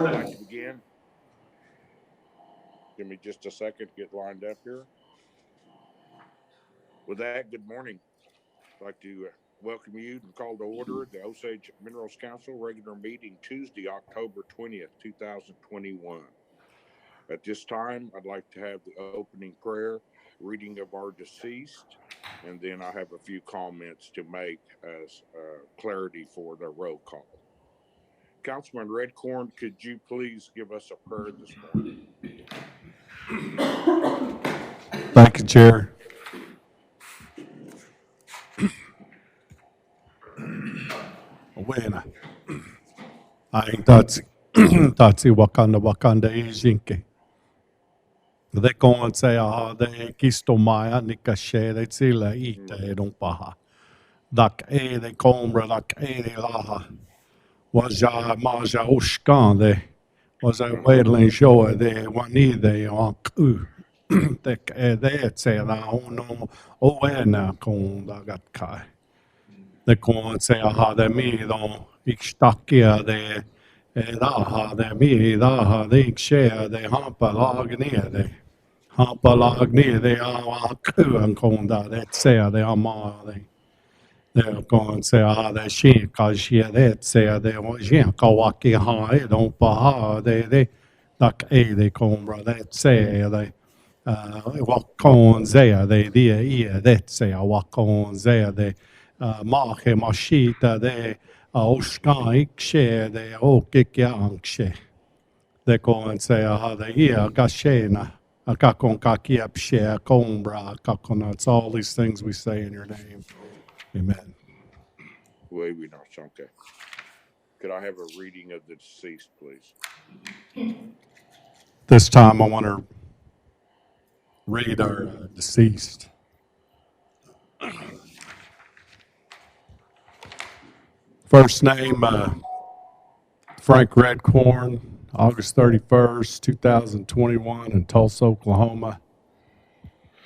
I'd like to begin. Give me just a second to get lined up here. With that, good morning. I'd like to welcome you and call to order the Osage Minerals Council regular meeting Tuesday, October 20th, 2021. At this time, I'd like to have the opening prayer, reading of our deceased, and then I have a few comments to make as clarity for the roll call. Councilman Redcorn, could you please give us a prayer this morning? Thank you, Chair. Wena. Ai tatsi tatsi wakanda ijinke. De kon se aha de kisto maya nikashe de sila ita e don't paha. Dak e de kombra dak e de laha. Waja maja ushkan de. Was a wedlin show de wani de anku. Tek e de et se la uno o ena kon da gat kai. De kon se aha de mi don ikstakia de daha de mi daha de ikshea de hampa lag ner de hampa lag ner de awa kuan kon da de se de ama de kon se aha de shi ka shi de se de o shi ka waki ha e don pa ha de dak e de kon bra de se de wakon zea de dia ia det se a wakon zea de mahe mashita de oskan ikshe de okike ankshe de kon se a de ia gashena a kakon kakia pshe a kombra kakona. It's all these things we say in your name. Amen. Way we know, okay. Could I have a reading of the deceased, please? This time I want to read our deceased. First name, Frank Redcorn, August 31st, 2021, in Tulsa, Oklahoma.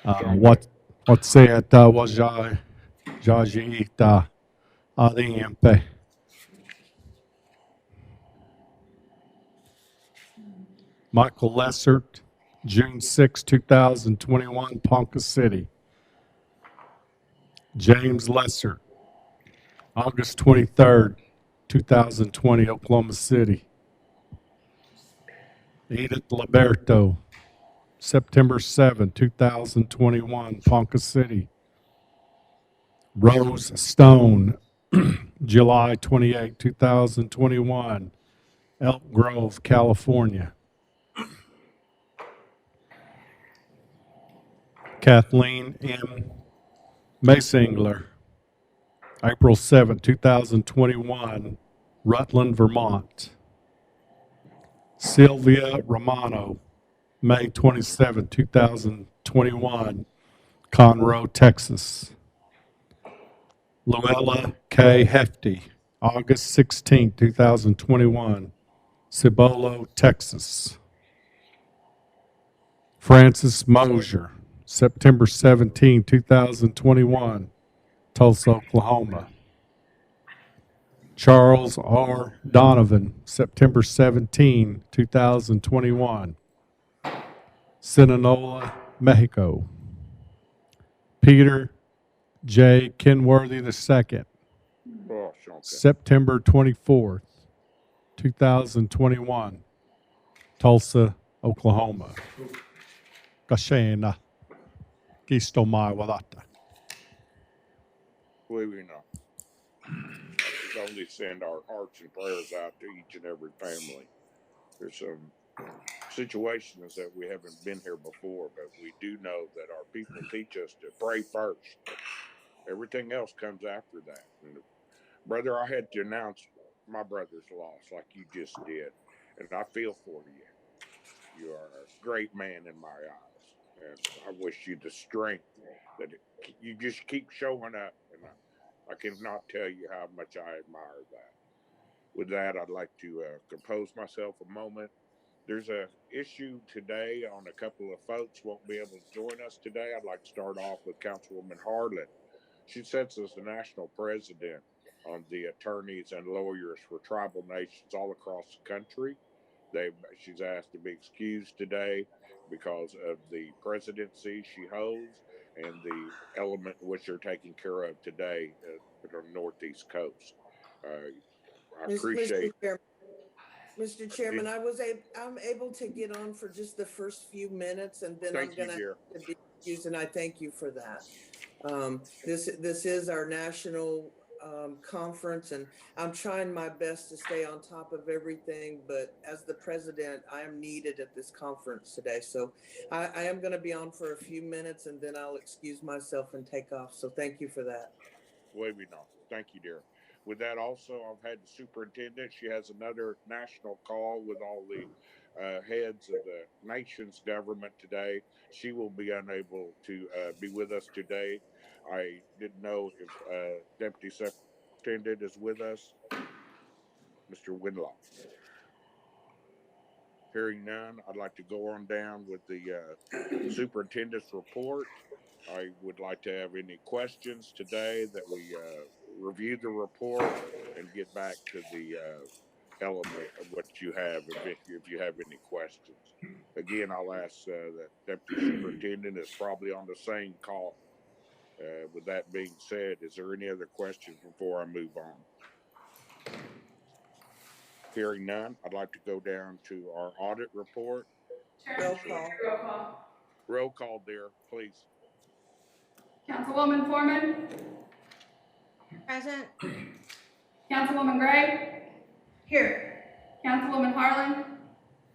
What said was Jajita Adiempe. Michael Lessert, June 6, 2021, Ponca City. James Lessert, August 23rd, 2020, Oklahoma City. Edith Liberto, September 7, 2021, Ponca City. Rose Stone, July 28, 2021, Elk Grove, California. Kathleen M. Masingler, April 7, 2021, Rutland, Vermont. Sylvia Romano, May 27, 2021, Conroe, Texas. Luella K. Hefty, August 16, 2021, Cibolo, Texas. Francis Mosier, September 17, 2021, Tulsa, Oklahoma. Charles R. Donovan, September 17, 2021, Sinaloa, Mexico. Peter J. Kenworthy II, September 24th, 2021, Tulsa, Oklahoma. Kashena, Kistomai Walata. We know. We only send our hearts and prayers out to each and every family. There's some situations that we haven't been here before, but we do know that our people teach us to pray first. Everything else comes after that. And brother, I had to announce my brother's loss like you just did, and I feel for you. You are a great man in my eyes, and I wish you the strength that you just keep showing up, and I cannot tell you how much I admire that. With that, I'd like to compose myself a moment. There's a issue today on a couple of folks won't be able to join us today. I'd like to start off with Councilwoman Harlan. She sits as the national president on the attorneys and lawyers for tribal nations all across the country. She's asked to be excused today because of the presidency she holds and the element which they're taking care of today on the Northeast coast. I Mr. appreciate. Chairman, Mr. Chairman, I'm able to get on for just the first few minutes, and then I'm Thank you, gonna dear. have to be excused, and I thank you for that. This is our national conference, and I'm trying my best to stay on top of everything, but as the president, I am needed at this conference today. So I am gonna be on for a few minutes, and then I'll excuse myself and take off. So thank you for that. Wavy no. Thank you, dear. With that, also, I've had the superintendent. She has another national call with all the heads of the nation's government today. She will be unable to be with us today. I didn't know if Deputy Superintendent is with us, Mr. Winlaw. Hearing none, I'd like to go on down with the superintendent's report. I would like to have any questions today that we review the report and get back to the element of what you have if you have any questions. Again, I'll ask that Deputy Superintendent is probably on the same call. With that being said, is there any other questions before I move on? Hearing none, I'd like to go down to our audit report. Roll call. Roll call. Roll call, dear, please. Councilwoman Foreman. Present. Councilwoman Gray. Here. Councilwoman Harlan.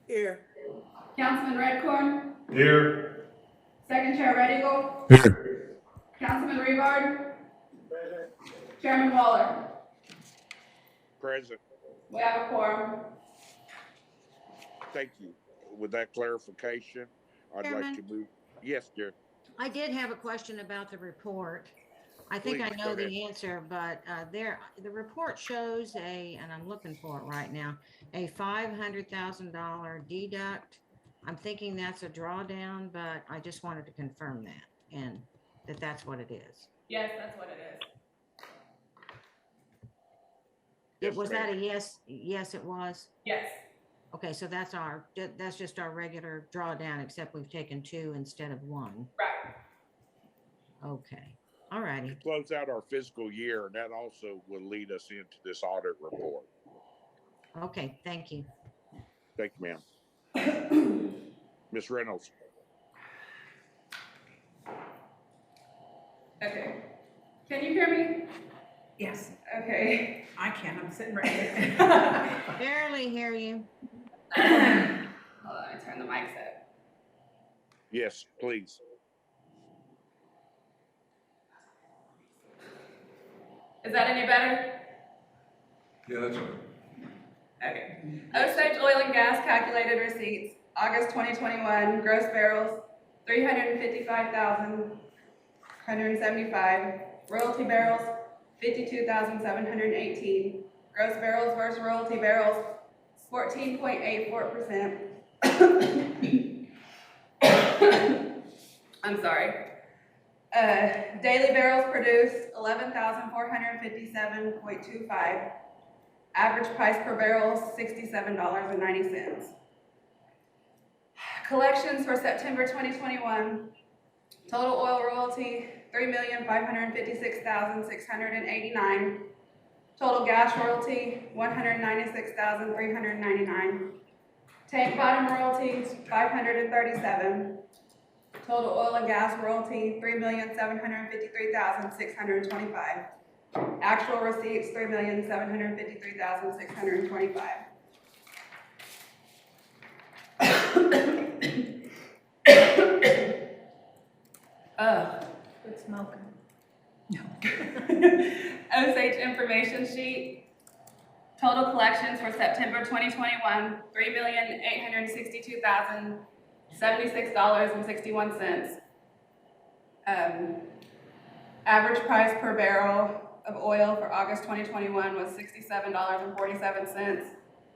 Here. Councilman Redcorn. Here. Second Chair Red Eagle. Here. Councilman Rebar. Chairman Waller. Present. We have a quorum. Thank you. With that clarification, I'd like to Chairman? move. Yes, dear. I did have a question about the report. I think I Please, know go the answer, but the report shows and I'm looking for it right now, a $500,000 deduct. I'm thinking that's a drawdown, but I just wanted to confirm that and that's what it is. Yes, that's what it is. Yes, Was ma'am. that a yes? Yes, it was. Yes. Okay, so that's just our regular drawdown, except we've taken 2 instead of 1. Right. Okay, all righty. Close out our fiscal year, and that also will lead us into this audit report. Okay, thank you. Thank you, ma'am. Ms. Reynolds. Okay. Can you hear me? Yes, Okay. I can. I'm sitting right here. Barely hear you. Hold on, I turn the mics up. Yes, please. Is that any better? Yeah, that's right. Okay. Osage Oil and Gas calculated receipts, August 2021, gross barrels, 355,175. Royalty barrels, 52,718. Gross barrels versus royalty barrels, 14.84%. I'm sorry. Daily barrels produced, 11,457.25. Average price per barrel, $67.90. Collections for September 2021. Total oil royalty, $3,556,689. Total gas royalty, $196,399. Tank bottom royalties, $537. Total oil and gas royalty, $3,753,625. Actual receipts, $3,753,625. Quit smoking. Osage information sheet. Total collections for September 2021, $3,862,076.61. Average price per barrel of oil for August 2021 was $67.47,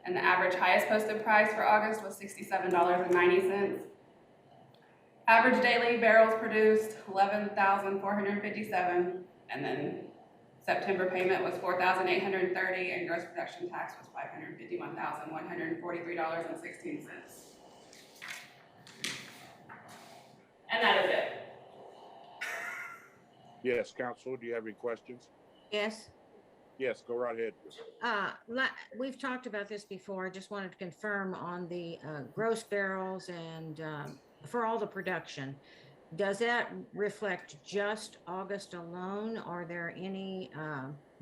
and the average highest posted price for August was $67.90. Average daily barrels produced 11,457, and then September payment was $4,830, and gross production tax was $551,143.16. And that is it. Yes, Council, do you have any questions? Yes. Yes, go right ahead. We've talked about this before. I just wanted to confirm on the gross barrels and for all the production. Does that reflect just August alone? Are there any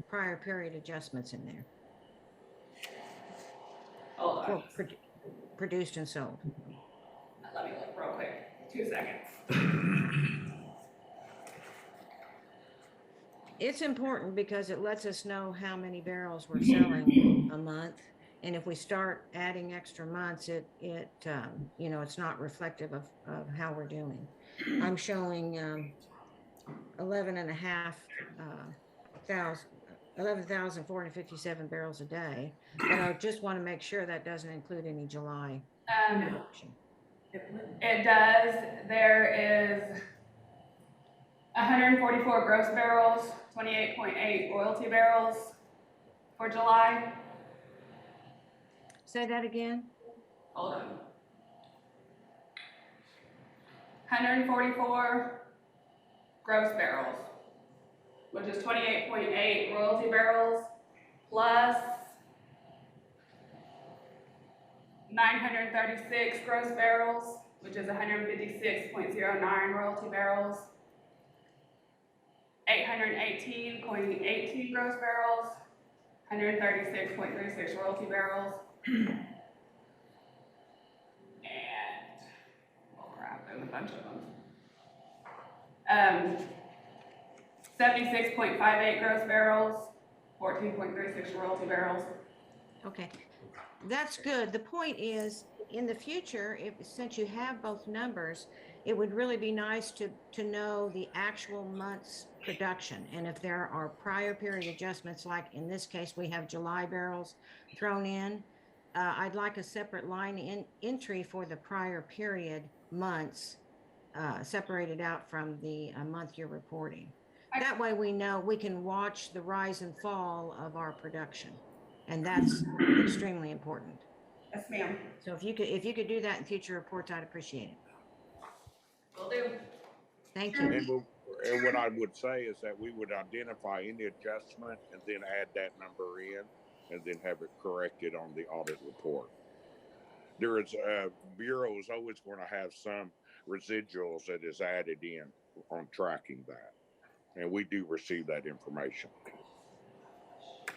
prior period adjustments in there Hold on. for produced and sold? Let me look real quick. 2 seconds. It's important because it lets us know how many barrels we're selling a month. And if we start adding extra months, it's not reflective of how we're doing. I'm showing 11,457 barrels a day, but I just want to make sure that doesn't include any July production. It does. There is 144 gross barrels, 28.8 royalty barrels for July. Say that again. Hold on. 144 gross barrels, which is 28.8 royalty barrels, plus 936 gross barrels, which is 156.09 royalty barrels, 818.18 gross barrels, 136.36 royalty barrels, and, oh crap, there's a bunch of them. 76.58 gross barrels, 14.36 royalty barrels. Okay, that's good. The point is, in the future, since you have both numbers, it would really be nice to know the actual month's production. And if there are prior period adjustments, like in this case, we have July barrels thrown in, I'd like a separate line entry for the prior period months separated out from the month you're reporting. That way we know we can watch the rise and fall of our production. And that's extremely important. Yes, ma'am. So if you could do that in future reports, I'd appreciate it. Will do. Thank you. And what I would say is that we would identify any adjustment and then add that number in and then have it corrected on the audit report. There is Bureau is always going to have some residuals that is added in on tracking that. And we do receive that information.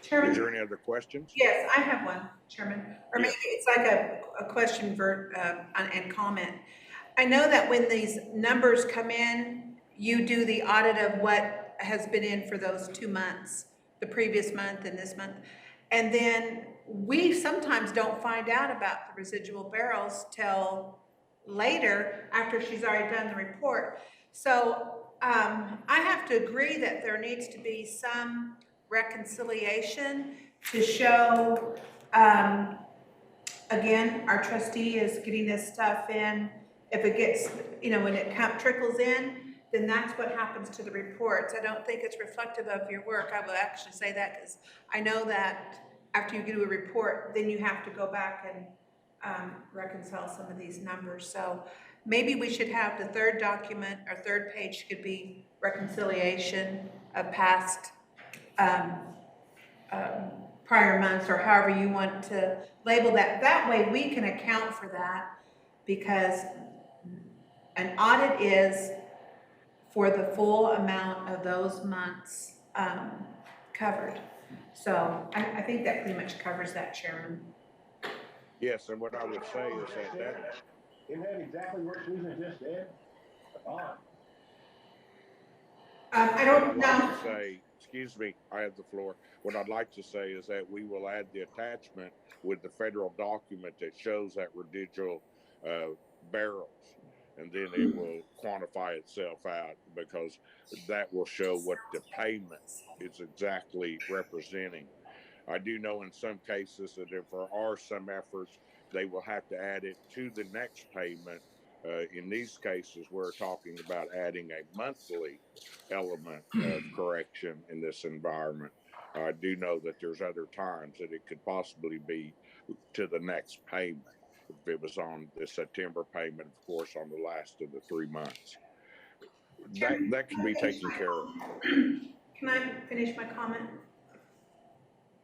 Chairman? Is there any other questions? Yes, I have one, Chairman. Or maybe Yes. it's like a question and comment. I know that when these numbers come in, you do the audit of what has been in for those 2 months, the previous month and this month. And then we sometimes don't find out about the residual barrels till later after she's already done the report. So I have to agree that there needs to be some reconciliation to show, again, our trustee is getting this stuff in. If it gets, when it trickles in, then that's what happens to the reports. I don't think it's reflective of your work. I will actually say that because I know that after you do a report, then you have to go back and reconcile some of these numbers. So maybe we should have the third document, or third page could be reconciliation of past prior months, or however you want to label that. That way we can account for that, because an audit is for the full amount of those months covered. So I think that pretty much covers that, Chairman. Yes, and what I would say is that Isn't that exactly what Susan just said? I don't I'd know. like to say, excuse me, I have the floor. What I'd like to say is that we will add the attachment with the federal document that shows that residual barrels, and then it will quantify itself out, because that will show what the payment is exactly representing. I do know in some cases that if there are some efforts, they will have to add it to the next payment In these cases, we're talking about adding a monthly element of correction in this environment. I do know that there's other times that it could possibly be to the next payment. If it was on the September payment, of course, on the last of the 3 months, that can be taken care of. Can I finish my comment?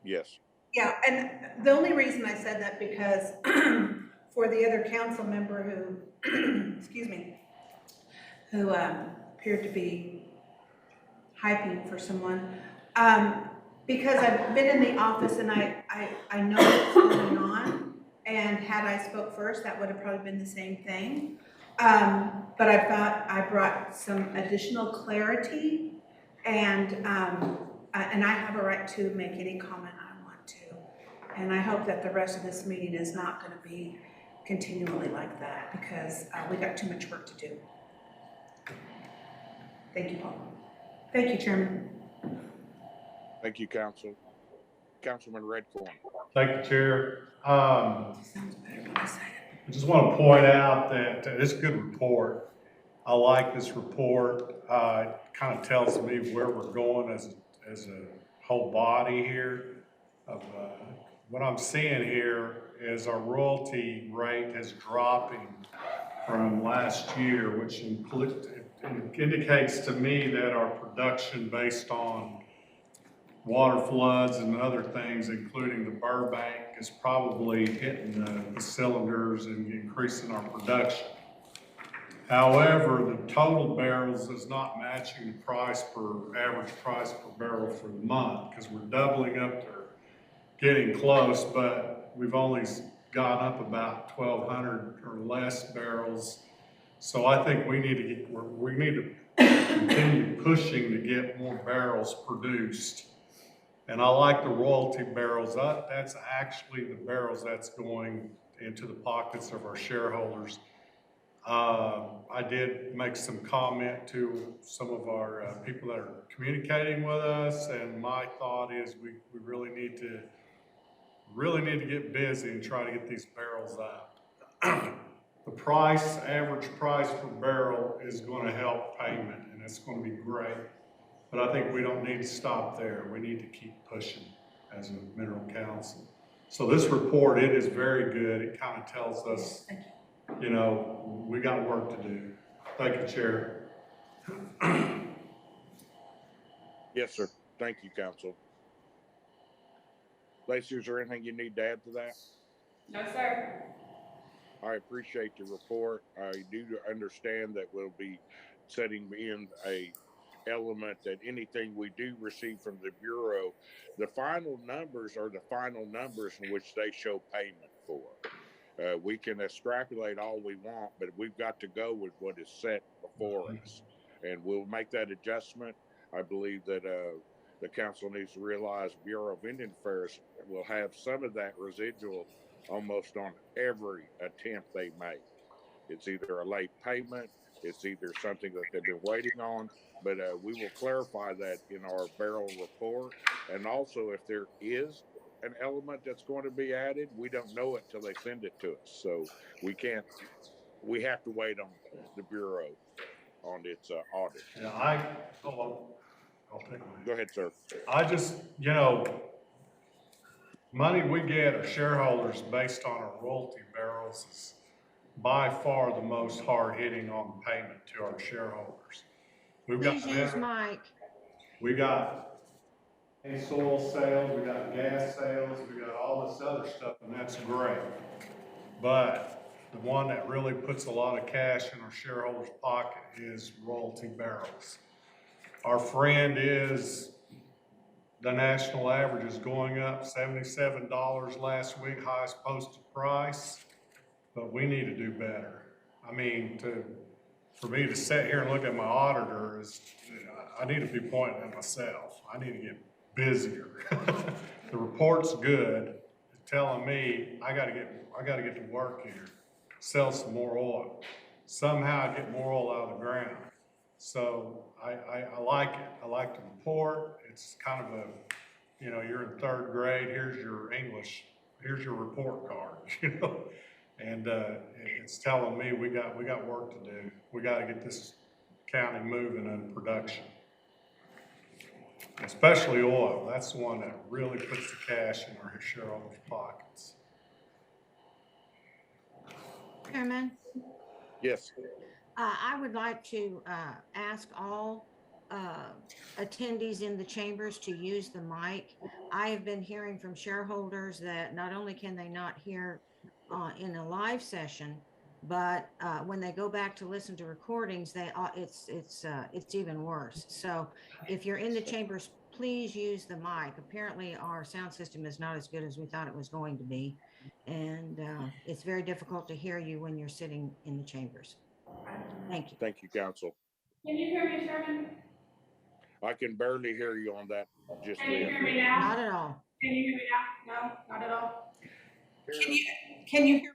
Yes. Yeah, and the only reason I said that because for the other council member who, excuse me, who appeared to be hyping for someone, because I've been in the office and I know what's going on, and had I spoke first, that would have probably been the same thing. But I thought I brought some additional clarity, and I have a right to make any comment I want to. And I hope that the rest of this meeting is not going to be continually like that, because we got too much work to do. Thank you, Paul. Thank you, Chairman. Thank you, Councilman Redcorn. Thank you, Chair. Sounds better when I say it. I just want to point out that it's a good report. I like this report. It kind of tells me where we're going as a whole body here. What I'm seeing here is our royalty rate is dropping from last year, which indicates to me that our production based on water floods and other things, including the Burbank, is probably hitting the cylinders and increasing our production. However, the total barrels is not matching the average price per barrel for the month, because we're doubling up there, getting close, but we've only gone up about 1,200 or less barrels. So I think we need to continue pushing to get more barrels produced. And I like the royalty barrels. That's actually the barrels that's going into the pockets of our shareholders. I did make some comment to some of our people that are communicating with us, and my thought is we really need to get busy and try to get these barrels up. The average price per barrel is going to help payment, and it's going to be great. But I think we don't need to stop there. We need to keep pushing as a mineral council. So this report, it is very good. It kind of tells us, you know, we got work to do. Thank you, Chair. Yes, sir. Thank you, Council. Lacey, is there anything you need to add to that? No, sir. I appreciate the report. I do understand that we'll be setting in a element that anything we do receive from the Bureau, the final numbers are the final numbers in which they show payment for. We can extrapolate all we want, but we've got to go with what is set before us, and we'll make that adjustment. I believe that the council needs to realize Bureau of Indian Affairs will have some of that residual almost on every attempt they make. It's either a late payment, it's either something that they've been waiting on, but we will clarify that in our barrel report. And also, if there is an element that's going to be added, we don't know it till they send it to us. So we have to wait on the Bureau on its audit. Yeah, I'll take mine. Go ahead, sir. I just, money we get as shareholders based on our royalty barrels is by far the most hard hitting on payment to our shareholders. Please use Mike. We got soil sales, we got gas sales, we got all this other stuff, and that's great. But the one that really puts a lot of cash in our shareholders' pocket is royalty barrels. Our friend is the national average is going up $77 last week, highest posted price, but we need to do better. I mean, for me to sit here and look at my auditor I need to be pointing at myself. I need to get busier. The report's good. It's telling me I gotta get to work here, sell some more oil, somehow get more oil out of the ground. So I like it. I like the report. It's kind of you're in third grade. Here's your English. Here's your report card. And it's telling me we got work to do. We got to get this county moving in production, especially oil. That's the one that really puts the cash in our shareholders' pockets. Chairman, Yes. I would like to ask all attendees in the chambers to use the mic. I have been hearing from shareholders that not only can they not hear in a live session, but when they go back to listen to recordings, it's even worse. So if you're in the chambers, please use the mic. Apparently, our sound system is not as good as we thought it was going to be, and it's very difficult to hear you when you're sitting in the chambers. Thank you. Thank you, Council. Can you hear me, Sherman? I can barely hear you on that just Can you then. hear me now? Not at all. Can you hear me now? No, not at all. Can you hear,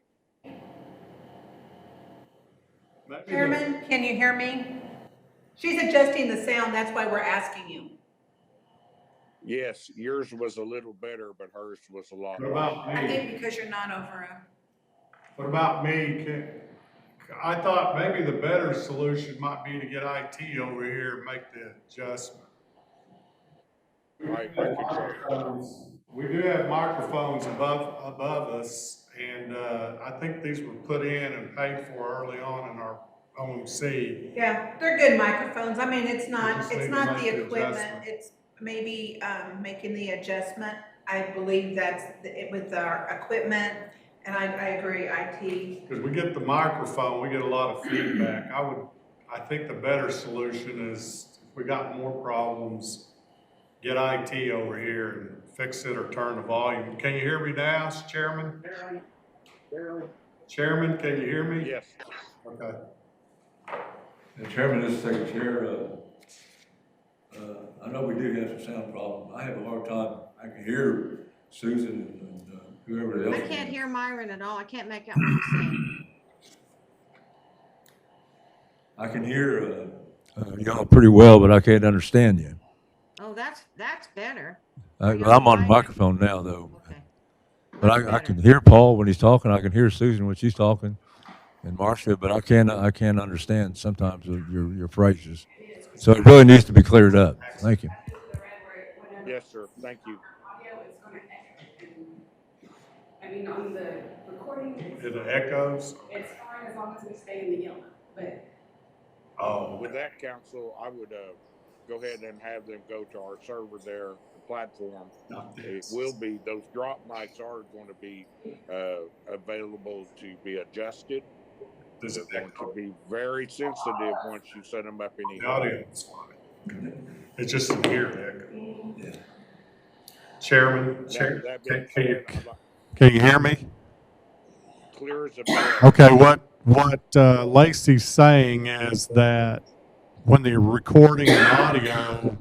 Maybe the- Chairman, can you hear me? She's adjusting the sound, that's why we're asking you. Yes, yours was a little better, but hers was a lot. What about I me? think because you're not over What about me? I thought maybe the better solution might be to get IT over here and make the adjustment. I can try. We do have microphones above us, and I think these were put in and paid for early on in our OMC. Yeah, they're good microphones. I mean, it's We not, just it's need to not make the the equipment, adjustment. it's maybe, making the adjustment. I believe that's with our equipment, and I agree, IT. Because we get the microphone, we get a lot of feedback. I think the better solution is if we got more problems, get IT over here and fix it or turn the volume. Can you hear me now, Chairman? Barely. Chairman, can you hear me? Yes. Okay. And Chairman, this is Secretary Chair, I know we do have some sound problems. I have a hard time, I can hear Susan and whoever else. I can't hear Myron at all. I can't make out what he's saying. I can hear, y'all pretty well, but I can't understand you. Oh, that's better. I'm on microphone now, though. Okay. But I can hear Paul when he's talking. I can hear Susan when she's talking, and Marcia. But I can't understand sometimes of your phrases. So it really needs to be cleared up. Thank you. Yes, sir. Thank you. Audio is going to echo. I mean, on the recording, It echoes. it's fine as long as we stay in the yellow, but. Oh, With that, Council, I would go ahead and have them go to our server there, the platform. It will be, those drop mics are going to be available to be adjusted. does it They're going echo? to be very sensitive once you set them up in The here. audio is fine. It's just in here, echo. Yeah. Chairman, That being can you, said, I'd like can you hear me? clear as a bell. Okay, what Lacey's saying is that when they're recording an audio,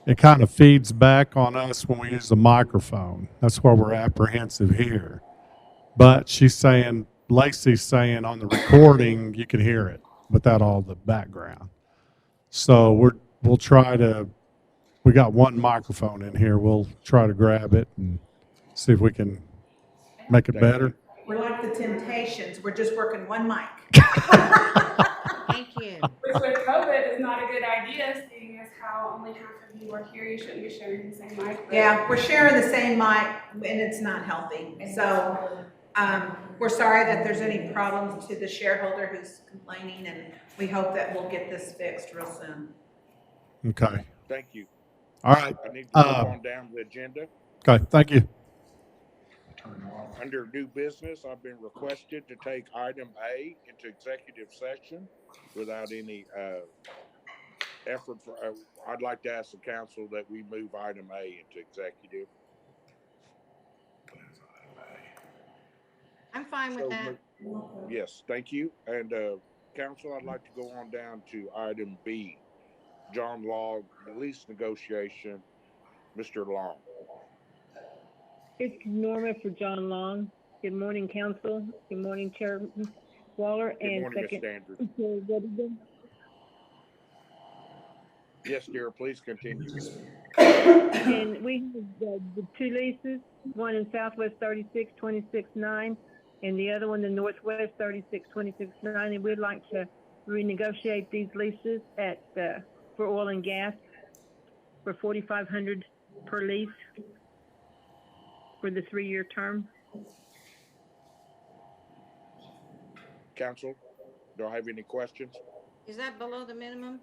it kind of feeds back on us when we use the microphone. That's why we're apprehensive here. But Lacey's saying on the recording, you can hear it without all the background. So we'll try to, we got one microphone in here. We'll try to grab it and see if we can make it better. We're like the Temptations, we're just working one mic. Thank you. Which with COVID is not a good idea, seeing as how only half of you are here. You shouldn't be sharing the same mic. but- Yeah, we're sharing the same mic, and it's not healthy. So, we're sorry that there's any problems to the shareholder who's complaining, and we hope that we'll get this fixed real soon. Okay. Thank you. All right. I need to move on down the agenda. Okay. Thank you. Under new business, I've been requested to take item A into executive session without any effort for, I'd like to ask the council that we move item A into executive. I'm fine with So that. Yes, thank you. And council, I'd like to go on down to item B, John Law, lease negotiation, Mr. Long. It's Norma for John Long. Good morning, Council. Good morning, Chairman Waller. Good and morning, Ms. second, Standard. Chair Whittington. Yes, dear, please continue. And we have the two leases, one in Southwest 36, 26-9, and the other one, the Northwest 362690. We'd like to renegotiate these leases at for oil and gas for $4,500 per lease for the 3-year term. Council, do I have any questions? Is that below the minimum?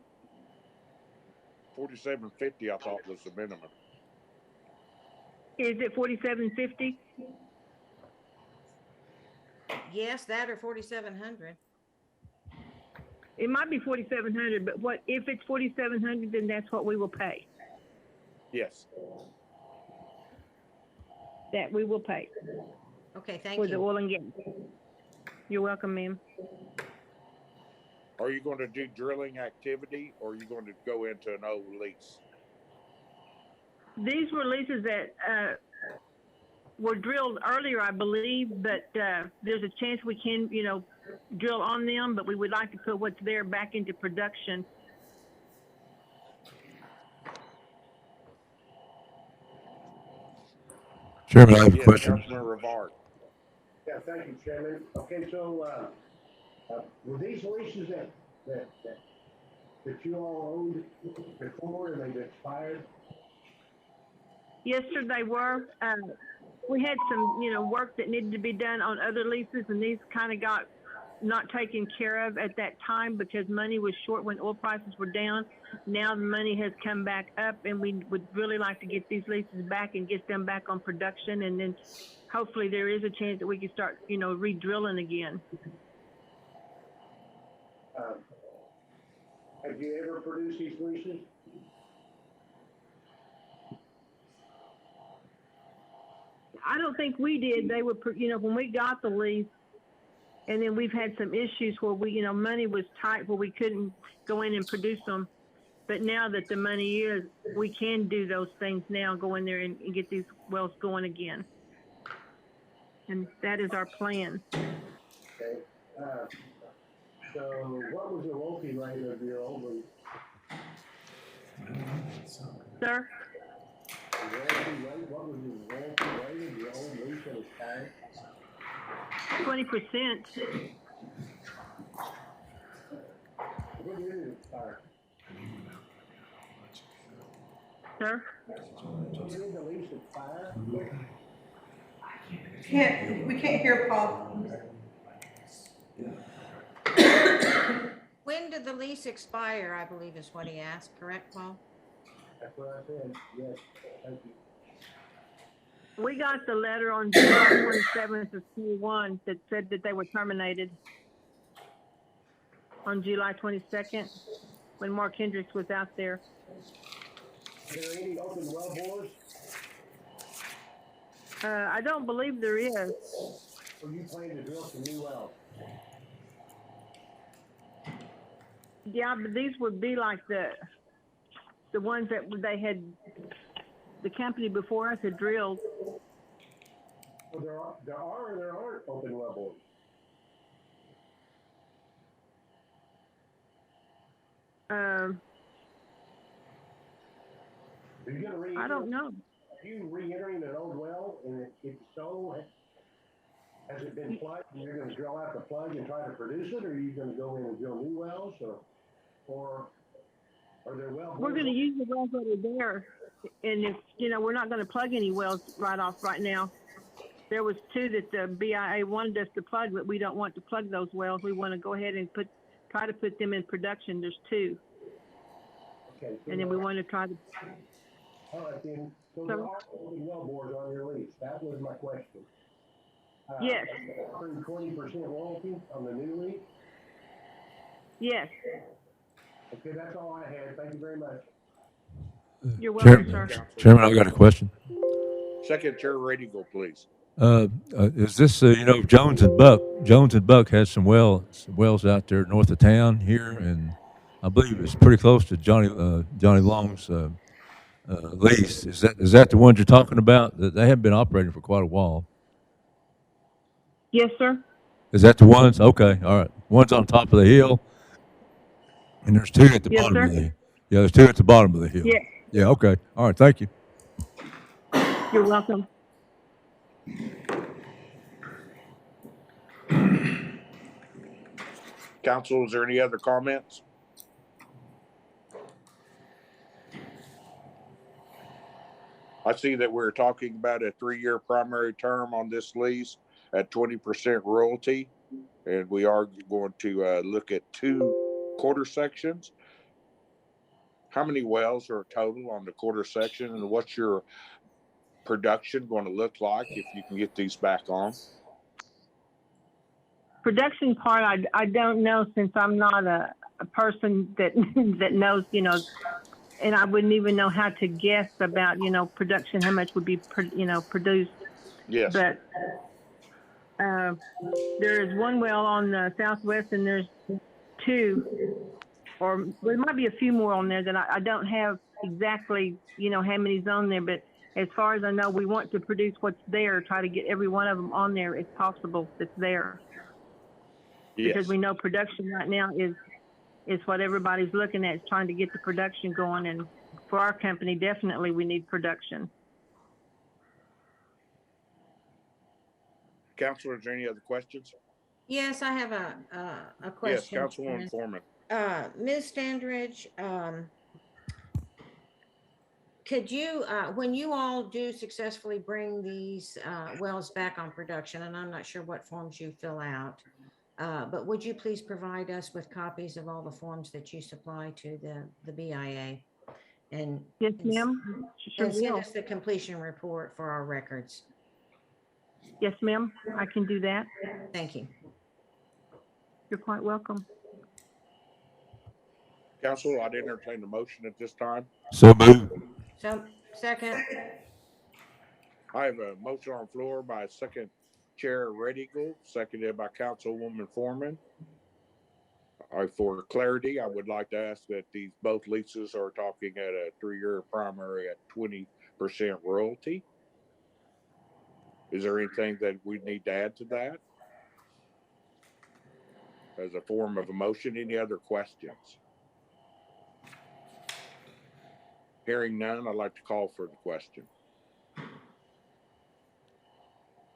4750, I thought was the minimum. Is it 4750? Yes, that or 4,700. It might be 4,700, but what if it's 4,700? Then that's what we will pay. Yes. That we will pay Okay, thank for the you. oil and gas. You're welcome, ma'am. Are you going to do drilling activity, or are you going to go into an old lease? These were leases that were drilled earlier, I believe, but there's a chance we can, drill on them, but we would like to put what's there back into production. Chairman, I have a Yes, question. Councilman Rivard. Yeah, thank you, Chairman. Okay, so, were these leases that you all owned before and they've expired? Yes, sir, they were. We had some, work that needed to be done on other leases, and these kind of got not taken care of at that time because money was short when oil prices were down. Now the money has come back up, and we would really like to get these leases back and get them back on production, and then hopefully there is a chance that we can start, re-drilling again. Have you ever produced these leases? I don't think we did. They were, when we got the lease, and then we've had some issues where we, money was tight where we couldn't go in and produce them. But now that the money is, we can do those things now, go in there and get these wells going again. And that is our plan. Okay. So what was the royalty rate of your old lease? Sir? The royalty rate, what was the royalty rate of your old lease that expired? 20%. When did it expire? Sir? When did the lease expire? We can't hear Paul. When did the lease expire, I believe is what he asked, correct, Paul? That's what I said, yes, thank you. We got the letter on July 27th of Q1 that said that they were terminated on July 22nd when Mark Hendricks was out there. Are there any open well bores? I don't believe there is. Or you plan to drill some new wells? Yeah, but these would be like the ones that they had, the company before us had drilled. Well, there are or there aren't open well bores? Are you gonna I don't know. Are you re-entering an old well, and if so, has it been plugged, and you're gonna drill out the plug and try to produce it, or are you gonna go in and drill new wells, or are there well bores? We're going to use the wells that are there, and if we're not going to plug any wells right now. There was 2 that the BIA wanted us to plug, but we don't want to plug those wells. We want to go ahead and try to put them in production. There's 2, Okay. So and then we want to try to. all right, then. So there are open well bores on your lease. That was my question. Yes. 20% royalty on the new lease? Yes. Okay, that's all I had. Thank you very much. You're welcome, sir. Chairman, I've got a question. Second Chair Radical, please. Is this, Jones and Buck had some wells out there north of town here, and I believe it's pretty close to Johnny Long's lease. Is that the ones you're talking about? They haven't been operating for quite a while. Yes, sir. Is that the ones? Okay, all right. One's on top of the hill, and there's 2 at the Yes, bottom sir. of the hill. Yeah, there's 2 at the bottom of the hill. Yeah. Yeah, okay. All right, thank you. You're welcome. Council, is there any other comments? I see that we're talking about a 3-year primary term on this lease at 20% royalty, and we are going to look at 2 quarter sections. How many wells are total on the quarter section, and what's your production going to look like if you can get these back on? Production part, I don't know, since I'm not a person that that knows, and I wouldn't even know how to guess about, production, how much would be, produced. Yes. But there is one well on the southwest, and there's 2, or there might be a few more on there that I don't have exactly, how many's on there. But as far as I know, we want to produce what's there, try to get every one of them on there if possible that's there. Yes. Because we know production right now is what everybody's looking at, is trying to get the production going. And for our company, definitely we need production. Councilor, is there any other questions? Yes, I have a question. Yes, Councilwoman Foreman. Ms. Standridge, could you, when you all do successfully bring these wells back on production, and I'm not sure what forms you fill out, but would you please provide us with copies of all the forms that you supply to the BIA? And yes, ma'am. Sure and send will. us the completion report for our records. Yes, ma'am. I can do that. Thank you. You're quite welcome. Council, I'd entertain the motion at this time. So moved. So, second. I have a motion on the floor by second Chair Red Eagle, seconded by Councilwoman Foreman. For clarity, I would like to ask that these both leases are talking at a 3-year primary at 20% royalty. Is there anything that we need to add to that as a form of a motion? Any other questions? Hearing none, I'd like to call for the question.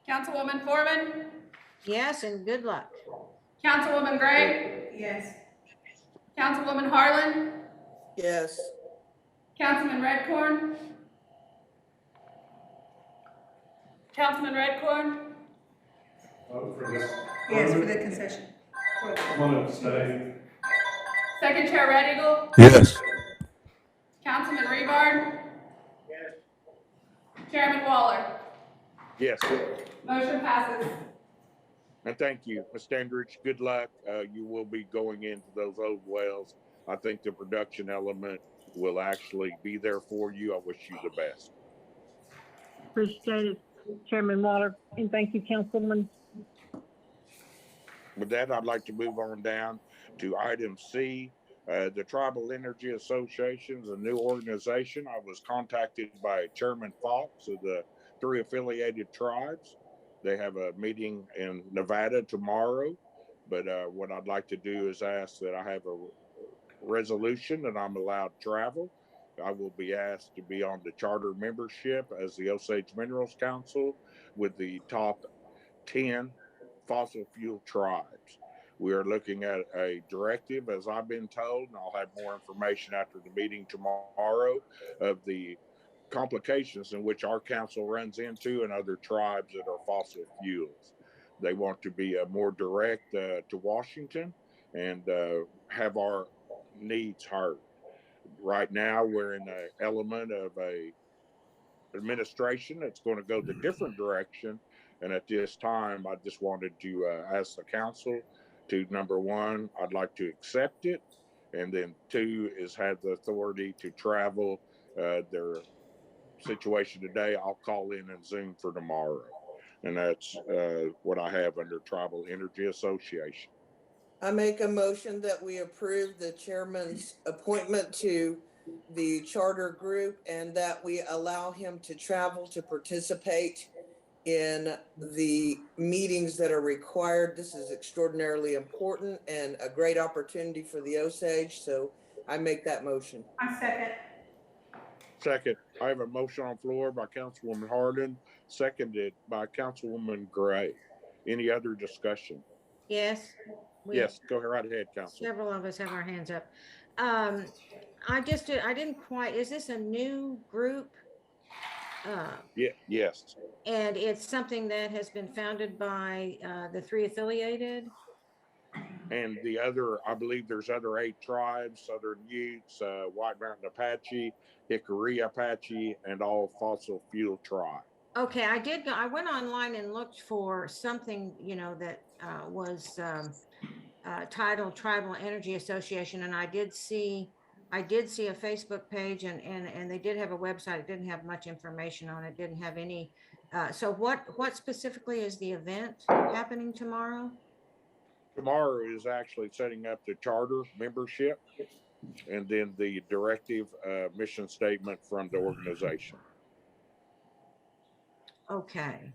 Councilwoman Foreman? Yes, and good luck. Councilwoman Gray? Yes. Councilwoman Harlan? Yes. Councilman Redcorn? Councilman Redcorn? Yes, for the concession. Second Chair Red Eagle? Yes. Councilman Rebar? Yes. Chairman Waller? Yes. Motion passes. And thank you, Ms. Standridge. Good luck. You will be going into those old wells. I think the production element will actually be there for you. I wish you the best. Appreciate it, Chairman Waller, and thank you, Councilman. With that, I'd like to move on down to item C. The Tribal Energy Association is a new organization. I was contacted by Chairman Fox of the 3 affiliated tribes. They have a meeting in Nevada tomorrow, but what I'd like to do is ask that I have a resolution that I'm allowed to travel. I will be asked to be on the charter membership as the Osage Minerals Council with the top 10 fossil fuel tribes. We are looking at a directive, as I've been told, and I'll have more information after the meeting tomorrow, of the complications in which our council runs into and other tribes that are fossil fuels. They want to be more direct to Washington and have our needs heard. Right now, we're in an element of a administration that's going to go the different direction. And at this time, I just wanted to ask the council to, number one, I'd like to accept it. And then 2 is have the authority to travel their situation today. I'll call in and Zoom for tomorrow. And that's what I have under Tribal Energy Association. I make a motion that we approve the chairman's appointment to the charter group and that we allow him to travel to participate in the meetings that are required. This is extraordinarily important and a great opportunity for the Osage. So I make that motion. I second. Second, I have a motion on the floor by Councilwoman Harden, seconded by Councilwoman Gray. Any other discussion? Yes. we, Yes, go right ahead, Council. several of us have our hands up. I didn't quite, is this a new group? Yeah, yes. And it's something that has been founded by the three affiliated? And the other, I believe there's other 8 tribes: Southern Utes, White Mountain Apache, Hickory Apache, and all fossil fuel tribe. Okay, I went online and looked for something, that was titled Tribal Energy Association, and I did see a Facebook page, and they did have a website. It didn't have much information on it. Didn't have any. So what specifically is the event happening tomorrow? Tomorrow is actually setting up the charter membership and then the directive mission statement from the organization. Okay.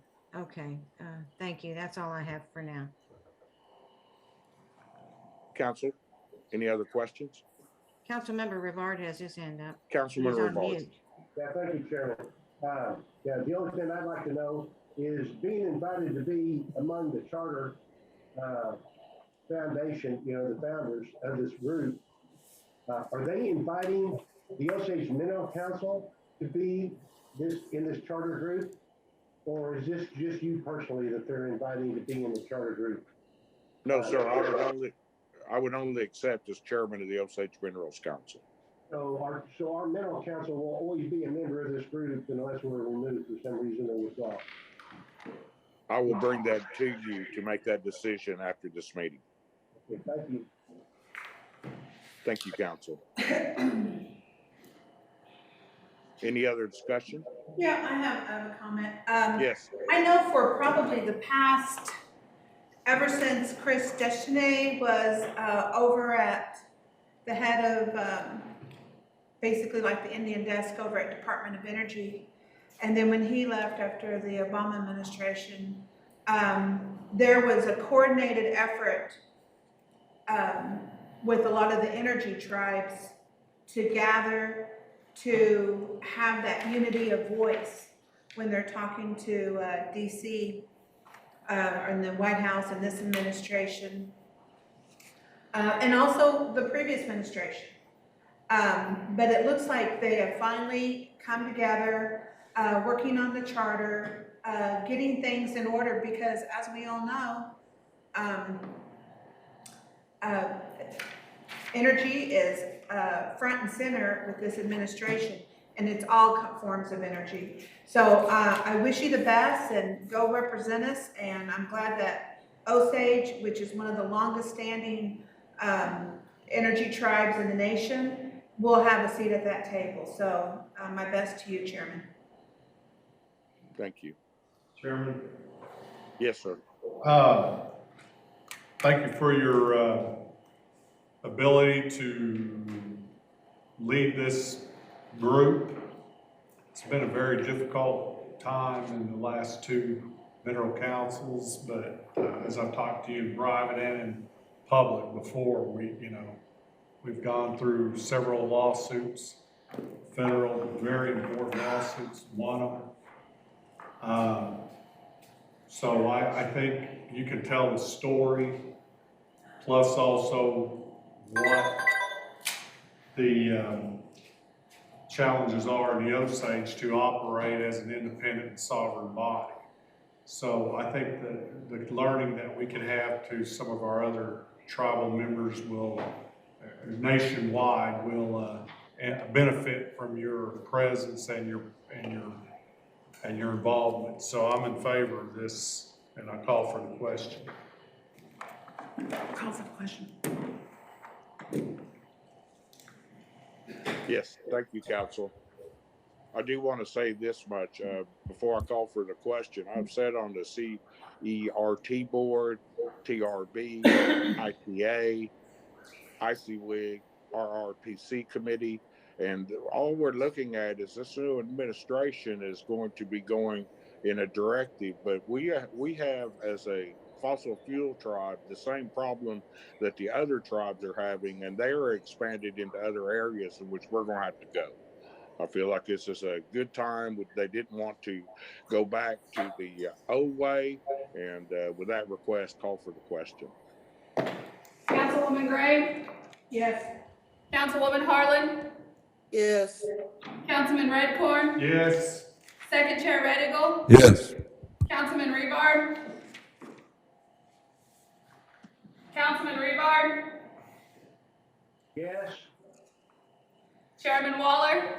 Thank you. That's all I have for now. Council, any other questions? Councilmember Rivard has his hand up. Councilman He's on Rivard. mute. Yeah, thank you, Chairman. Yeah, the only thing I'd like to know is being invited to be among the charter foundation, the founders of this group, are they inviting the Osage Mineral Council to be in this charter group? Or is this just you personally that they're inviting to be in the charter group? No, sir. I would only accept as chairman of the Osage Minerals Council. So our mineral council will always be a member of this group unless we're removed for some reason or withdraw. I will bring that to you to make that decision after this meeting. Okay, thank you. Thank you, Council. Any other discussion? Yeah, I have a comment. Yes. I know for probably the past, ever since Chris Deschanel was over at the head of basically like the Indian desk over at Department of Energy, and then when he left after the Obama administration, there was a coordinated effort with a lot of the energy tribes to gather, to have that unity of voice when they're talking to DC and the White House and this administration, and also the previous administration. But it looks like they have finally come together, working on the charter, getting things in order, because as we all know, energy is front and center with this administration, and it's all forms of energy. So I wish you the best, and go represent us, and I'm glad that Osage, which is one of the longest standing energy tribes in the nation, will have a seat at that table. So my best to you, Chairman. Thank you. Chairman? Yes, sir. Thank you for your ability to lead this group. It's been a very difficult time in the last 2 mineral councils, but as I've talked to you in private and in public before, we've gone through several lawsuits, federal, very important lawsuits, won them. So I think you can tell the story, plus also what the challenges are in the Osage to operate as an independent and sovereign body. So I think that the learning that we can have to some of our other tribal members will, nationwide, will benefit from your presence and your involvement. So I'm in favor of this, and I call for the question. Call for the question. Yes, thank you, Council. I do want to say this much before I call for the question. I've sat on the CERT board, TRB, IPA, ICWIG, RRPC committee, and all we're looking at is this new administration is going to be going in a directive, but we have as a fossil fuel tribe the same problem that the other tribes are having, and they are expanded into other areas in which we're going to have to go. I feel like this is a good time. They didn't want to go back to the old way, and with that request, call for the question. Councilwoman Gray, Yes. Councilwoman Harlan, Yes. Councilman Redcorn, Yes. Second Chair Red Eagle, Yes. Councilman Rebar, Councilman Rebar, Yes. Chairman Waller,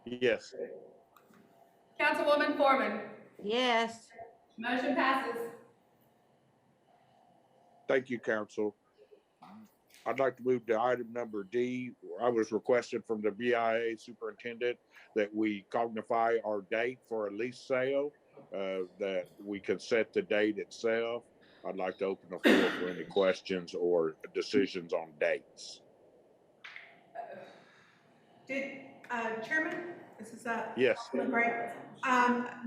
Yes. Councilwoman Foreman. Yes. Motion passes. Thank you, Council. I'd like to move to item number D. I was requested from the BIA superintendent that we cognify our date for a lease sale, that we can set the date itself. I'd like to open the floor for any questions or decisions on dates. Did, Chairman, this is, Yes, Great.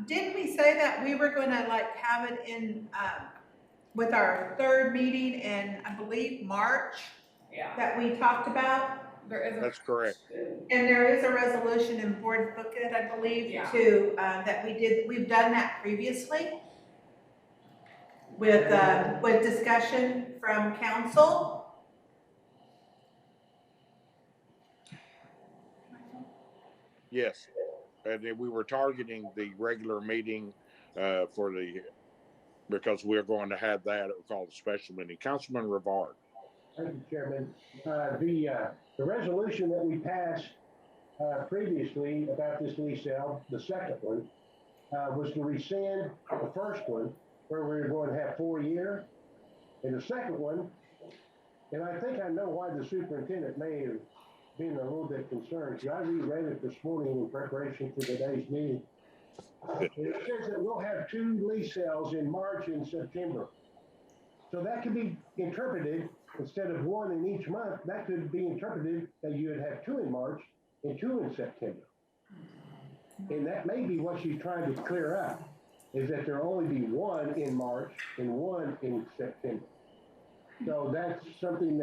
Didn't we say that we were gonna like have it in, with our third meeting in, I believe, March, Yeah. that we talked about? There is a. that's correct. And there is a resolution in board booklet, I believe, Yeah. to, that we've done that previously with discussion from council. Yes. And then we were targeting the regular meeting for the, because we're going to have that called a special meeting. Councilman Rivard. Thank you, Chairman. The resolution that we passed previously about this lease sale, the second one, was to rescind the first one, where we were going to have 4 years. And the second one, and I think I know why the superintendent may have been a little bit concerned, because I reread it this morning in preparation for today's meeting. And it says that we'll have 2 lease sales in March and September. So that could be interpreted, instead of 1 in each month, that could be interpreted that you would have 2 in March and 2 in September. And that may be what she's trying to clear up, is that there'll only be 1 in March and 1 in September. So that's something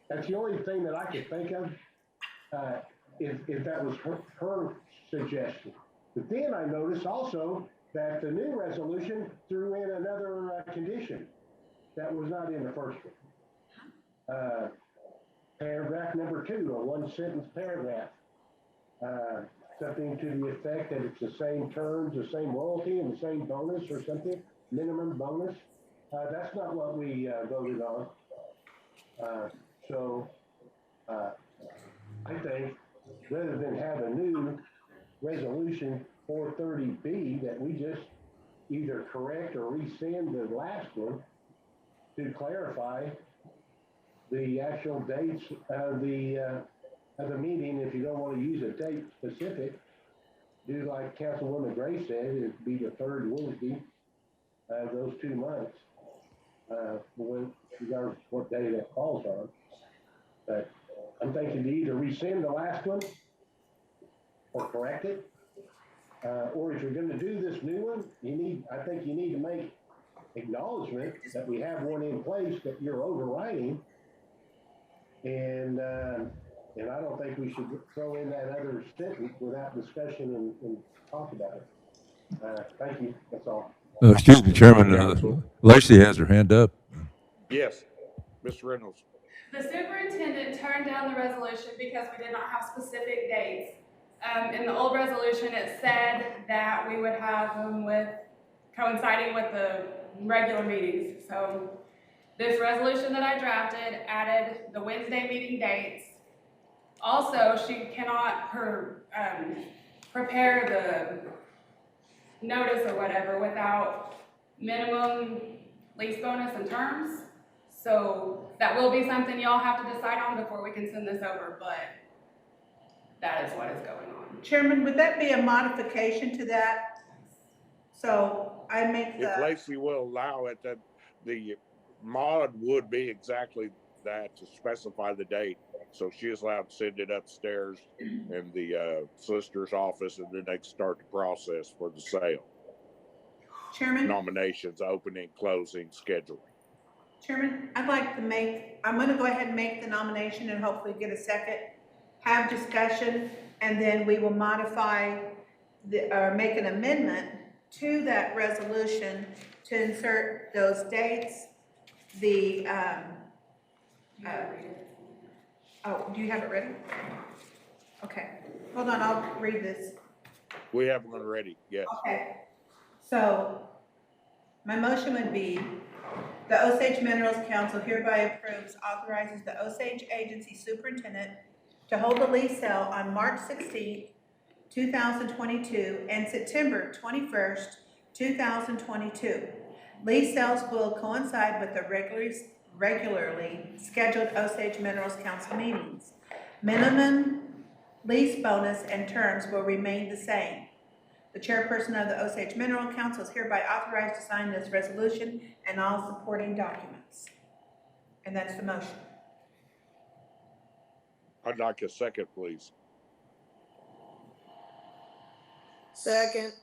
that's the only thing that I could think of, if that was her suggestion. But then I noticed also that the new resolution threw in another condition that was not in the first one. Paragraph number 2, a 1-sentence paragraph. Something to the effect that it's the same terms, the same royalty, and the same bonus or something, minimum bonus. That's not what we voted on. So I think rather than have a new resolution 430B, that we just either correct or rescind the last one to clarify the actual dates of the meeting. If you don't want to use a date specific, do like Councilwoman Gray said, it'd be the third Wednesday of those 2 months, regardless of what day that falls on. But I'm thinking to either rescind the last one or correct it, or if you're going to do this new one, I think you need to make acknowledgement that we have one in place that you're overriding, and I don't think we should throw in that other sentence without discussion and talk about it. Thank you. That's all. Excuse me, Chairman. Lacey has her hand up. Yes, Mr. Reynolds. The superintendent turned down the resolution because we did not have specific dates. In the old resolution, it said that we would have them coinciding with the regular meetings. So this resolution that I drafted added the Wednesday meeting dates. Also, she cannot prepare the notice or whatever without minimum lease bonus and terms. So that will be something y'all have to decide on before we can send this over, but that is what is going on. Chairman, would that be a modification to that? So I make If Lacey will allow it, that the mod would be exactly that, to specify the date. So she is allowed to send it upstairs in the solicitor's office, and then they can start the process for the sale. Chairman? Nominations, opening, closing, scheduling. Chairman, I'm going to go ahead and make the nomination and hopefully get a second, have discussion, and then we will modify or make an amendment to that resolution to insert those dates the, oh, do you have it ready? Okay, hold on, I'll read this. We have one ready, yes. Okay, so my motion would be, the Osage Minerals Council hereby approves, authorizes the Osage Agency Superintendent to hold a lease sale on March 16th, 2022 and September 21st, 2022. Lease sales will coincide with the regularly scheduled Osage Minerals Council meetings. Minimum lease bonus and terms will remain the same. The chairperson of the Osage Mineral Council is hereby authorized to sign this resolution and all supporting documents. And that's the motion. I'd like a second, please. Second.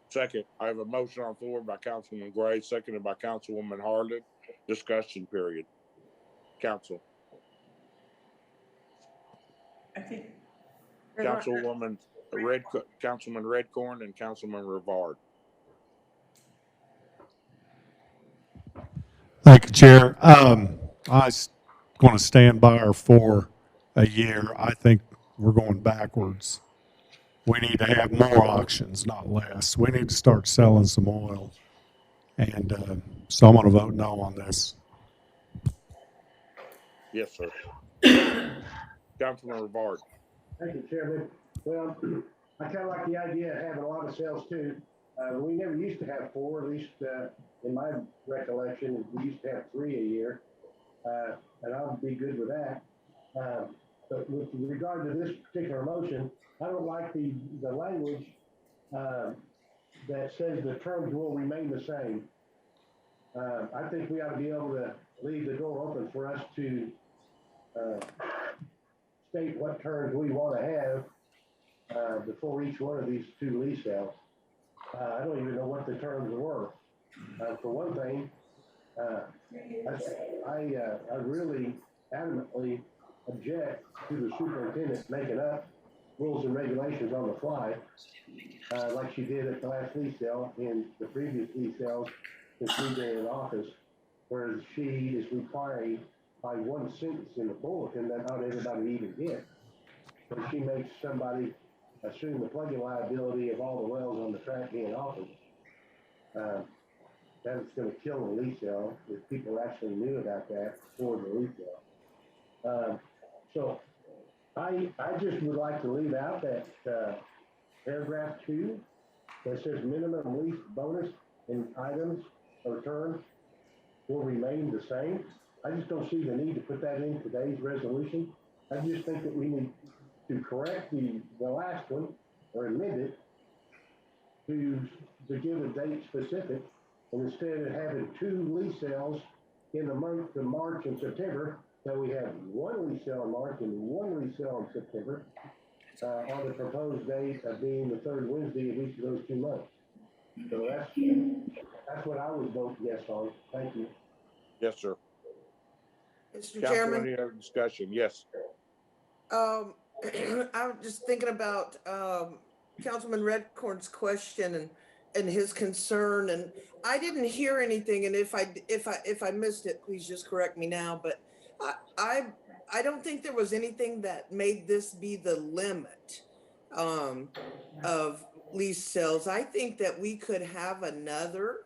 Second, I have a motion on the floor by Councilman Gray, seconded by Councilwoman Harlan. Discussion period. Council. I think. Councilman Redcorn and Councilman Rivard. Thank you, Chair. I was going to stand by her for a year. I think we're going backwards. We need to have more auctions, not less. We need to start selling some oil. And so I'm going to vote no on this. Yes, sir. Councilman Rivard. Thank you, Chairman. Well, I kind of like the idea of having a lot of sales too. We never used to have 4, at least in my recollection. We used to have 3 a year, and I would be good with that. But with regard to this particular motion, I don't like the language that says the terms will remain the same. I think we ought to be able to leave the door open for us to state what terms we want to have before each one of these 2 lease sales. I don't even know what the terms were. For one thing, I really adamantly object to the superintendent making up rules and regulations on the fly, like she did at the last lease sale and the previous lease sales since we've been in office, where she is requiring by one sentence in the bulletin that not everybody even gets. So she makes somebody assume the plugging liability of all the wells on the tract being offered. That's going to kill the lease sale if people actually knew about that before the lease sale. So I just would like to leave out that paragraph 2 that says minimum lease bonus and items or terms will remain the same. I just don't see the need to put that in today's resolution. I just think that we need to correct the last one or amend it to give a date specific, and instead of having 2 lease sales in the month of March and September, that we have 1 lease sale in March and 1 lease sale in September on the proposed date of being the 3rd Wednesday of each of those 2 months. So that's what I would vote yes on. Thank you. Yes, sir. Mr. Council, Chairman. any other discussion? Yes. I'm just thinking about Councilman Redcorn's question and his concern, and I didn't hear anything. And if I missed it, please just correct me now. But I don't think there was anything that made this be the limit of lease sales. I think that we could have another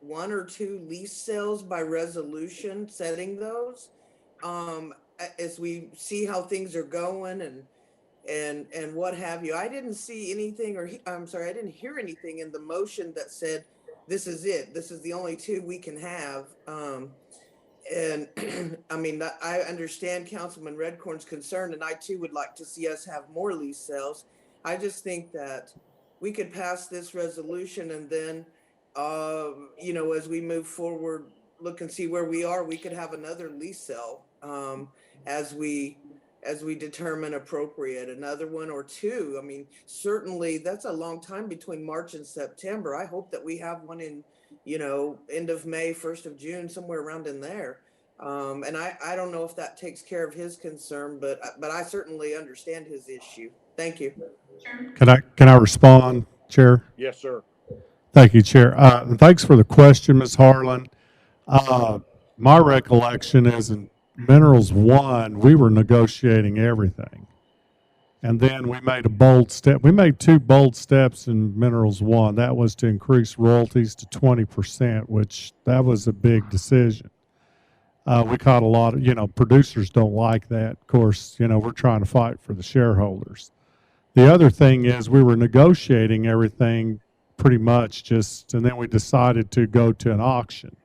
1 or 2 lease sales by resolution, setting those as we see how things are going and what have you. I didn't see anything, I didn't hear anything in the motion that said this is it. This is the only 2 we can have. And I mean, I understand Councilman Redcorn's concern, and I too would like to see us have more lease sales. I just think that we could pass this resolution, and then, as we move forward, look and see where we are. We could have another lease sale as we determine appropriate, another 1 or 2. I mean, certainly that's a long time between March and September. I hope that we have one in, end of May, 1st of June, somewhere around in there. And I don't know if that takes care of his concern, but I certainly understand his issue. Thank you. Can I respond, Chair? Yes, sir. Thank you, Chair. Thanks for the question, Ms. Harlan. my recollection is in Minerals 1, we were negotiating everything. And then we made a bold step. We made two bold steps in Minerals 1. That was to increase royalties to 20%, which that was a big decision. We caught a lot of, producers don't like that. Of course, we're trying to fight for the shareholders. The other thing is we were negotiating everything pretty much and then we decided to go to an auction.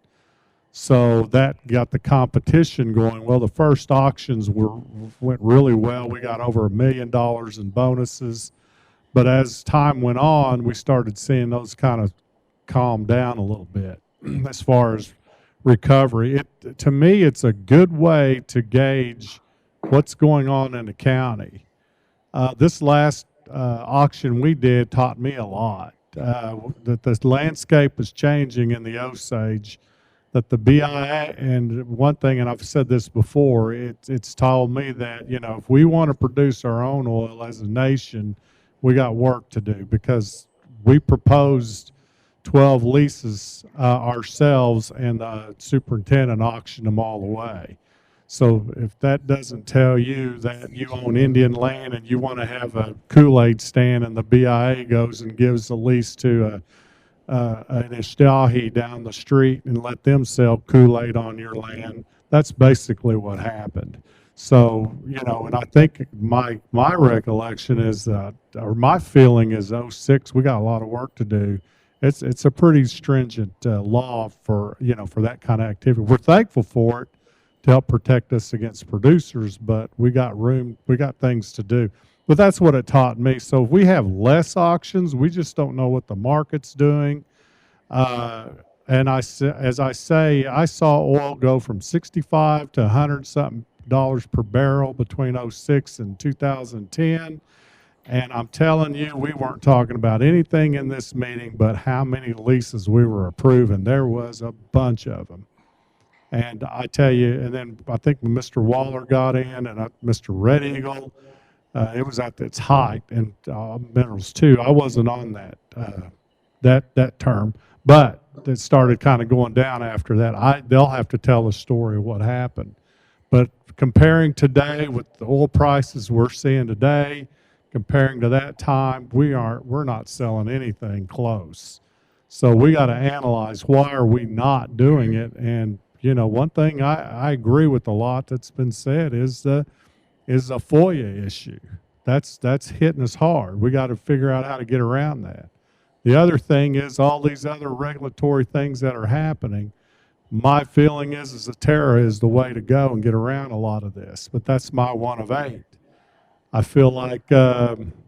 So that got the competition going. Well, the first auctions went really well. We got over $1 million in bonuses. But as time went on, we started seeing those kind of calm down a little bit as far as recovery. To me, it's a good way to gauge what's going on in the county. This last auction we did taught me a lot. That the landscape is changing in the Osage, that the BIA, and one thing, and I've said this before, it's told me that, if we want to produce our own oil as a nation, we got work to do, because we proposed 12 leases ourselves, and the superintendent auctioned them all away. So if that doesn't tell you that you own Indian land and you want to have a Kool-Aid stand and the BIA goes and gives a lease to an Ishtahi down the street and let them sell Kool-Aid on your land, that's basically what happened. So, and I think my recollection is that, or my feeling is 06, we got a lot of work to do. It's a pretty stringent law for that kind of activity. We're thankful for it to help protect us against producers, but we got things to do. But that's what it taught me. So if we have less auctions, we just don't know what the market's doing. And as I say, I saw oil go from 65 to 100 something dollars per barrel between 06 and 2010. And I'm telling you, we weren't talking about anything in this meeting but how many leases we were approving. There was a bunch of them. And I tell you, and then I think when Mr. Waller got in and Mr. Red Eagle, it was at its height, and Minerals 2. I wasn't on that term, but it started kind of going down after that. They'll have to tell the story of what happened. But comparing today with the oil prices we're seeing today, comparing to that time, we're not selling anything close. So we got to analyze, why are we not doing it? And one thing I agree with a lot that's been said is a FOIA issue. That's hitting us hard. We got to figure out how to get around that. The other thing is all these other regulatory things that are happening. My feeling is the tariff is the way to go and get around a lot of this. But that's my 1 of 8. I feel like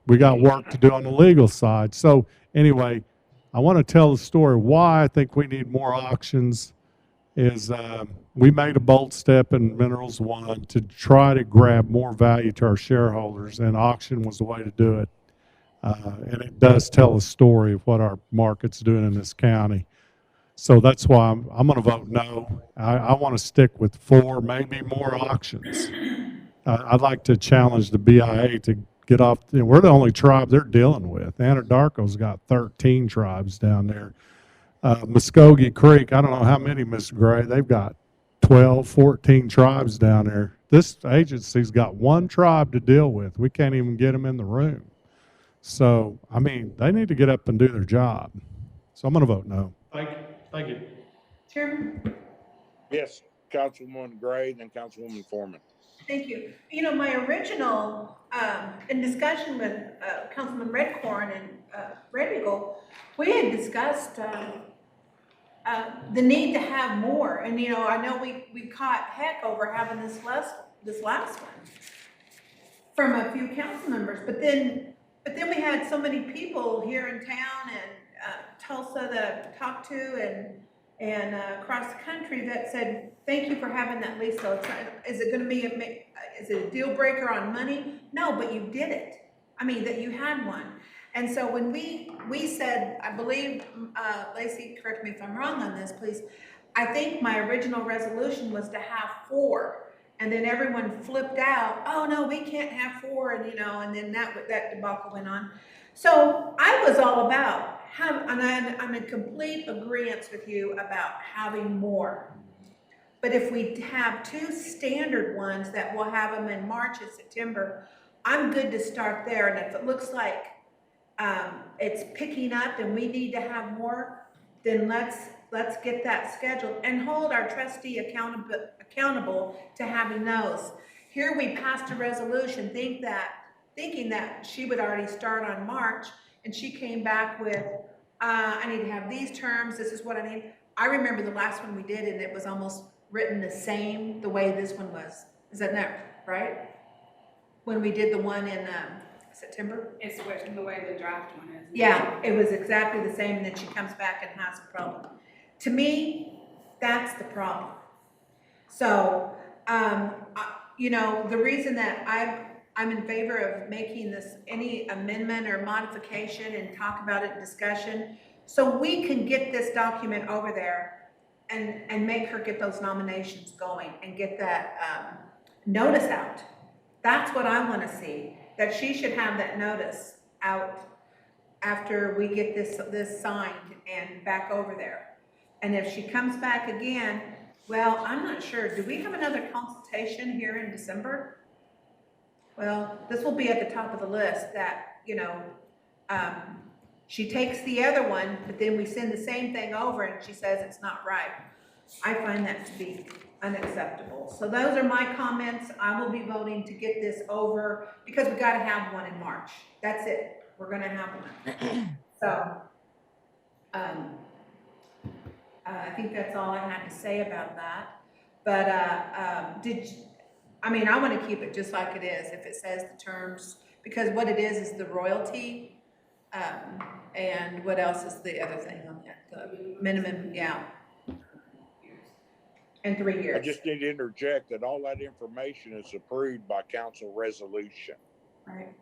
we got work to do on the legal side. So anyway, I want to tell the story why I think we need more auctions. Is we made a bold step in Minerals 1 to try to grab more value to our shareholders, and auction was the way to do it. And it does tell a story of what our market's doing in this county. So that's why I'm going to vote no. I want to stick with 4, maybe more auctions. I'd like to challenge the BIA to get off. We're the only tribe they're dealing with. Anadarko's got 13 tribes down there. Muskogee Creek, I don't know how many, Mr. Gray, they've got 12, 14 tribes down there. This agency's got 1 tribe to deal with. We can't even get them in the room. So, I mean, they need to get up and do their job. So I'm going to vote no. Thank you. Chairman? Yes, Councilwoman Gray, then Councilwoman Foreman. Thank you. My original, in discussion with Councilman Redcorn and Red Eagle, we had discussed the need to have more. And, I know we caught heck over having this last one from a few council members. But then we had so many people here in town and Tulsa that I've talked to and across the country that said, thank you for having that lease. So is it going to be is it a deal breaker on money? No, but you did it. I mean, that you had one. And so when we said, I believe, Lacey, correct me if I'm wrong on this, please. I think my original resolution was to have 4, and then everyone flipped out. Oh no, we can't have 4, and and then that debacle went on. So I was all about and I'm in complete agreement with you about having more. But if we have two standard ones that we'll have them in March and September, I'm good to start there. And if it looks like it's picking up and we need to have more, then let's get that scheduled and hold our trustee accountable to having those. Here we passed a resolution thinking that she would already start on March, and she came back with, I need to have these terms, this is what I need. I remember the last one we did, and it was almost written the way this one was. Is that not right? When we did the one in September? It's switching the way the draft one is. Yeah, it was exactly the same, and then she comes back and has a problem. To me, that's the problem. So, the reason that I'm in favor of making this any amendment or modification and talk about it in discussion, so we can get this document over there and make her get those nominations going and get that notice out. That's what I want to see, that she should have that notice out after we get this signed and back over there. And if she comes back again, well, I'm not sure. Do we have another consultation here in December? Well, this will be at the top of the list that, she takes the other one, but then we send the same thing over and she says it's not right. I find that to be unacceptable. So those are my comments. I will be voting to get this over because we got to have one in March. That's it. We're going to have one. So, I think that's all I had to say about that. But I want to keep it just like it is. If it says the terms, because what it is the royalty. And what else is the other thing on that? The minimum, yeah. And 3 years. I just need to interject that all that information is approved by council resolution. Right.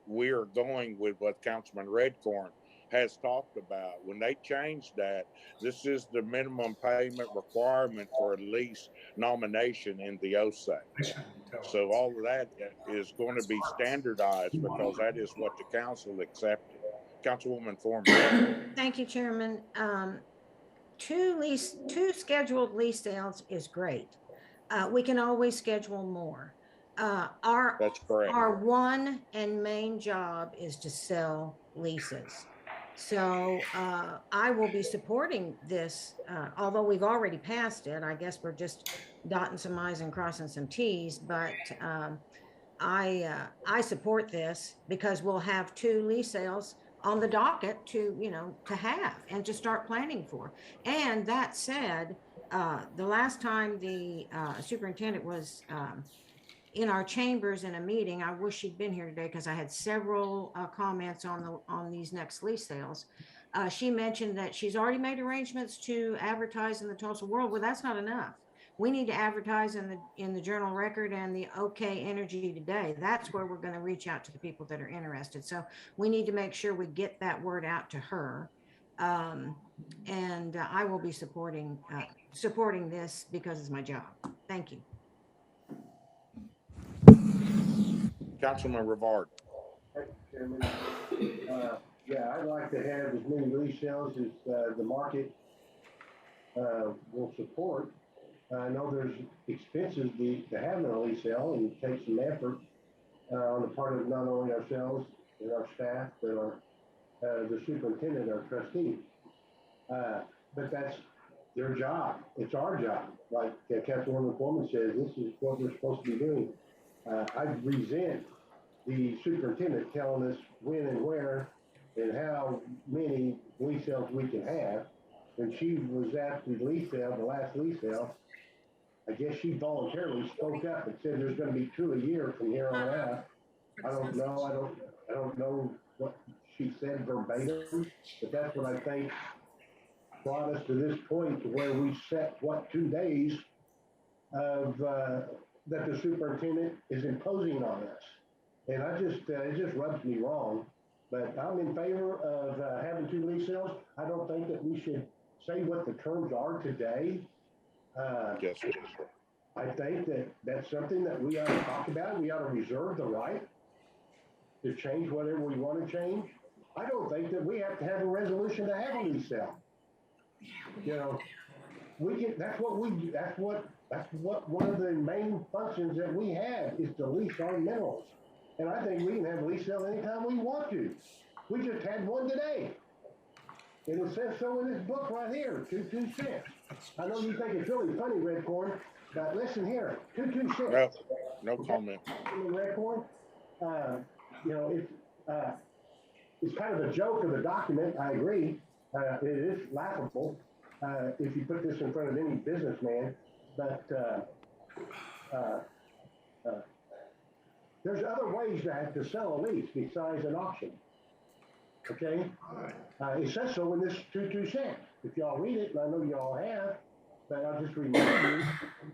We are going with what Councilman Redcorn has talked about. When they changed that, this is the minimum payment requirement for a lease nomination in the Osage. So all of that is going to be standardized because that is what the council accepted. Councilwoman Foreman. Thank you, Chairman. Two scheduled lease sales is great. We can always schedule more. That's correct. Our one and main job is to sell leases. So I will be supporting this, although we've already passed it. I guess we're just dotting some I's and crossing some T's, but I support this because we'll have two lease sales on the docket to have and to start planning for. And that said, the last time the superintendent was in our chambers in a meeting, I wish she'd been here today because I had several comments on these next lease sales. She mentioned that she's already made arrangements to advertise in the Tulsa World. Well, that's not enough. We need to advertise in the Journal Record and the OK Energy Today. That's where we're going to reach out to the people that are interested. So we need to make sure we get that word out to her. And I will be supporting this because it's my job. Thank you. Councilman Rivard. Thank you, Chairman. Yeah, I'd like to have as many lease sales as the market will support. I know there's expenses to having a lease sale, and it takes some effort on the part of not only ourselves and our staff, but the superintendent, our trustee. But that's their job. It's our job. Like Councilwoman Foreman says, this is what we're supposed to be doing. I resent the superintendent telling us when and where and how many lease sales we can have. When she was at the lease sale, the last lease sale, I guess she voluntarily spoke up and said there's going to be 2 a year from here on out. I don't know. I don't know what she said verbatim, but that's what I think brought us to this point to where we set 2 days of that the superintendent is imposing on us. And it just rubs me wrong. But I'm in favor of having 2 lease sales. I don't think that we should say what the terms are today. Yes, sir. I think that that's something that we ought to talk about. We ought to reserve the right to change whatever we want to change. I don't think that we have to have a resolution to have a lease sale. that's what one of the main functions that we have is to lease our minerals. And I think we can have a lease sale anytime we want to. We just had one today. And it says so in this book right here, 226. I know you think it's really funny, Red Corn, but listen here, 226. No comment. Red Corn, it's kind of a joke of a document. I agree. It is laughable if you put this in front of any businessman. But there's other ways to sell a lease besides an auction. Okay? It says so in this 226. If y'all read it, and I know y'all have, but I'll just remind you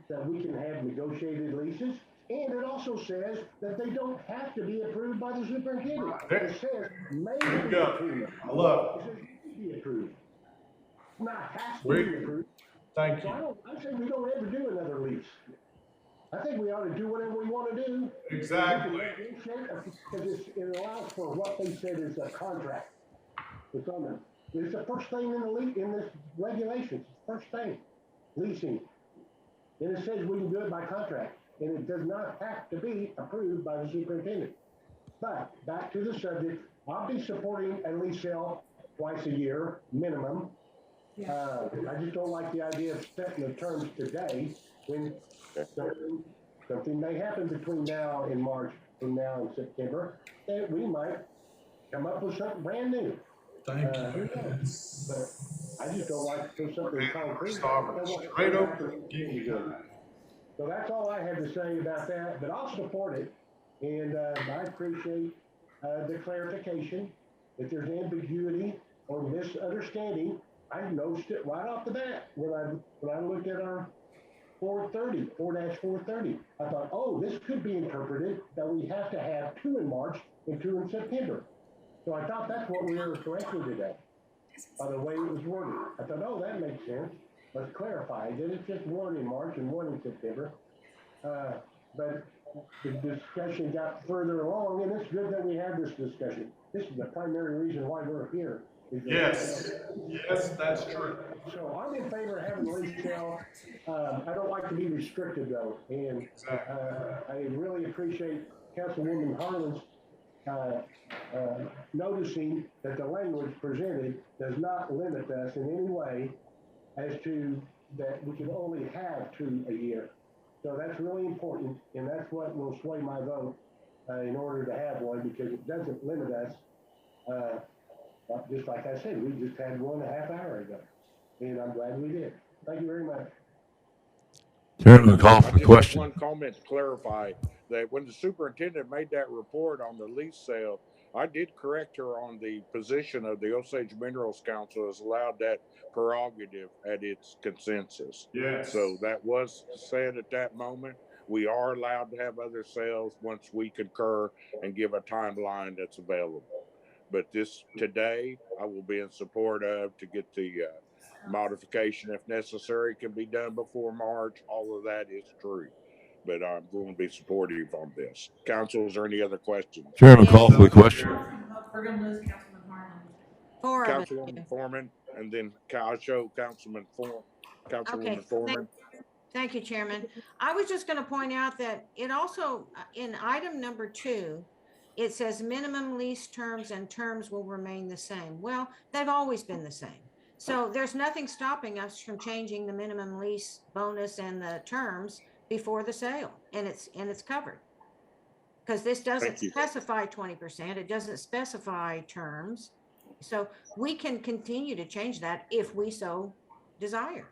that we can have negotiated leases. And it also says that they don't have to be approved by the superintendent. It says may be approved. I love It says may be approved. Not has to it. be approved. Thank So I say we don't ever do another lease. I think we ought to do whatever we want to do. Exactly. Because it allows for what they said is a contract. It's the first thing in this regulations. First thing, leasing. And it says we can do it by contract. And it does not have to be approved by the superintendent. But back to the subject, I'll be supporting a lease sale twice a year minimum. I just don't like the idea of setting the terms today when something may happen between now and March, from now and September, that we might come up with something brand new. Thank you. But I just don't like to put something concrete. Straight over. So that's all I have to say about that, but I'll support it. And I appreciate the clarification. If there's ambiguity or misunderstanding, I noticed it right off the bat when I looked at our 4-430. I thought, oh, this could be interpreted that we have to have 2 in March and 2 in September. So I thought that's what we were correcting today by the way it was worded. I thought, oh, that makes sense. Let's clarify that it's just 1 in March and 1 in September. But the discussion got further along, and it's good that we had this discussion. This is the primary reason why we're here. Yes, that's true. So I'm in favor of having a lease sale. I don't like to be restricted though, and I really appreciate Councilwoman Harlan's noticing that the language presented does not limit us in any way as to that we can only have 2 a year. So that's really important, and that's what will sway my vote in order to have one, because it doesn't limit us. Just like I said, we just had 1.5 hours ago, and I'm glad we did. Thank you very much. Chairman, call for the question. One comment to clarify that when the superintendent made that report on the lease sale, I did correct her on the position of the Osage Minerals Council has allowed that prerogative at its consensus. Yes. So that was said at that moment. We are allowed to have other sales once we concur and give a timeline that's available. But this today, I will be in support of to get the modification if necessary. Can be done before March. All of that is true. But I'm going to be supportive on this. Council, is there any other questions? Chairman, call for the question. We're going to lose Councilman Harlan. 4 of us. Councilwoman Foreman, and then I'll show Councilwoman Foreman. Thank you, Chairman. I was just going to point out that it also, in item number 2, it says minimum lease terms and terms will remain the same. Well, they've always been the same. So there's nothing stopping us from changing the minimum lease bonus and the terms before the sale, and it's covered. Because this doesn't specify 20%, it doesn't specify terms. So we can continue to change that if we so desire.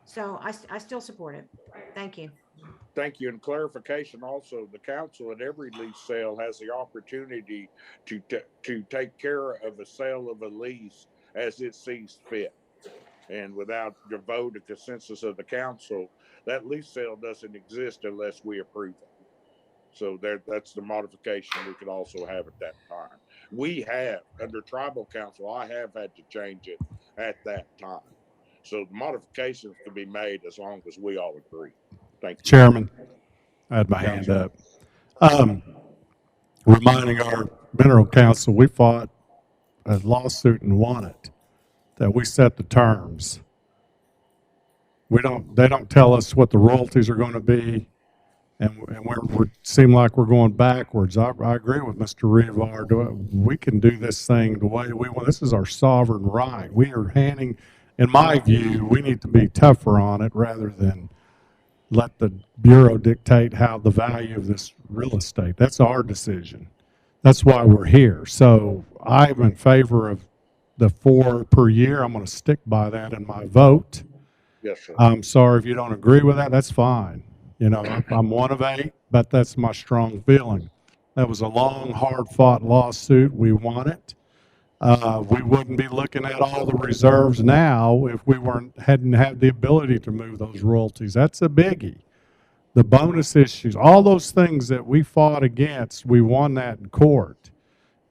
So I still support it. Thank you. Thank you. And clarification also, the council at every lease sale has the opportunity to take care of a sale of a lease as it sees fit. And without the vote and consensus of the council, that lease sale doesn't exist unless we approve it. So that's the modification we could also have at that time. We have, under tribal council, I have had to change it at that time. So the modifications can be made as long as we all agree. Thank you. Chairman, I had my hand up. Reminding our mineral council, we fought a lawsuit and won it, that we set the terms they don't tell us what the royalties are going to be. And we seem like we're going backwards. I agree with Mr. Revar. We can do this thing the way we want. This is our sovereign right. We are handing, in my view, we need to be tougher on it rather than let the Bureau dictate how the value of this real estate. That's our decision. That's why we're here. So I'm in favor of the 4 per year. I'm going to stick by that in my vote. Yes, sir. I'm sorry if you don't agree with that. That's fine. You know, I'm one of 8, but that's my strong feeling. That was a long, hard-fought lawsuit. We won it. We wouldn't be looking at all the reserves now if we hadn't had the ability to move those royalties. That's a biggie. The bonus issues, all those things that we fought against, we won that in court.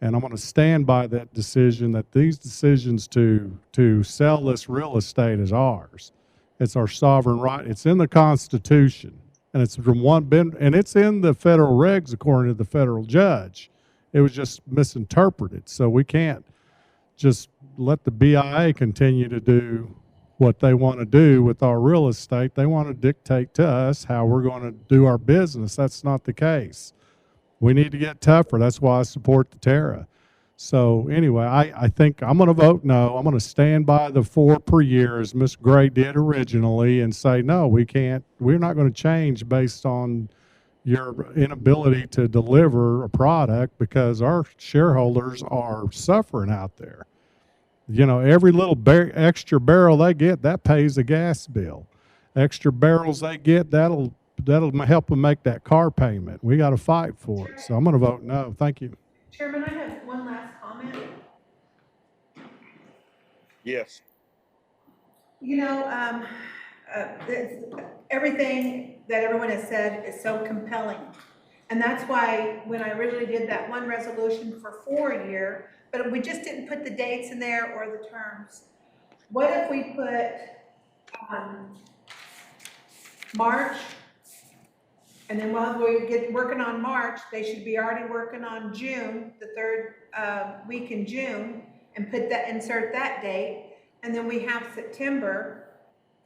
And I'm going to stand by that decision, that these decisions to sell this real estate is ours. It's our sovereign right. It's in the Constitution, and it's and it's in the federal regs according to the federal judge. It was just misinterpreted. So we can't just let the BIA continue to do what they want to do with our real estate. They want to dictate to us how we're going to do our business. That's not the case. We need to get tougher. That's why I support the Terra. So anyway, I think I'm going to vote no. I'm going to stand by the 4 per year as Ms. Gray did originally and say, no, we can't, we're not going to change based on your inability to deliver a product because our shareholders are suffering out there. You know, every little extra barrel they get, that pays a gas bill. Extra barrels they get, that'll help them make that car payment. We got to fight for it. So I'm going to vote no. Thank you. Chairman, I have one last comment. Yes. You know, everything that everyone has said is so compelling. And that's why when I originally did that one resolution for 4 a year, but we just didn't put the dates in there or the terms. What if we put March, and then while we get working on March, they should be already working on June, the 3rd week in June, and insert that date, and then we have September,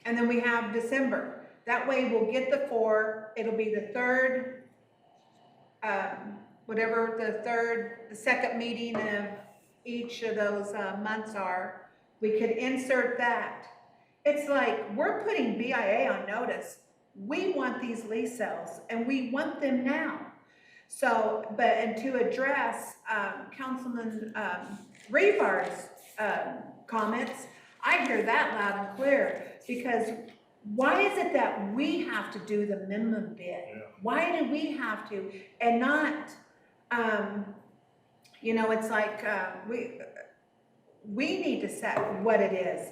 and then we have December. That way we'll get the 4, it'll be the 3rd, the second meeting of each of those months are. We could insert that. It's like, we're putting BIA on notice. We want these lease sales, and we want them now. So, and to address Councilman Revar's comments, I hear that loud and clear, because why is it that we have to do the minimum bid? Yeah. Why do we have to, and not, you know, it's like we need to set what it is.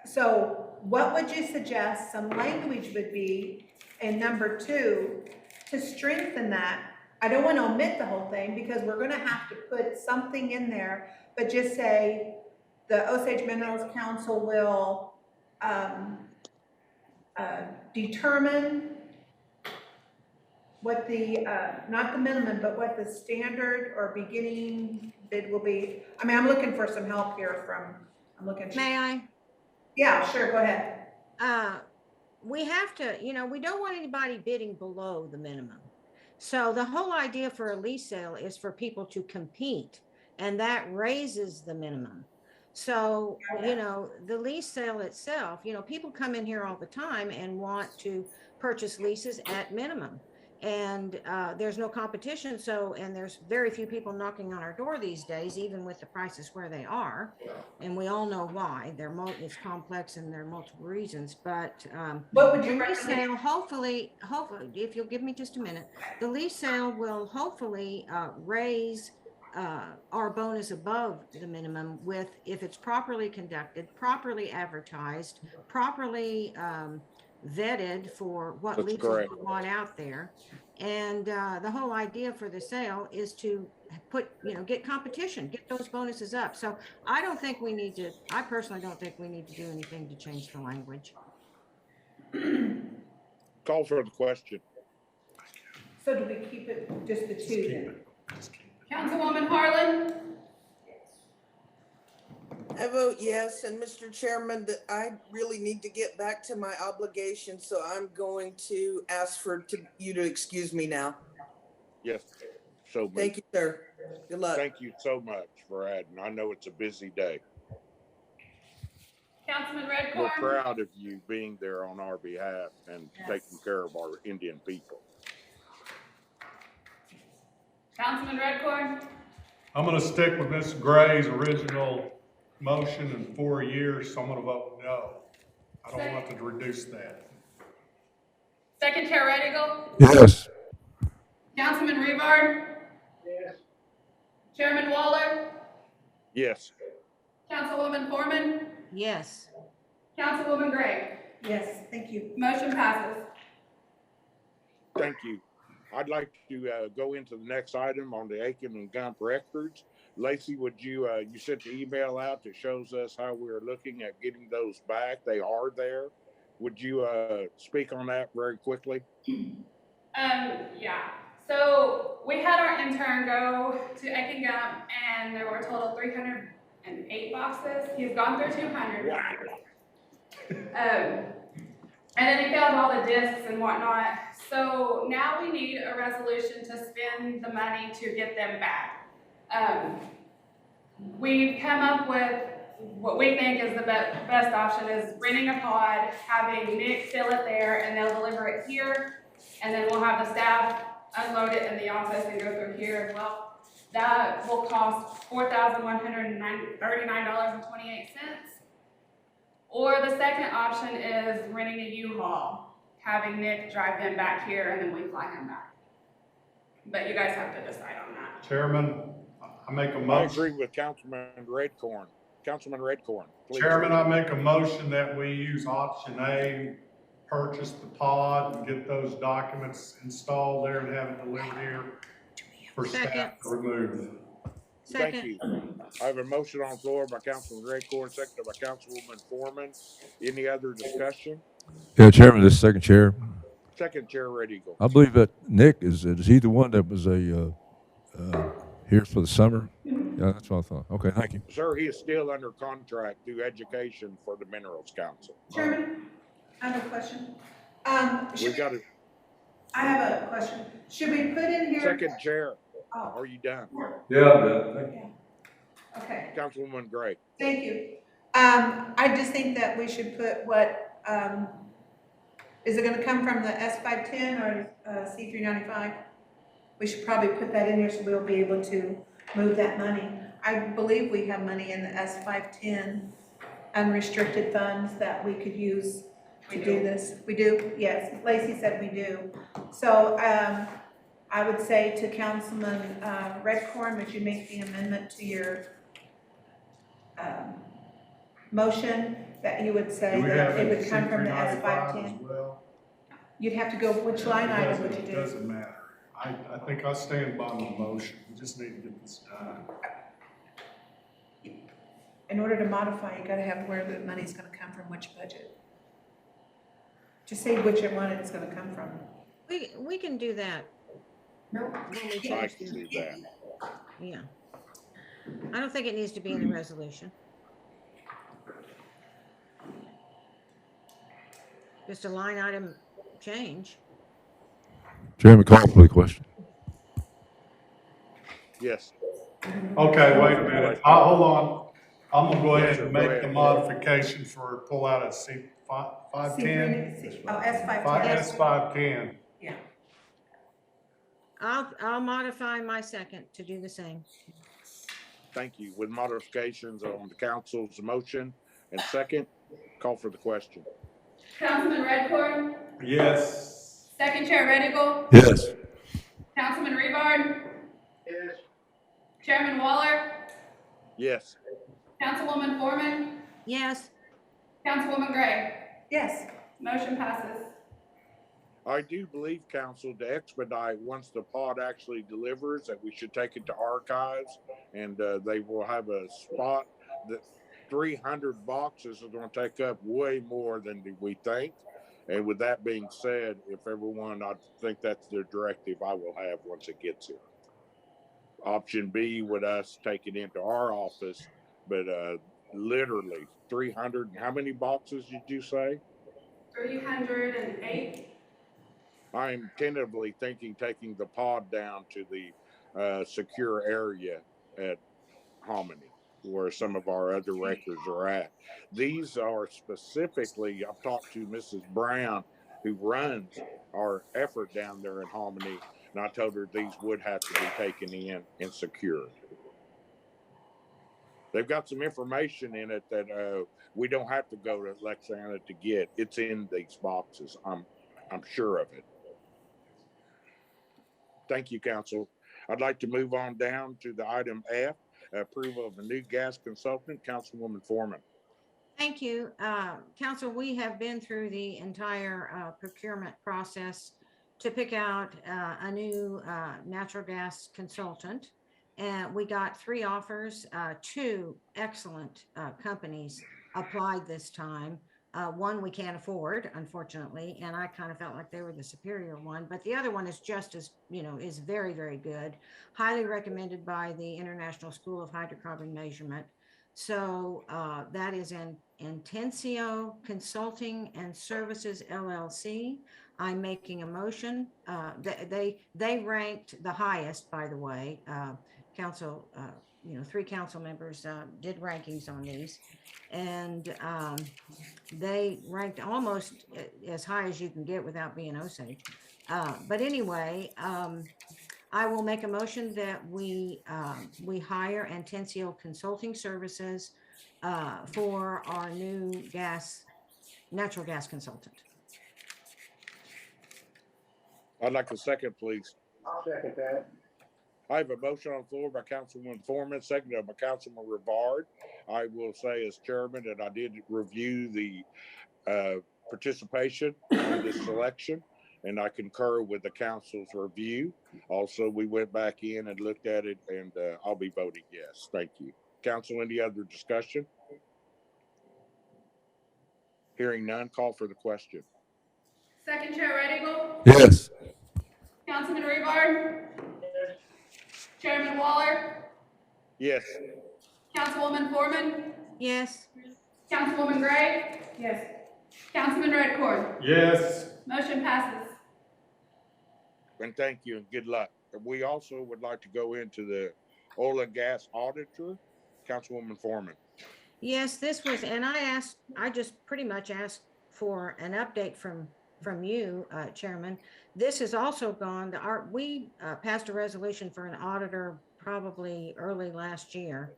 So what would you suggest some language would be in number 2 to strengthen that? I don't want to omit the whole thing because we're going to have to put something in there, but just say the Osage Minerals Council will determine what the, not the minimum, but what the standard or beginning bid will be. I mean, I'm looking for some help here May I? Yeah, sure, go ahead. We have to, you know, we don't want anybody bidding below the minimum. So the whole idea for a lease sale is for people to compete, and that raises the minimum. So, you know, the lease sale itself, you know, people come in here all the time and want to purchase leases at minimum. And there's no competition. So, and there's very few people knocking on our door these days, even with the prices where they are. And we all know why. It's complex and there are multiple reasons. But what would you the lease sale, hopefully, if you'll give me just a minute, the lease sale will hopefully raise our bonus above the minimum if it's properly conducted, properly advertised, properly vetted for what leases we want out there. And the whole idea for the sale is to get competition, get those bonuses up. So I personally don't think we need to do anything to change the language. Call for the question. So do we keep it just the 2 then? Councilwoman Harlan? I vote yes, and Mr. Chairman, that I really need to get back to my obligation, so I'm going to ask you to excuse me now. Yes, so moved. Thank you, sir. Good luck. Thank you so much for adding. I know it's a busy day. Councilman We're Redcorn, proud of you being there on our behalf and taking care of our Indian people. Councilman Redcorn, I'm going to stick with Ms. Gray's original motion in 4 years, so I'm going to vote no. I don't want to reduce that. Second Chair Red Eagle, Yes. Councilman Revard, Yes. Chairman Waller, Yes, Councilwoman Foreman, Yes. Councilwoman Gray. Yes, thank you. Motion passes. thank you. I'd like to go into the next item on the Aiken and Gump records. Lacey, would you, you sent the email out that shows us how we're looking at getting those back. They are there. Would you speak on that very quickly? Yeah. So we had our intern go to Aiken Gump, and there were a total of 308 boxes. He's gone through 200. Wow. And then he found all the discs and whatnot. So now we need a resolution to spend the money to get them back. We've come up with what we think is the best option is renting a pod, having Nick fill it there, and they'll deliver it here. And then we'll have the staff unload it in the office and go through here as well. That will cost $4,139.28. Or the second option is renting a U-Haul, having Nick drive them back here, and then we fly him back. But you guys have to decide on that. Chairman, I make a I motion. agree with Councilman Redcorn. Councilman Redcorn, please. Chairman, I make a motion that we use option A, purchase the pod and get those documents installed there and have it delivered here for staff to remove. Thank Second. you. I have a motion on the floor by Councilman Redcorn, seconded by Councilwoman Foreman. Any other discussion? Yeah, Chairman, this second chair. Second Chair Red Eagle. I believe that Nick is he the one that was here for the summer? Yeah, that's what I thought. Okay, thank you. Sir, he is still under contract through education for the Minerals Council. Chairman, I have a question. We've got a I have a question. Should we put in here? second chair. Oh, Are you done? Yeah, I'm done. Thank you. okay, Councilwoman Gray. thank you. I just think that we should put what, is it gonna come from the S510 or C395? We should probably put that in here so we'll be able to move that money. I believe we have money in the S510 unrestricted funds that we could use to do this. We do? Yes, Lacey said we do. So, I would say to Councilman Redcorn, would you make the amendment to your motion that you would say Do we that have it would come from the C395 as S510? well? You'd have to go, which line item would you It do? doesn't matter. I think I stand by my motion. We just need to get this done. In order to modify, you gotta have where the money's gonna come from, which budget. Just say which one it's gonna come from. We can do that. No. when we I change can the- do that. Yeah. I don't think it needs to be in the resolution. Just a line item change. Chairman, call for the question. Yes. Okay, wait a minute. Hold on. I'm gonna go Yes, ahead sir. and Go make ahead. the modification for pull out of C510. Oh, S510. S510. Yeah. I'll modify my second to do the same. Thank you. With modifications on the council's motion and second, call for the question. Councilman Redcorn, Yes. Second Chair Red Eagle, Yes. Councilman Revard, Yes. Chairman Waller, Yes. Councilwoman Foreman, Yes. Councilwoman Gray. Yes. Motion passes. I do believe, council, to expedite once the pod actually delivers, that we should take it to archives and they will have a spot. The 300 boxes are going to take up way more than we think. And with that being said, if everyone, I think that's the directive I will have once it gets here. Option B would us take it into our office, but literally 300. How many boxes did you say? 308. I'm tentatively thinking taking the pod down to the secure area at Hominy, where some of our other records are at. These are specifically, I've talked to Mrs. Brown, who runs our effort down there in Hominy, and I told her these would have to be taken in and secured. They've got some information in it that we don't have to go to Lexington to get. It's in these boxes. I'm sure of it. Thank you, Council. I'd like to move on down to the item F, approval of a new gas consultant, Councilwoman Foreman. Thank you. Council, we have been through the entire procurement process to pick out a new natural gas consultant. And we got 3 offers. 2 excellent companies applied this time. One we can't afford, unfortunately, and I kind of felt like they were the superior one, but the other one is just as, is very, very good. Highly recommended by the International School of Hydrocarbon Measurement. So that is in Intencio Consulting and Services, LLC. I'm making a motion. They ranked the highest, by the way. Council, 3 council members did rankings on these. And they ranked almost as high as you can get without being Osage. But anyway, I will make a motion that we hire Intencio Consulting Services for our new natural gas consultant. I'd like a second, please. I'll second that. I have a motion on the floor by Councilwoman Foreman, seconded by Councilman Rivard. I will say as chairman that I did review the participation in this selection, and I concur with the council's review. Also, we went back in and looked at it, and I'll be voting yes. Thank you. Council, any other discussion? Hearing none, call for the question. Second Chair Red Eagle, Yes. Councilman Rebar, Chairman Waller, Yes. Councilwoman Foreman, Yes. Councilwoman Gray. Yes. Councilman Redcorn. Yes. Motion passes. And thank you and good luck. We also would like to go into the oil and gas auditor, Councilwoman Foreman. Yes, this was, and I just pretty much asked for an update from you, Chairman. This has also gone, we passed a resolution for an auditor probably early last year.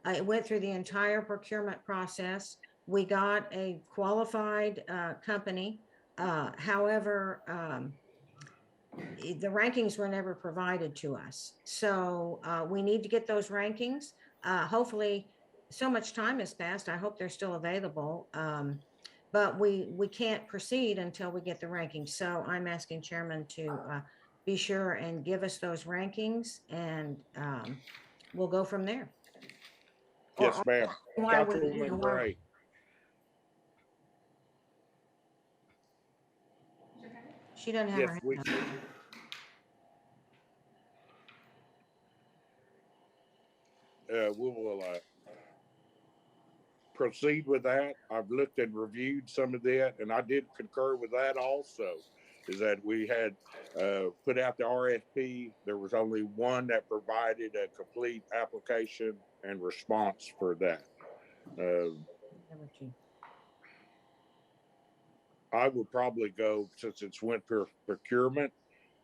It went through the entire procurement process. We got a qualified company. However, the rankings were never provided to us. So we need to get those rankings. Hopefully, so much time has passed. I hope they're still available. But we can't proceed until we get the rankings. So I'm asking Chairman to be sure and give us those rankings, and we'll go from there. Yes, ma'am. Councilwoman Gray. She doesn't have Yes, her hand we, up. we will proceed with that. I've looked and reviewed some of that, and I did concur with that also, is that we had put out the RFP. There was only one that provided a complete application and response for that. I would probably go, since it's went for procurement,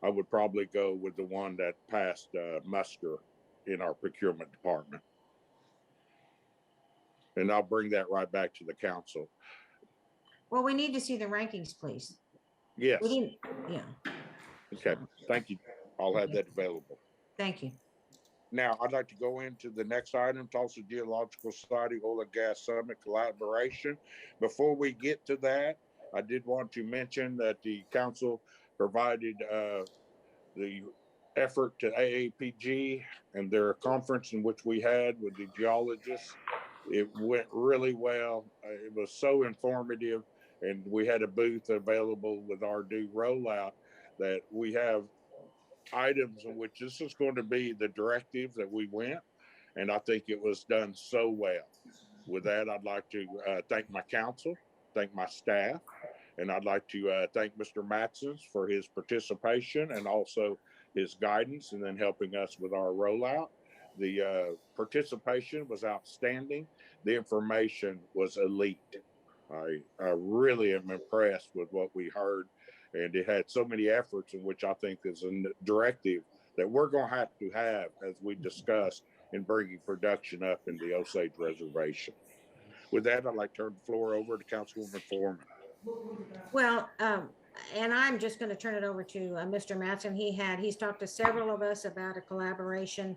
I would probably go with the one that passed muster in our procurement department. And I'll bring that right back to the council. Well, we need to see the rankings, please. Yes. Yeah. Okay. Thank you. I'll have that available. Thank you. Now, I'd like to go into the next item, Tulsa Geological Society Oil and Gas Summit Collaboration. Before we get to that, I did want to mention that the council provided the effort to AAPG and their conference in which we had with the geologists. It went really well. It was so informative, and we had a booth available with our new rollout that we have items in which this is going to be the directive that we went, and I think it was done so well. With that, I'd like to thank my council, thank my staff, and I'd like to thank Mr. Matsons for his participation and also his guidance and then helping us with our rollout. The participation was outstanding. The information was elite. I really am impressed with what we heard, and it had so many efforts in which I think is a directive that we're going to have as we discuss in bringing production up in the Osage Reservation. With that, I'd like to turn the floor over to Councilwoman Foreman. Well, and I'm just going to turn it over to Mr. Matson. He's talked to several of us about a collaboration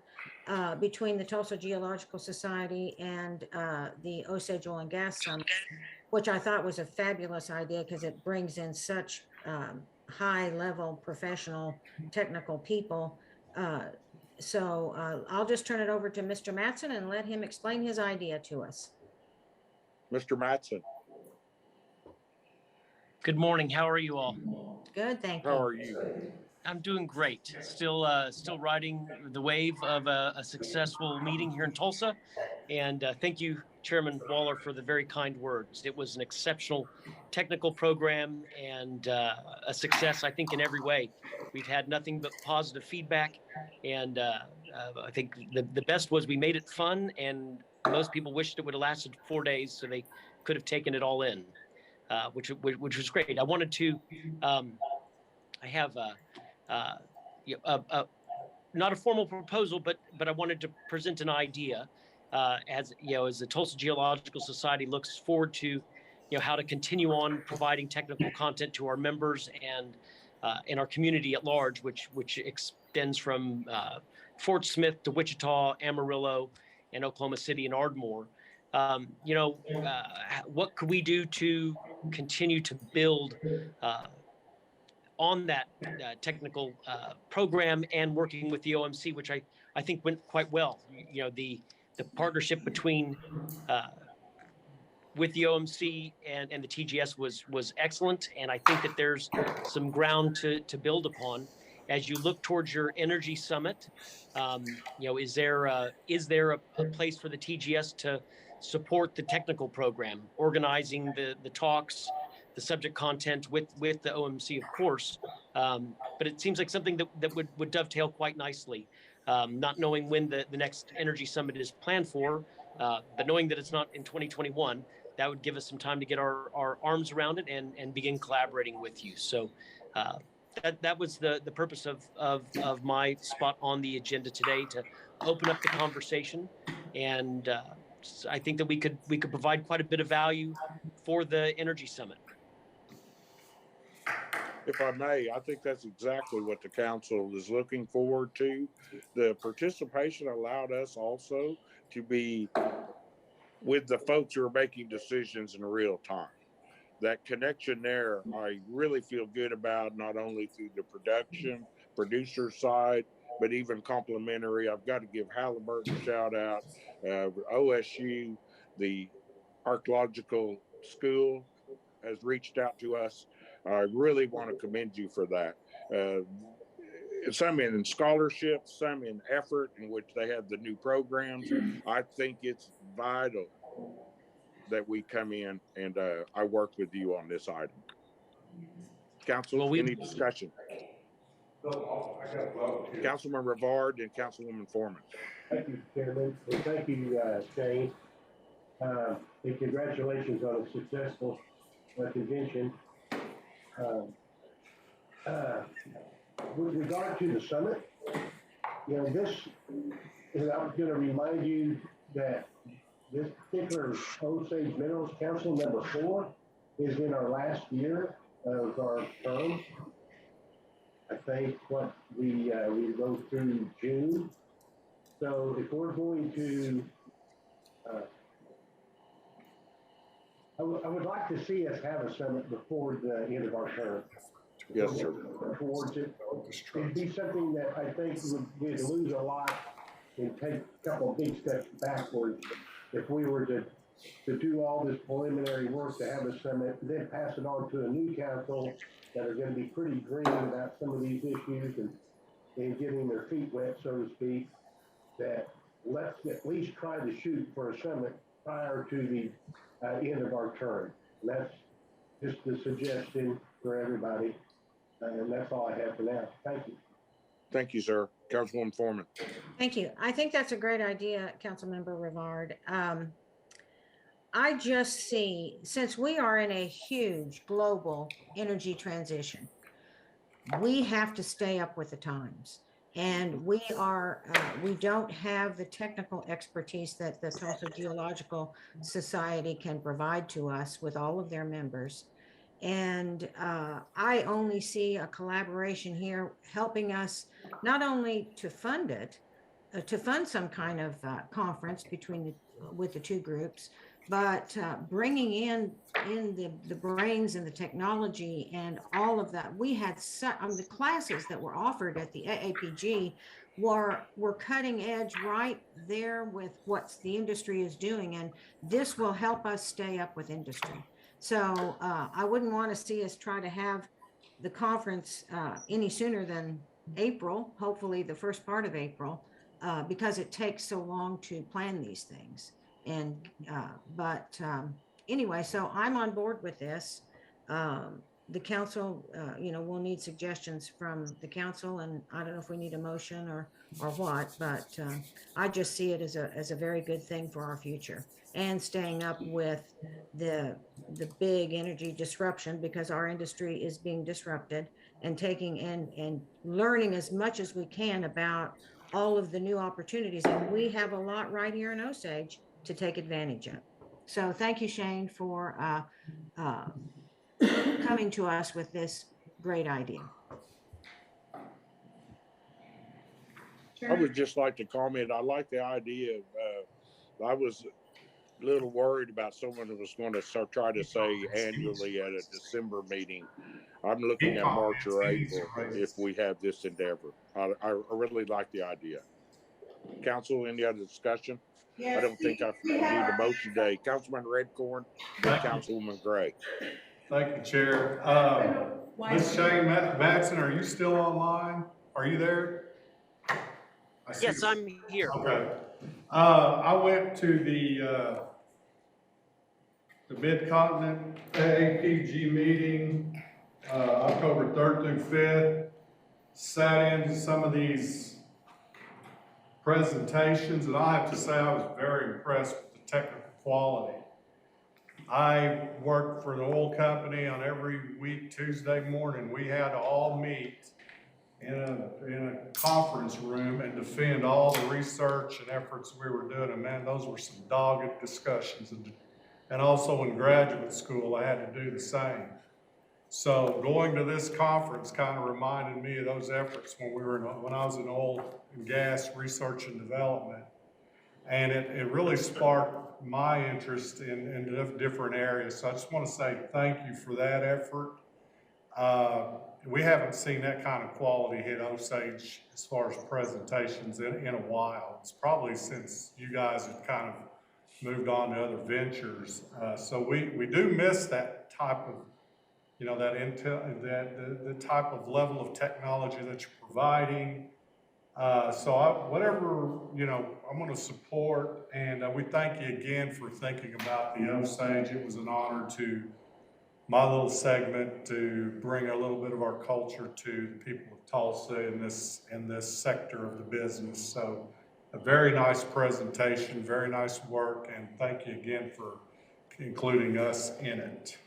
between the Tulsa Geological Society and the Osage Oil and Gas Summit, which I thought was a fabulous idea because it brings in such high-level professional technical people. So I'll just turn it over to Mr. Matson and let him explain his idea to us. Mr. Matson. Good morning. How are you all? Good, thank you. How are you? I'm doing great. Still riding the wave of a successful meeting here in Tulsa. And thank you, Chairman Waller, for the very kind words. It was an exceptional technical program and a success, I think, in every way. We've had nothing but positive feedback. And I think the best was we made it fun, and most people wished it would have lasted 4 days so they could have taken it all in. Which was great. I wanted to, I have not a formal proposal, but I wanted to present an idea as the Tulsa Geological Society looks forward to, how to continue on providing technical content to our members and in our community at large, which extends from Fort Smith to Wichita, Amarillo, and Oklahoma City and Ardmore. What could we do to continue to build on that technical program and working with the OMC, which I think went quite well. The partnership between with the OMC and the TGS was excellent, and I think that there's some ground to build upon as you look towards your energy summit. Is there a place for the TGS to support the technical program, organizing the talks, the subject content with the OMC, of course. But it seems like something that would dovetail quite nicely. Not knowing when the next energy summit is planned for, but knowing that it's not in 2021, that would give us some time to get our arms around it and begin collaborating with you. So that was the purpose of my spot on the agenda today, to open up the conversation. And I think that we could provide quite a bit of value for the energy summit. If I may, I think that's exactly what the council is looking forward to. The participation allowed us also to be with the folks who are making decisions in real time. That connection there, I really feel good about, not only through the producer side, but even complimentary. I've got to give Halliburton a shout out, OSU, the Archaeological School has reached out to us. I really want to commend you for that. Some in scholarships, some in effort, in which they have the new programs. I think it's vital that we come in and I work with you on this item. Council, any discussion? Councilman Rivard and Councilwoman Foreman. Thank you, Chairman. And thank you, Shane. And congratulations on a successful convention. With regard to the summit, this is, I'm going to remind you that this particular Osage Minerals Council number 4 is in our last year of our term. I think what we go through June. So if we're going to, I would like to see us have a summit before the end of our term. Yes, sir. Towards it. It'd be something that I think we'd lose a lot and take a couple of big steps backwards if we were to do all this preliminary work to have a summit, and then pass it on to a new council that are going to be pretty green about some of these issues and getting their feet wet, so to speak. That let's at least try to shoot for a summit prior to the end of our term. And that's just a suggestion for everybody. And that's all I have for now. Thank you. Thank you, sir. Councilwoman Foreman. Thank you. I think that's a great idea, Councilmember Rivard. I just see, since we are in a huge global energy transition, we have to stay up with the times. And we don't have the technical expertise that the Tulsa Geological Society can provide to us with all of their members. And I only see a collaboration here helping us not only to fund it, to fund some kind of conference with the two groups, but bringing in the brains and the technology and all of that. We had the classes that were offered at the AAPG were cutting edge right there with what the industry is doing, and this will help us stay up with industry. So I wouldn't want to see us try to have the conference any sooner than April, hopefully the first part of April, because it takes so long to plan these things. And anyway, so I'm on board with this. The council, we'll need suggestions from the council, and I don't know if we need a motion or what, but I just see it as a very good thing for our future and staying up with the big energy disruption, because our industry is being disrupted, and taking and learning as much as we can about all of the new opportunities. And we have a lot right here in Osage to take advantage of. So thank you, Shane, for coming to us with this great idea. I would just like to comment. I like the idea of, I was a little worried about someone who was going to try to say annually at a December meeting. I'm looking at March or April if we have this endeavor. I really like the idea. Council, any other discussion? Yes, I don't think I need a motion today. Councilman Redcorn, Councilwoman Gray. Thank you, Chair. Ms. Shane Madsen, are you still online? Are you there? Yes, I'm here. Okay. I went to the Mid-Continent AAPG meeting October 3rd through 5th, sat into some of these presentations, and I have to say I was very impressed with the technical quality. I worked for an oil company. On every week, Tuesday morning, we had to all meet in a conference room and defend all the research and efforts we were doing. And man, those were some dogged discussions. And also in graduate school, I had to do the same. So going to this conference kind of reminded me of those efforts when I was in oil and gas research and development. And it really sparked my interest in different areas. So I just want to say thank you for that effort. We haven't seen that kind of quality hit Osage as far as presentations in a while. It's probably since you guys have kind of moved on to other ventures. So we do miss that type of, that intel, the type of level of technology that you're providing. So whatever, I'm going to support, and we thank you again for thinking about the Osage. It was an honor to my little segment to bring a little bit of our culture to the people of Tulsa in this sector of the business. So a very nice presentation, very nice work, and thank you again for including us in it.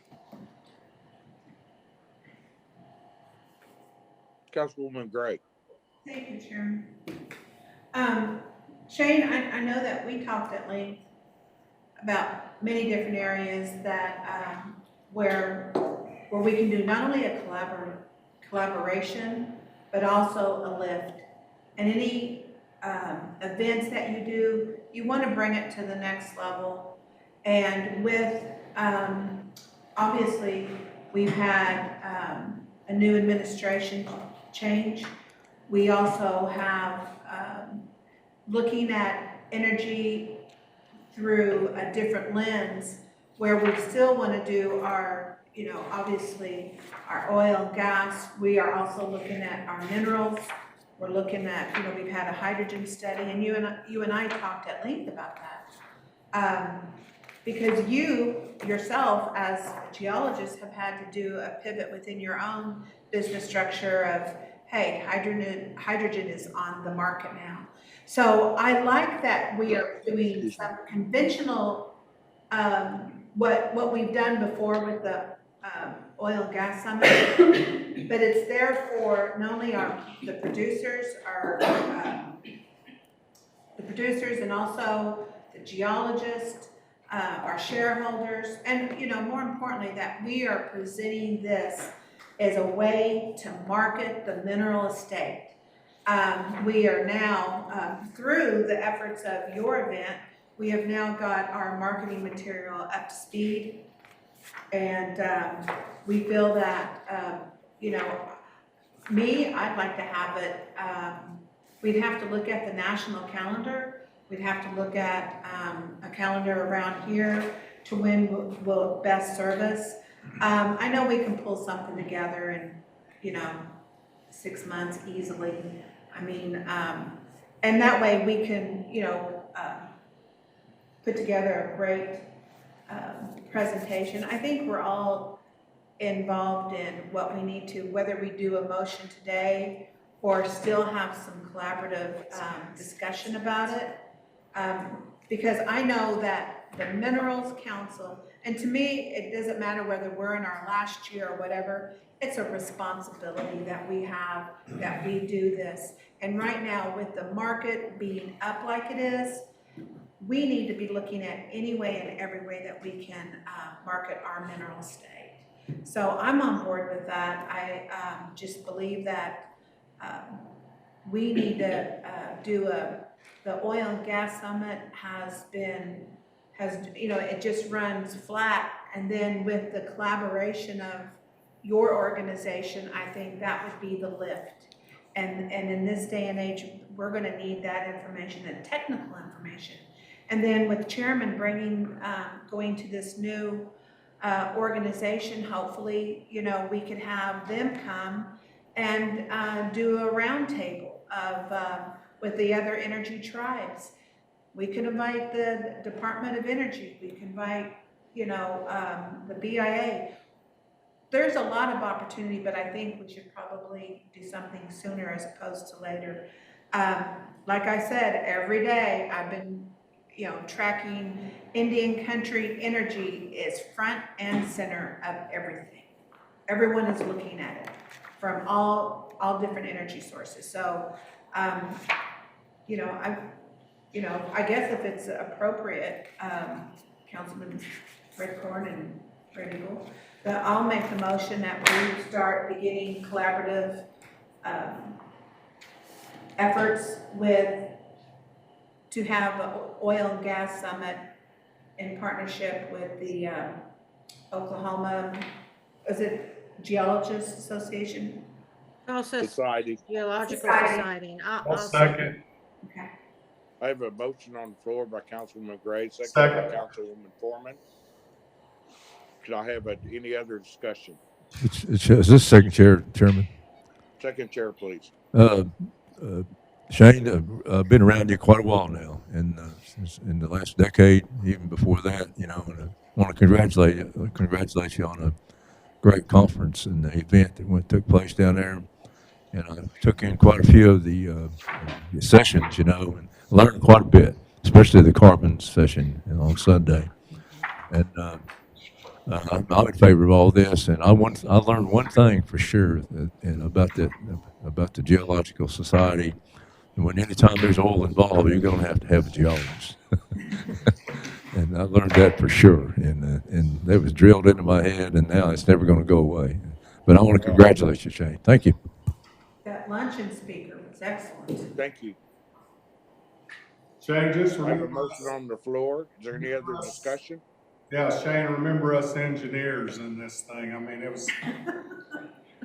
Councilwoman Gray. Thank you, Chairman. Shane, I know that we talked at length about many different areas that where we can do not only a collaboration, but also a lift. And any events that you do, you want to bring it to the next level. And with, obviously, we've had a new administration change. We also have looking at energy through a different lens, where we still want to do our, obviously our oil and gas. We are also looking at our minerals. We're looking at, we've had a hydrogen study, and you and I talked at length about that. Because you yourself, as geologists, have had to do a pivot within your own business structure of, hey, hydrogen is on the market now. So I like that we are doing some conventional, what we've done before with the oil and gas summit, but it's there for not only the producers and also the geologists, our shareholders, and more importantly, that we are presenting this as a way to market the mineral estate. We are now, through the efforts of your event, we have now got our marketing material up to speed. And we feel that, I'd like to have it, we'd have to look at the national calendar. We'd have to look at a calendar around here to when will best serve us. I know we can pull something together in, 6 months easily. I mean, and that way we can, put together a great presentation. I think we're all involved in what we need to, whether we do a motion today or still have some collaborative discussion about it. Because I know that the Minerals Council, and to me, it doesn't matter whether we're in our last year or whatever, it's a responsibility that we have, that we do this. And right now, with the market being up like it is, we need to be looking at any way and every way that we can market our mineral estate. So I'm on board with that. I just believe that we need to do the oil and gas summit it just runs flat. And then with the collaboration of your organization, I think that would be the lift. And in this day and age, we're going to need that information and technical information. And then with Chairman going to this new organization, hopefully, we could have them come and do a roundtable with the other energy tribes. We can invite the Department of Energy. We can invite, the BIA. There's a lot of opportunity, but I think we should probably do something sooner as opposed to later. Like I said, every day I've been, tracking Indian country energy is front and center of everything. Everyone is looking at it from all different energy sources. So, I guess if it's appropriate, Councilman Redcorn and Red Eagle, I'll make the motion that we start beginning collaborative efforts to have an oil and gas summit in partnership with the Oklahoma, is it Geologists Association? Also, Society. Geological Society. I'll second. Okay. I have a motion on the floor by Councilwoman Gray, second Second. by Councilwoman Foreman. Can I have any other discussion? Is this second chairman? Second chair, please. Shane, I've been around you quite a while now, and since in the last decade, even before that, and I want to congratulate you on a great conference and the event that took place down there. And I took in quite a few of the sessions, and learned quite a bit, especially the carbon session on Sunday. And I'm in favor of all this, and I learned one thing for sure, about the Geological Society. And anytime there's oil involved, you're going to have a geologist. And I learned that for sure, and that was drilled into my head, and now it's never going to go away. But I want to congratulate you, Shane. Thank you. That luncheon speaker was excellent. Thank you. Shane, just I have a remember, motion on the floor. Is there any other discussion? yeah, Shane, remember us engineers in this thing. I mean,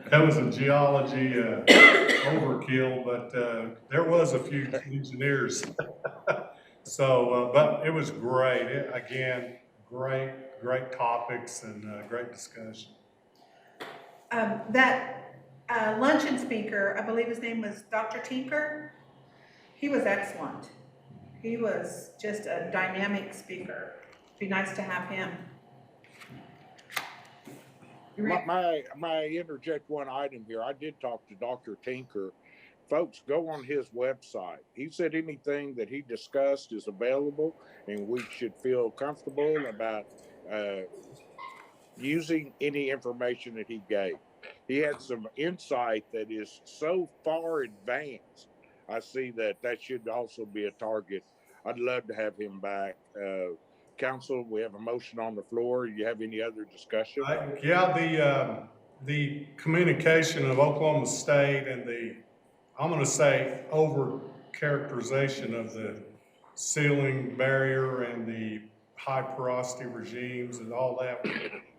that was a geology overkill, but there was a few engineers. So, but it was great. Again, great topics and great discussion. That luncheon speaker, I believe his name was Dr. Tinker. He was excellent. He was just a dynamic speaker. Be nice to have him. My interject one item here. I did talk to Dr. Tinker. Folks, go on his website. He said anything that he discussed is available, and we should feel comfortable about uh, using any information that he gave. He had some insight that is so far advanced. I see that that should also be a target. I'd love to have him back. Council, we have a motion on the floor. You have any other discussion? The communication of Oklahoma State and I'm going to say, over characterization of the sealing barrier and the high porosity regimes and all that.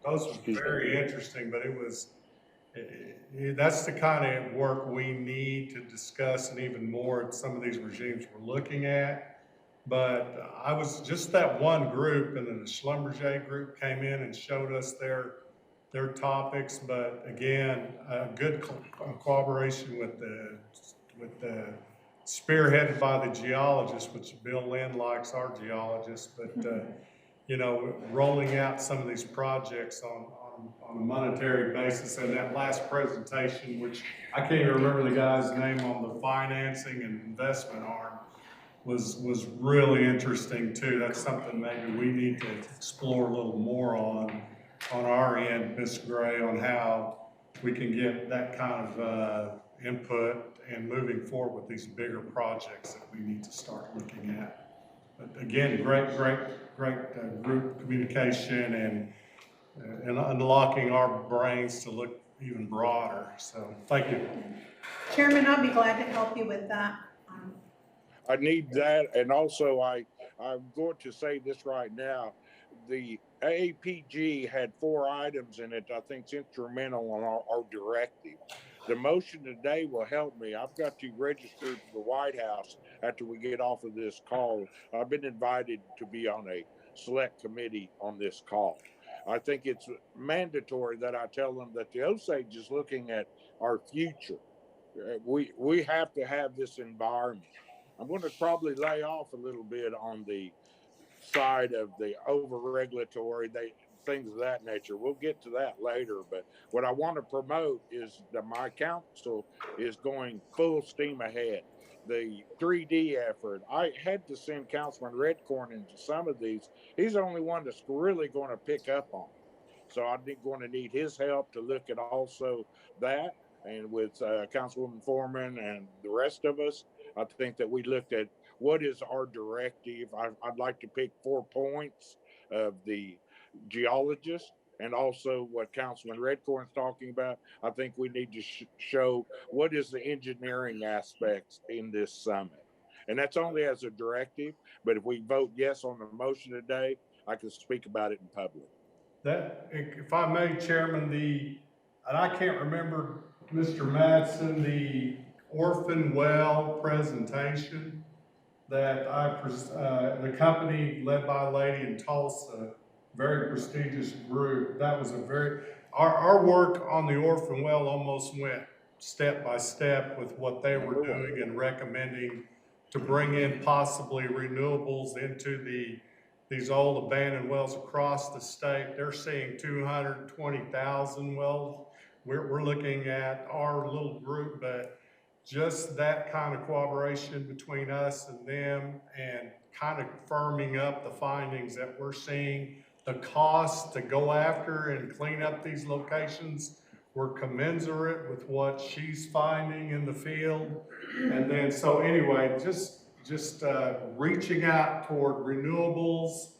Those were very interesting, but that's the kind of work we need to discuss, and even more at some of these regimes we're looking at. But I was just that one group, and then the Schlumberger group came in and showed us their topics. But again, a good cooperation with the spearheaded by the geologist, which Bill Lynn likes, our geologist. But rolling out some of these projects on a monetary basis. And that last presentation, which I can't even remember the guy's name on the financing and investment arm, was really interesting too. That's something maybe we need to explore a little more on our end, Ms. Gray, on how we can get that kind of input and moving forward with these bigger projects that we need to start looking at. But again, great group communication and unlocking our brains to look even broader. So thank you. Chairman, I'll be glad to help you with that. I need that, and also I'm going to say this right now. The AAPG had 4 items in it. I think it's instrumental on our directive. The motion today will help me. I've got to register to the White House after we get off of this call. I've been invited to be on a select committee on this call. I think it's mandatory that I tell them that the Osage is looking at our future. We have to have this environment. I'm going to probably lay off a little bit on the side of the over-regulatory things of that nature. We'll get to that later, but what I want to promote is that my council is going full steam ahead. The 3D effort, I had to send Councilman Redcorn into some of these. He's the only one that's really going to pick up on it. So I'm going to need his help to look at also that. And with Councilwoman Foreman and the rest of us, I think that we looked at what is our directive. I'd like to pick 4 points of the geologist and also what Councilman Redcorn's talking about. I think we need to show what is the engineering aspects in this summit. And that's only as a directive, but if we vote yes on the motion today, I can speak about it in public. That, if I may, Chairman, and I can't remember, Mr. Madsen, the Orphan well presentation that the company led by a lady in Tulsa, very prestigious group. That was our work on the Orphan well almost went step by step with what they were doing and recommending to bring in possibly renewables into these old abandoned wells across the state. They're seeing 220,000 wells. We're looking at our little group, but just that kind of cooperation between us and them and kind of firming up the findings that we're seeing, the cost to go after and clean up these locations were commensurate with what she's finding in the field. And then, so anyway, just reaching out toward renewables,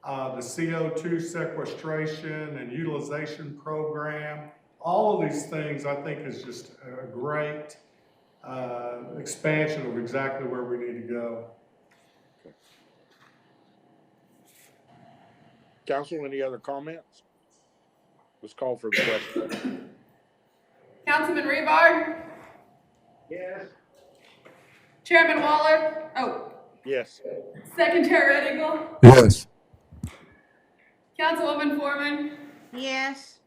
the CO2 sequestration and utilization program, all of these things I think is just a great expansion of exactly where we need to go. Council, any other comments? Let's call for the question. Councilman Rebar? Yes. Chairman Waller? Oh, Yes. Second Chair Red Eagle? Yes. Councilwoman Foreman? Yes.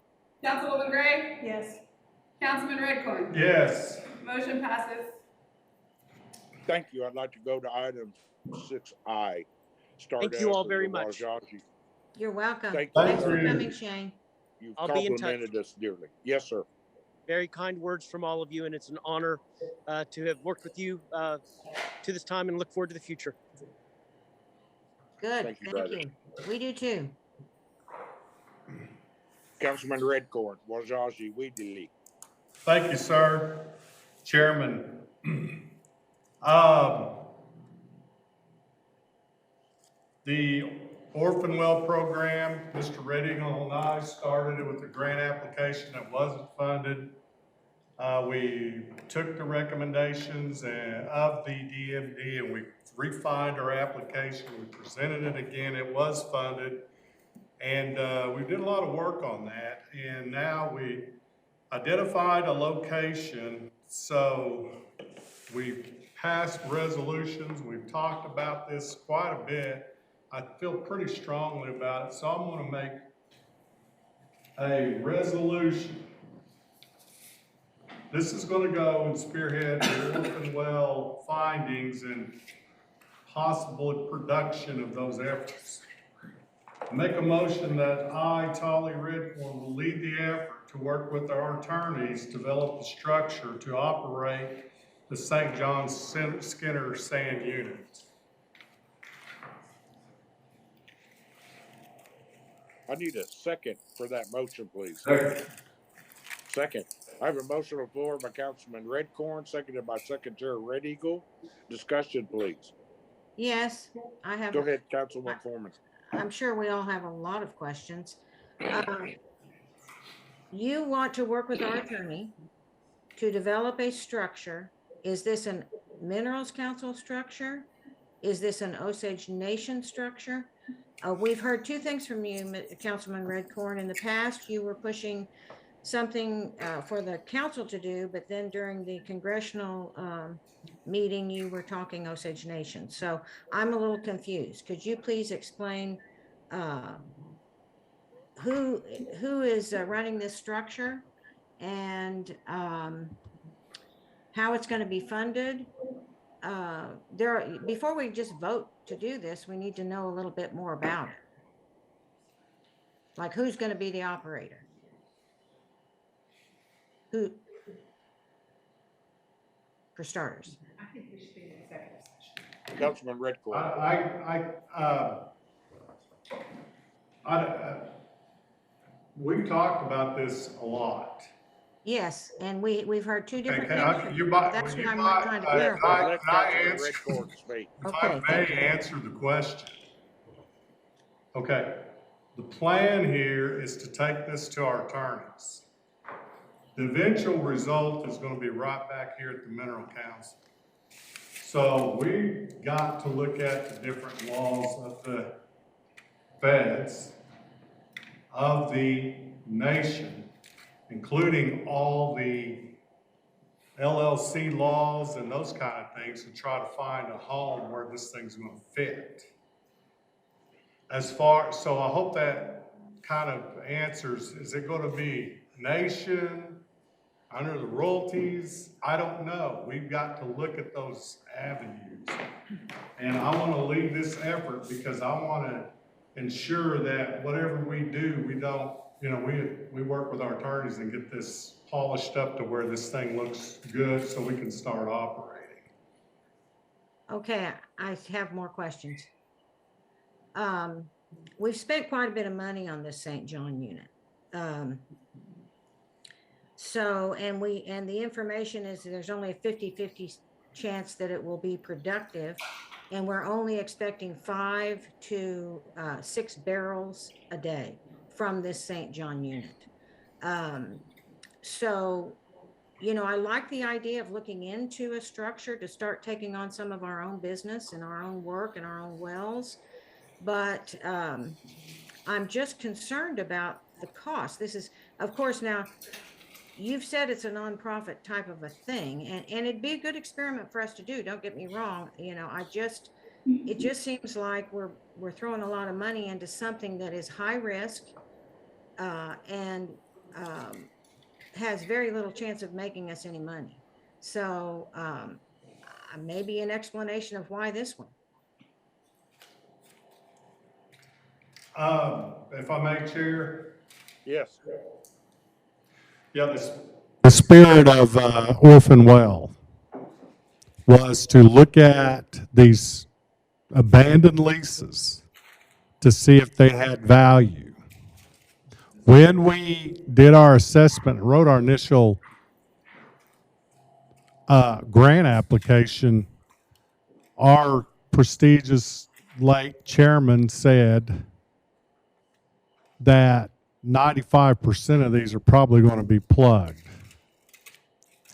Councilwoman Gray? Yes. Councilman Redcorn? Yes. Motion passes. Thank you. I'd like to go to item 6I. Start Thank you all after very the much. Wajaji. You're welcome. Thank you, Thanks Thank for sir. you. coming, Shane. You've I'll be in touch. complimented us dearly. Yes, sir. Very kind words from all of you, and it's an honor to have worked with you to this time, and look forward to the future. Good, Thank you, thank brother. you. We do too. Councilman Redcorn, Wajaji Weedley. Thank you, sir. Chairman. Um, the Orphan Well program, Mr. Red Eagle and I started it with a grant application that wasn't funded. We took the recommendations of the DMD and we refined our application. We presented it again. It was funded. And we did a lot of work on that. And now we identified a location. So we've passed resolutions. We've talked about this quite a bit. I feel pretty strongly about it. So I'm going to make a resolution. This is going to go and spearhead the Orphan Well findings and possible production of those efforts. Make a motion that I, Tolly Redcorn, will lead the effort to work with our attorneys, develop the structure to operate the St. John Skinner Sand Unit. I need a second for that motion, please. Second. Second. I have a motion on the floor by Councilman Redcorn, seconded by Secretary Red Eagle. Discussion, please. Yes, I have. Go ahead, Councilman Foreman. I'm sure we all have a lot of questions. You want to work with our attorney to develop a structure. Is this a Minerals Council structure? Is this an Osage Nation structure? We've heard two things from you, Councilman Redcorn. In the past, you were pushing something for the council to do, but then during the congressional meeting, you were talking Osage Nation. So I'm a little confused. Could you please explain who is running this structure and how it's going to be funded? Before we just vote to do this, we need to know a little bit more about it. Like who's going to be the operator? Who, for starters? I think we should be in executive session. Councilman Redcorn. We talked about this a lot. Yes, and we've heard two different Okay, things. That's what I'm trying to clarify. Let Councilman Redcorn speak. If Okay, I thank may you. answer the question. Okay, the plan here is to take this to our attorneys. The eventual result is going to be right back here at the Mineral Council. So we got to look at the different laws of the feds, of the nation, including all the LLC laws and those kind of things, to try to find a home where this thing's going to fit. So I hope that kind of answers, is it going to be nation, under the royalties? I don't know. We've got to look at those avenues. And I want to lead this effort because I want to ensure that whatever we do, we don't, we work with our attorneys and get this polished up to where this thing looks good so we can start operating. Okay, I have more questions. We've spent quite a bit of money on this St. John unit. And the information is there's only a 50-50 chance that it will be productive. And we're only expecting 5 to 6 barrels a day from this St. John unit. I like the idea of looking into a structure to start taking on some of our own business and our own work and our own wells. But I'm just concerned about the cost. This is, of course, now you've said it's a nonprofit type of a thing, and it'd be a good experiment for us to do. Don't get me wrong. It just seems like we're throwing a lot of money into something that is high risk and has very little chance of making us any money. So maybe an explanation of why this one. If I may, Chair. Yes. Yeah, the spirit of Orphan Well was to look at these abandoned leases to see if they had value. When we did our assessment, wrote our initial grant application, our prestigious late chairman said that 95% of these are probably going to be plugged.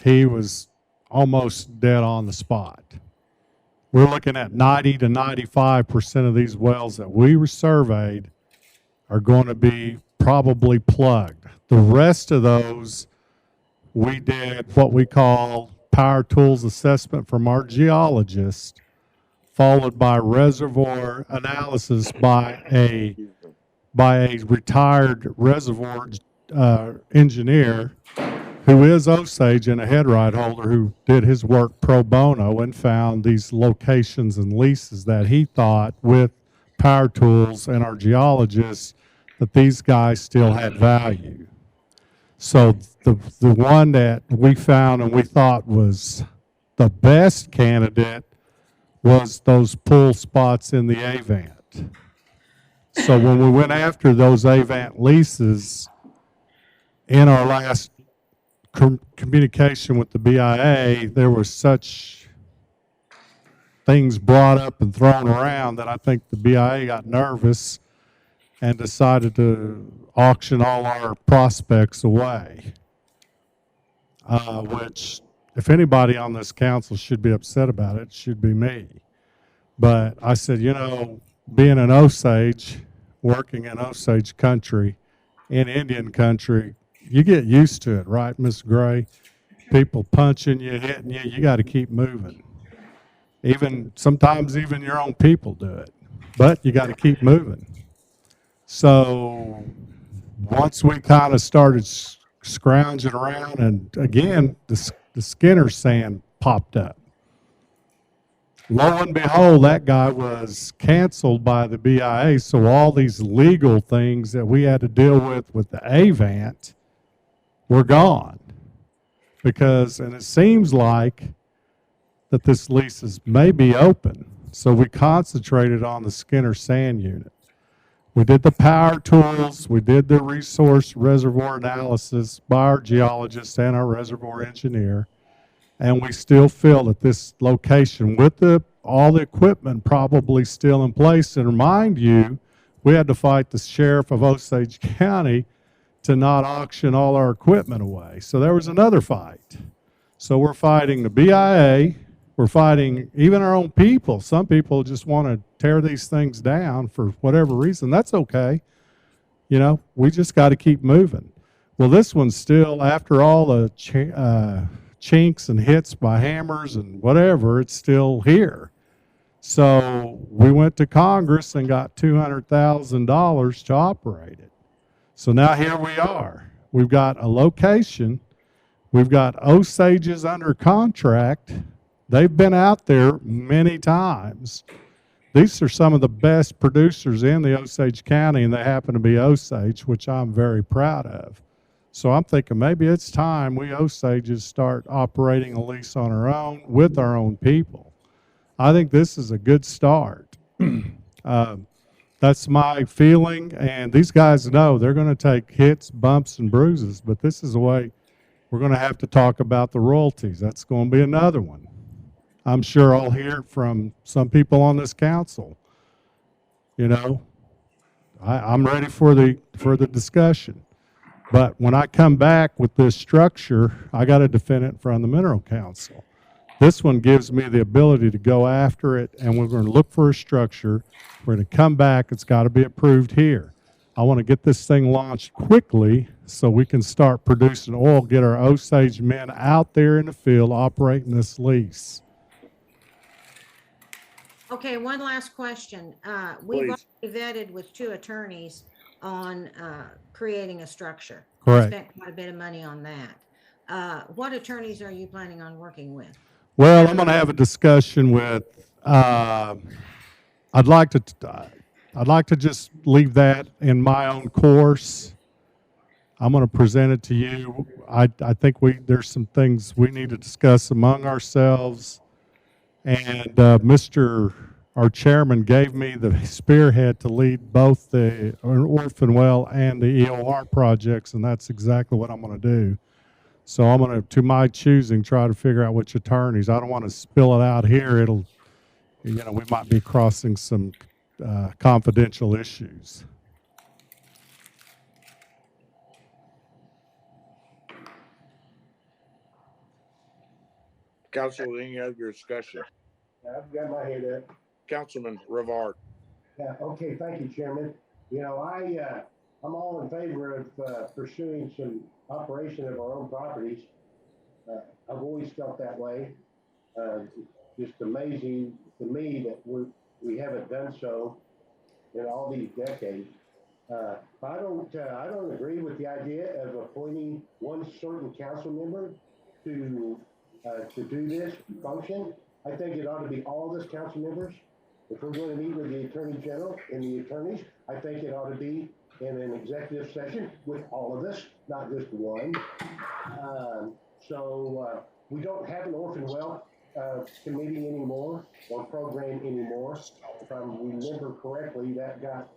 He was almost dead on the spot. We're looking at 90 to 95% of these wells that we were surveyed are going to be probably plugged. The rest of those, we did what we call power tools assessment from our geologist, followed by reservoir analysis by a retired reservoir engineer who is Osage and a headright holder who did his work pro bono and found these locations and leases that he thought with power tools and our geologists that these guys still had value. So the one that we found and we thought was the best candidate was those pull spots in the Avant. So when we went after those Avant leases in our last communication with the BIA, there were such things brought up and thrown around that I think the BIA got nervous and decided to auction all our prospects away, which if anybody on this council should be upset about it, should be me. But I said, you know, being an Osage, working in Osage country, in Indian country, you get used to it, right, Miss Gray? People punching you, hitting you, you got to keep moving. Sometimes even your own people do it, but you got to keep moving. So once we kind of started scrounging around, and again, the Skinner sand popped up. Lo and behold, that guy was canceled by the BIA, so all these legal things that we had to deal with the Avant were gone. And it seems like that this lease is maybe open. So we concentrated on the Skinner sand unit. We did the power tools, we did the resource reservoir analysis by our geologist and our reservoir engineer, and we still feel that this location, with all the equipment probably still in place, and remind you, we had to fight the sheriff of Osage County to not auction all our equipment away. So there was another fight. So we're fighting the BIA, we're fighting even our own people. Some people just want to tear these things down for whatever reason. That's okay. You know, we just got to keep moving. Well, this one's still, after all the chinks and hits by hammers and whatever, it's still here. So we went to Congress and got $200,000 to operate it. So now here we are. We've got a location. We've got Osages under contract. They've been out there many times. These are some of the best producers in the Osage County, and they happen to be Osage, which I'm very proud of. So I'm thinking maybe it's time we Osages start operating a lease on our own with our own people. I think this is a good start. That's my feeling, and these guys know they're going to take hits, bumps, and bruises, but this is the way we're going to have to talk about the royalties. That's going to be another one. I'm sure I'll hear from some people on this council. You know, I'm ready for the discussion. But when I come back with this structure, I got to defend it in front of the Mineral Council. This one gives me the ability to go after it, and we're going to look for a structure. We're going to come back. It's got to be approved here. I want to get this thing launched quickly so we can start producing oil, get our Osage men out there in the field operating this lease. Okay, one last question. We've already vetted with 2 attorneys on creating a structure. Correct. Spent quite a bit of money on that. What attorneys are you planning on working with? Well, I'm going to have a discussion with. I'd like to. I'd like to just leave that in my own course. I'm going to present it to you. I think there's some things we need to discuss among ourselves. And our chairman gave me the spearhead to lead both the Orphan Well and the EOR projects, and that's exactly what I'm going to do. So I'm going to my choosing, try to figure out which attorneys. I don't want to spill it out here. We might be crossing some confidential issues. Council, any other discussion? I've got my hand up. Councilman Rivard. Yeah, okay, thank you, Chairman. I'm all in favor of pursuing some operation of our own properties. I've always felt that way. Just amazing to me that we haven't done so in all these decades. I don't agree with the idea of appointing one certain council member to do this function. I think it ought to be all of us council members. If we're going to meet with the Attorney General and the attorneys, I think it ought to be in an executive session with all of us, not just one. We don't have an Orphan Well committee anymore or program anymore. If I remember correctly, that got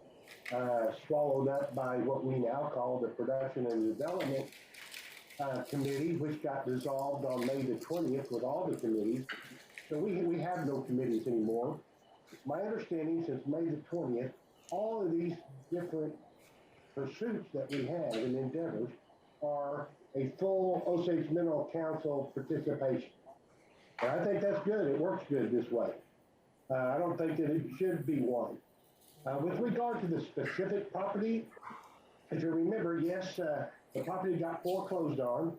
swallowed up by what we now call the Production and Development Committee, which got dissolved on May the 20th with all the committees. So we have no committees anymore. My understanding since May the 20th, all of these different pursuits that we have and endeavors are a full Osage Mineral Council participation. And I think that's good. It works good this way. I don't think that it should be one. With regard to the specific property, as you remember, yes, the property got foreclosed on.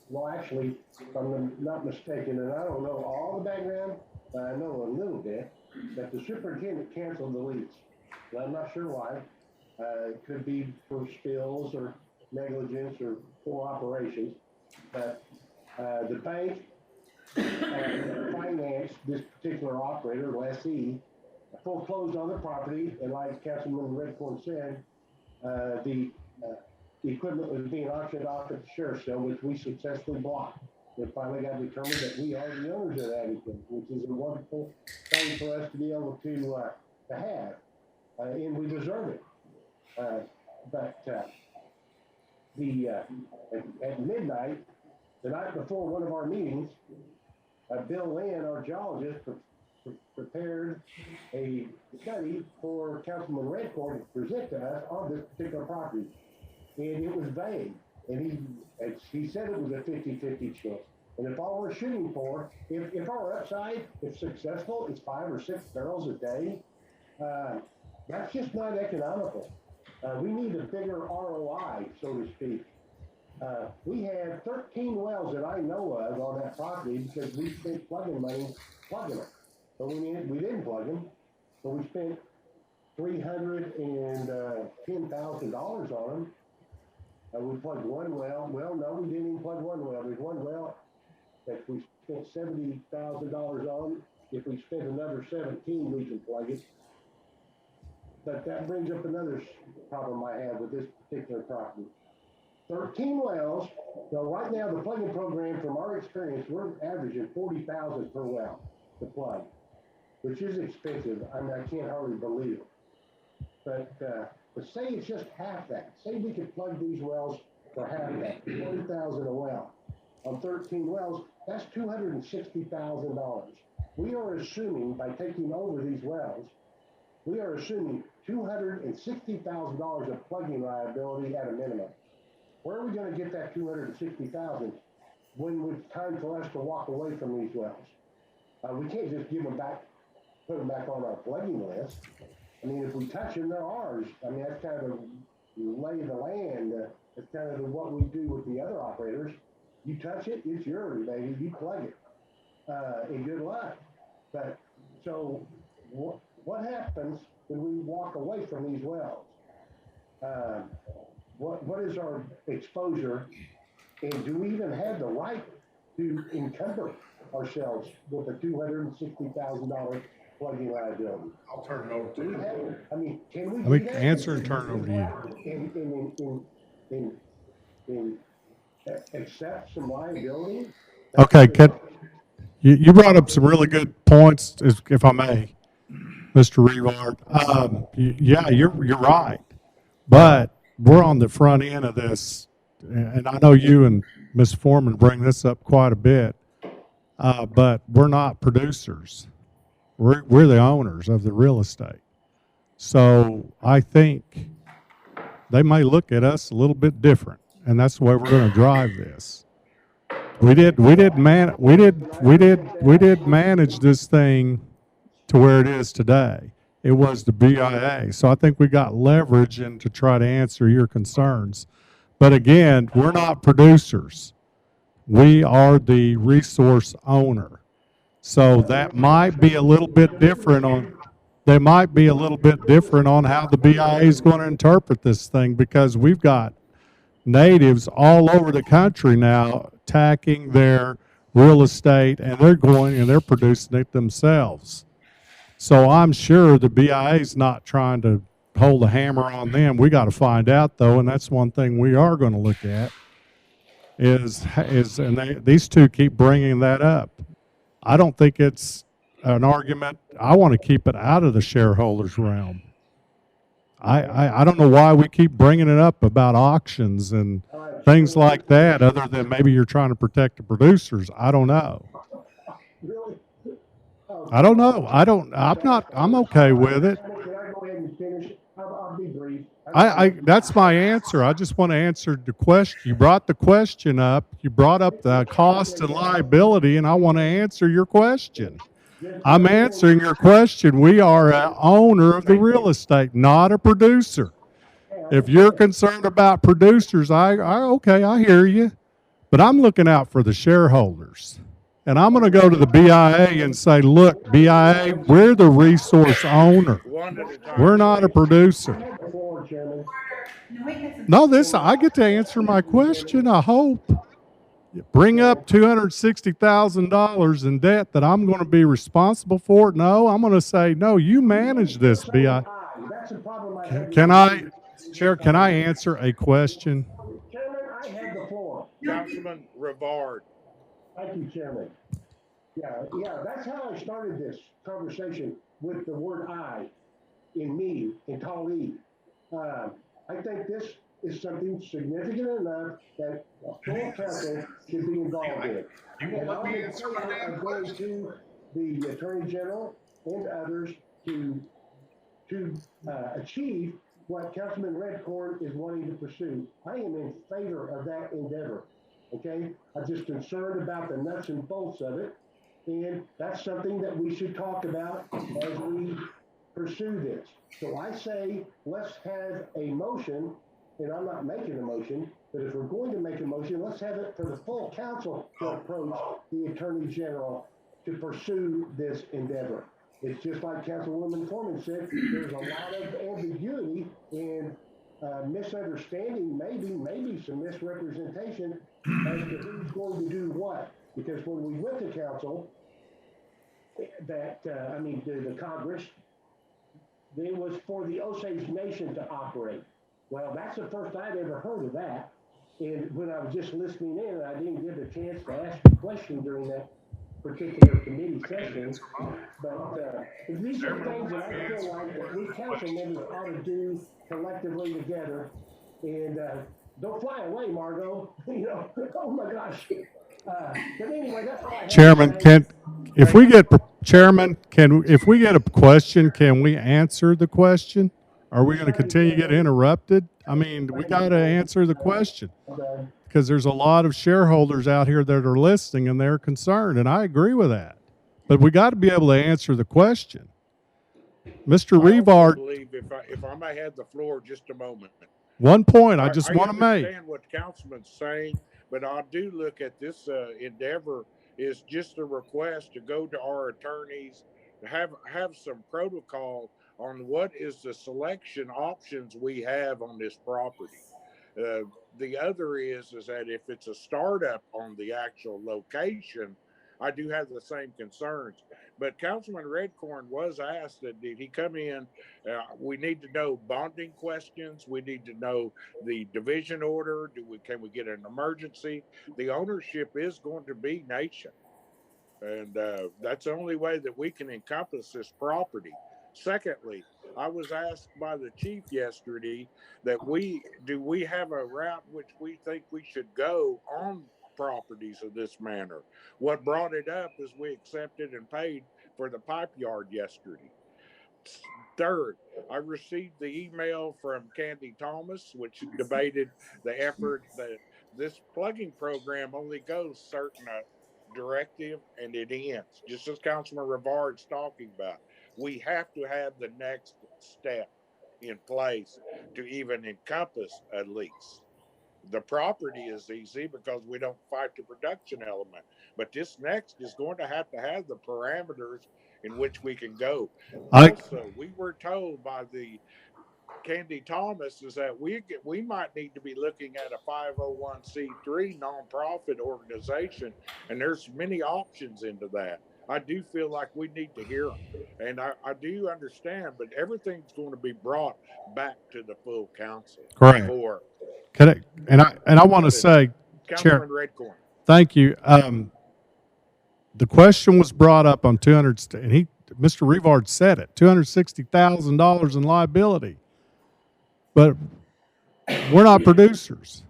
Well, actually, if I'm not mistaken, and I don't know all the background, but I know a little bit, that the superintendent canceled the lease. And I'm not sure why. It could be for spills or negligence or poor operations. But the bank financed this particular operator, lessee, foreclosed on the property, and like Councilman Redcorn said, the equipment was being auctioned off at the sheriff's sale, which we successfully blocked. It finally got determined that we are the owners of that equipment, which is a wonderful thing for us to be able to have, and we deserve it. At midnight, the night before one of our meetings, Bill Lynn, our geologist, prepared a study for Councilman Redcorn to present to us on this particular property. And it was vague. And he said it was a 50-50 chance. And if all we're shooting for, if our upside, if successful, is 5 or 6 barrels a day, that's just not economical. We need a bigger ROI, so to speak. We had 13 wells that I know of on that property because we spent plugging money plugging them. But we didn't plug them. So we spent $310,000 on them. We plugged one well. Well, no, we didn't even plug one well. There's one well that we spent $70,000 on. If we spent another 17, we can plug it. But that brings up another problem I have with this particular property. 13 wells. So right now, the plugging program, from our experience, we're averaging $40,000 per well to plug, which is expensive. I mean, I can't hardly believe it. But say it's just half that. Say we could plug these wells for half that, $40,000 a well. On 13 wells, that's $260,000. We are assuming, by taking over these wells, we are assuming $260,000 of plugging liability at a minimum. Where are we going to get that $260,000 when it's time for us to walk away from these wells? We can't just give them back, put them back on our plugging list. I mean, if we touch them, they're ours. I mean, that's kind of the lay of the land. That's kind of what we do with the other operators. You touch it, it's yours, baby. You plug it. And good luck. But so what happens when we walk away from these wells? What is our exposure? And do we even have the right to encumber ourselves with a $260,000 plugging liability. I'll turn it over Do we have, I mean, can we Let do me that? answer and turn it over to you. In accept some liability? Okay, you brought up some really good points, if I may, Mr. Revard. Yeah, you're right, but we're on the front end of this, and I know you and Ms. Foreman bring this up quite a bit, but we're not producers. We're the owners of the real estate. So I think they may look at us a little bit different, and that's the way we're going to drive this. We did manage this thing to where it is today. It was the BIA. So I think we got leverage in to try to answer your concerns. But again, we're not producers. We are the resource owner. So that might be a little bit different on how the BIA is going to interpret this thing, because we've got natives all over the country now attacking their real estate, and they're producing it themselves. So I'm sure the BIA is not trying to hold a hammer on them. We got to find out though, and that's one thing we are going to look at these two keep bringing that up. I don't think it's an argument. I want to keep it out of the shareholders realm. I don't know why we keep bringing it up about auctions and things like that, other than maybe you're trying to protect the producers. I don't know. Really? I'm okay with it. Can I go ahead and finish? I'll be brief. That's my answer. I just want to answer the question. You brought the question up. You brought up the cost and liability, and I want to answer your question. I'm answering your question. We are an owner of the real estate, not a producer. If you're concerned about producers, okay, I hear you. But I'm looking out for the shareholders. And I'm going to go to the BIA and say, look, BIA, we're the resource owner. We're not a producer. No, I get to answer my question, I hope. Bring up $260,000 in debt that I'm going to be responsible for? No, I'm going to say, no, you manage this, BIA. Chair, can I answer a question? Chairman, I have the floor. Councilman Rivard. Thank you, Chairman. Yeah, that's how I started this conversation, with the word I in me, in Kali. I think this is something significant enough that full council should be involved in. And I'm going to the Attorney General and others to achieve what Councilman Redcorn is wanting to pursue. I am in favor of that endeavor. Okay, I'm just concerned about the nuts and bolts of it, and that's something that we should talk about as we pursue this. So I say, let's have a motion, and I'm not making a motion, but if we're going to make a motion, let's have it for the full council to approach the Attorney General to pursue this endeavor. It's just like Councilwoman Foreman said, there's a lot of ambiguity and misunderstanding, maybe some misrepresentation as to who's going to do what. Because when we went to council, the Congress, it was for the Osage Nation to operate. Well, that's the first I'd ever heard of that. And when I was just listening in, I didn't get a chance to ask a question during that particular committee session. But these are things that I feel like that we council members ought to do collectively together. And don't fly away, Margot. Oh my gosh. But anyway, that's all I have. Chairman, if we get a question, can we answer the question? Are we going to continue to get interrupted? I mean, we got to answer the question, because there's a lot of shareholders out here that are listening and they're concerned, and I agree with that. But we got to be able to answer the question. Mr. Revard, I believe if I may have the floor just a moment. One point I just want to make. I understand what the councilman's saying, but I do look at this endeavor is just a request to go to our attorneys to have some protocol on what is the selection options we have on this property. The other is that if it's a startup on the actual location, I do have the same concerns. But Councilman Redcorn was asked that did he come in? We need to know bonding questions. We need to know the division order. Can we get an emergency? The ownership is going to be nation, and that's the only way that we can encompass this property. Secondly, I was asked by the chief yesterday that we have a route which we think we should go on properties of this manner. What brought it up is we accepted and paid for the pipe yard yesterday. Third, I received the email from Candy Thomas, which debated the effort that this plugging program only goes certain directive and it ends. Just as Councilman Rivard's talking about, we have to have the next step in place to even encompass a lease. The property is easy because we don't fight the production element, but this next is going to have the parameters in which we can go. I Also, we were told by the Candy Thomas is that we might need to be looking at a 501c3 nonprofit organization, and there's many options into that. I do feel like we need to hear them, and I do understand, but everything's going to be brought back to the full council correct. for Can I, and I want to say, Chair, Councilman Redcorn. thank you. The question was brought up on 200, and Mr. Rivard said it, $260,000 in liability. But we're not producers.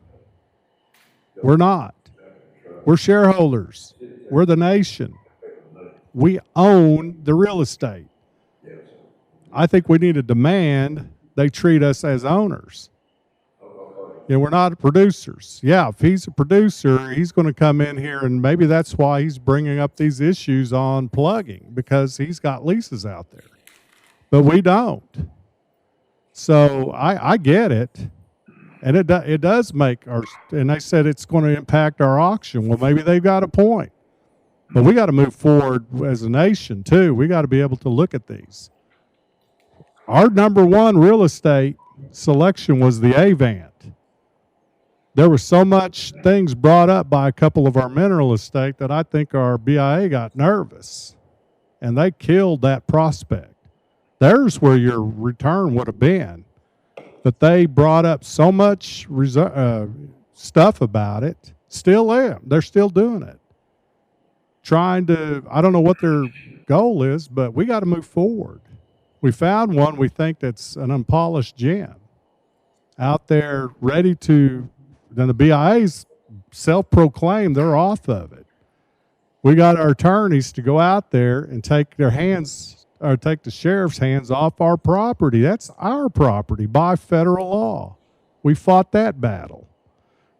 We're not. We're shareholders. We're the nation. We own the real estate. I think we need to demand they treat us as owners. We're not producers. Yeah, if he's a producer, he's going to come in here, and maybe that's why he's bringing up these issues on plugging, because he's got leases out there. But we don't. So I get it. And it does make our, and they said it's going to impact our auction. Well, maybe they've got a point. But we got to move forward as a nation, too. We got to be able to look at these. Our number one real estate selection was the Avant. There was so much things brought up by a couple of our mineral estate that I think our BIA got nervous, and they killed that prospect. There's where your return would have been. But they brought up so much stuff about it. Still there. They're still doing it. Trying to, I don't know what their goal is, but we got to move forward. We found one we think that's an unpolished gem out there ready to, then the BIA's self-proclaimed they're off of it. We got our attorneys to go out there and take their hands, or take the sheriff's hands off our property. That's our property by federal law. We fought that battle.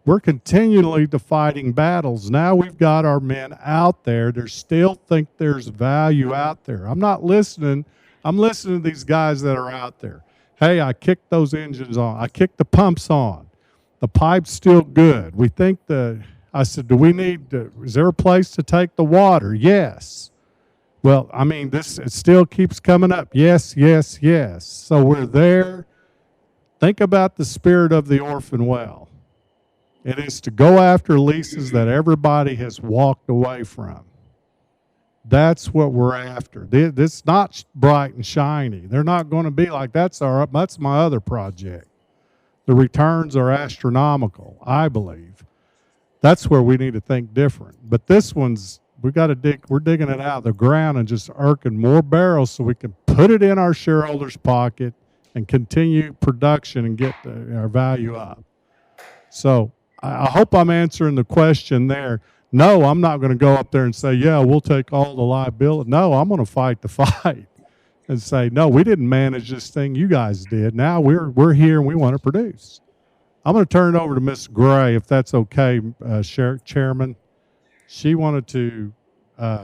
We're continually fighting battles. Now we've got our men out there. They still think there's value out there. I'm not listening. I'm listening to these guys that are out there. Hey, I kicked those engines on. I kicked the pumps on. The pipe's still good. We think I said, is there a place to take the water? Yes. Well, I mean, it still keeps coming up. Yes, yes, yes. So we're there. Think about the spirit of the Orphan well. It is to go after leases that everybody has walked away from. That's what we're after. It's not bright and shiny. They're not going to be like, that's my other project. The returns are astronomical, I believe. That's where we need to think different. But this one's, we're digging it out of the ground and just irking more barrels so we can put it in our shareholders' pocket and continue production and get our value up. So I hope I'm answering the question there. No, I'm not going to go up there and say, yeah, we'll take all the liability. No, I'm going to fight the fight and say, no, we didn't manage this thing. You guys did. Now we're here and we want to produce. I'm going to turn it over to Ms. Gray, if that's okay, Chairman. She wanted to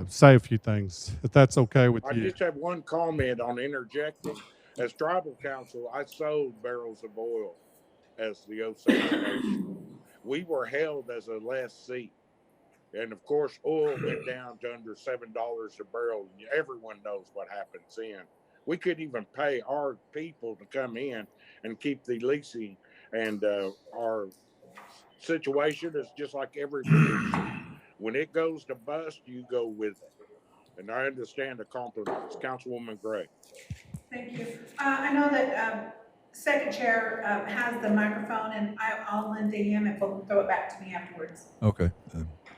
say a few things, if that's okay with you. I just have one comment on interjecting. As tribal council, I sold barrels of oil as the Osage Nation. We were held as a lessee. And of course, oil went down to under $7 a barrel. Everyone knows what happens then. We couldn't even pay our people to come in and keep the leasing And our situation is just like every producer. When it goes to bust, you go with it. And I understand the compromise. Councilwoman Gray. Thank you. I know that second chair has the microphone, and I'll lend to him and he'll throw it back to me afterwards. Okay.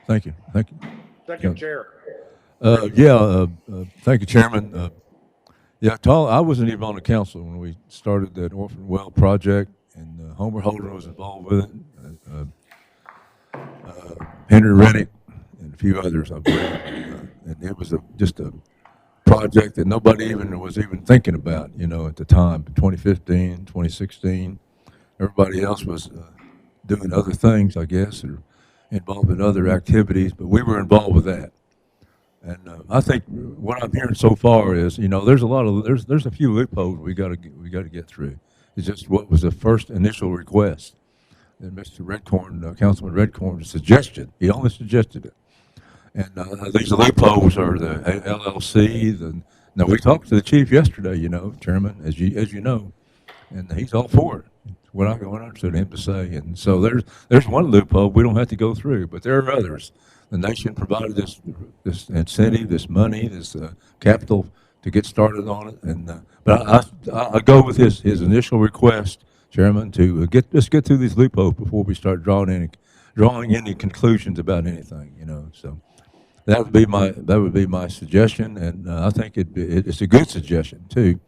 Thank you. Thank you. Second chair. Thank you, Chairman. Yeah, I wasn't even on the council when we started that Orphan Well project, and Homer Holden was involved with it. Henry Rennick and a few others, I believe. And it was just a project that nobody even was even thinking about, at the time, 2015, 2016. Everybody else was doing other things, I guess, or involved in other activities, but we were involved with that. And I think what I'm hearing so far is, there's a few loopholes we got to get through. It's just what was the first initial request that Mr. Redcorn, Councilman Redcorn, suggested. He only suggested it. And these loopholes are the LLC. Now we talked to the chief yesterday, Chairman, as you know, and he's all for it. What I understood him to say, and so there's one loophole we don't have to go through, but there are others. The nation provided this incentive, this money, this capital to get started on it, and but I go with his initial request, Chairman, to let's get through these loopholes before we start drawing any conclusions about anything, So that would be my suggestion, and I think it's a good suggestion too.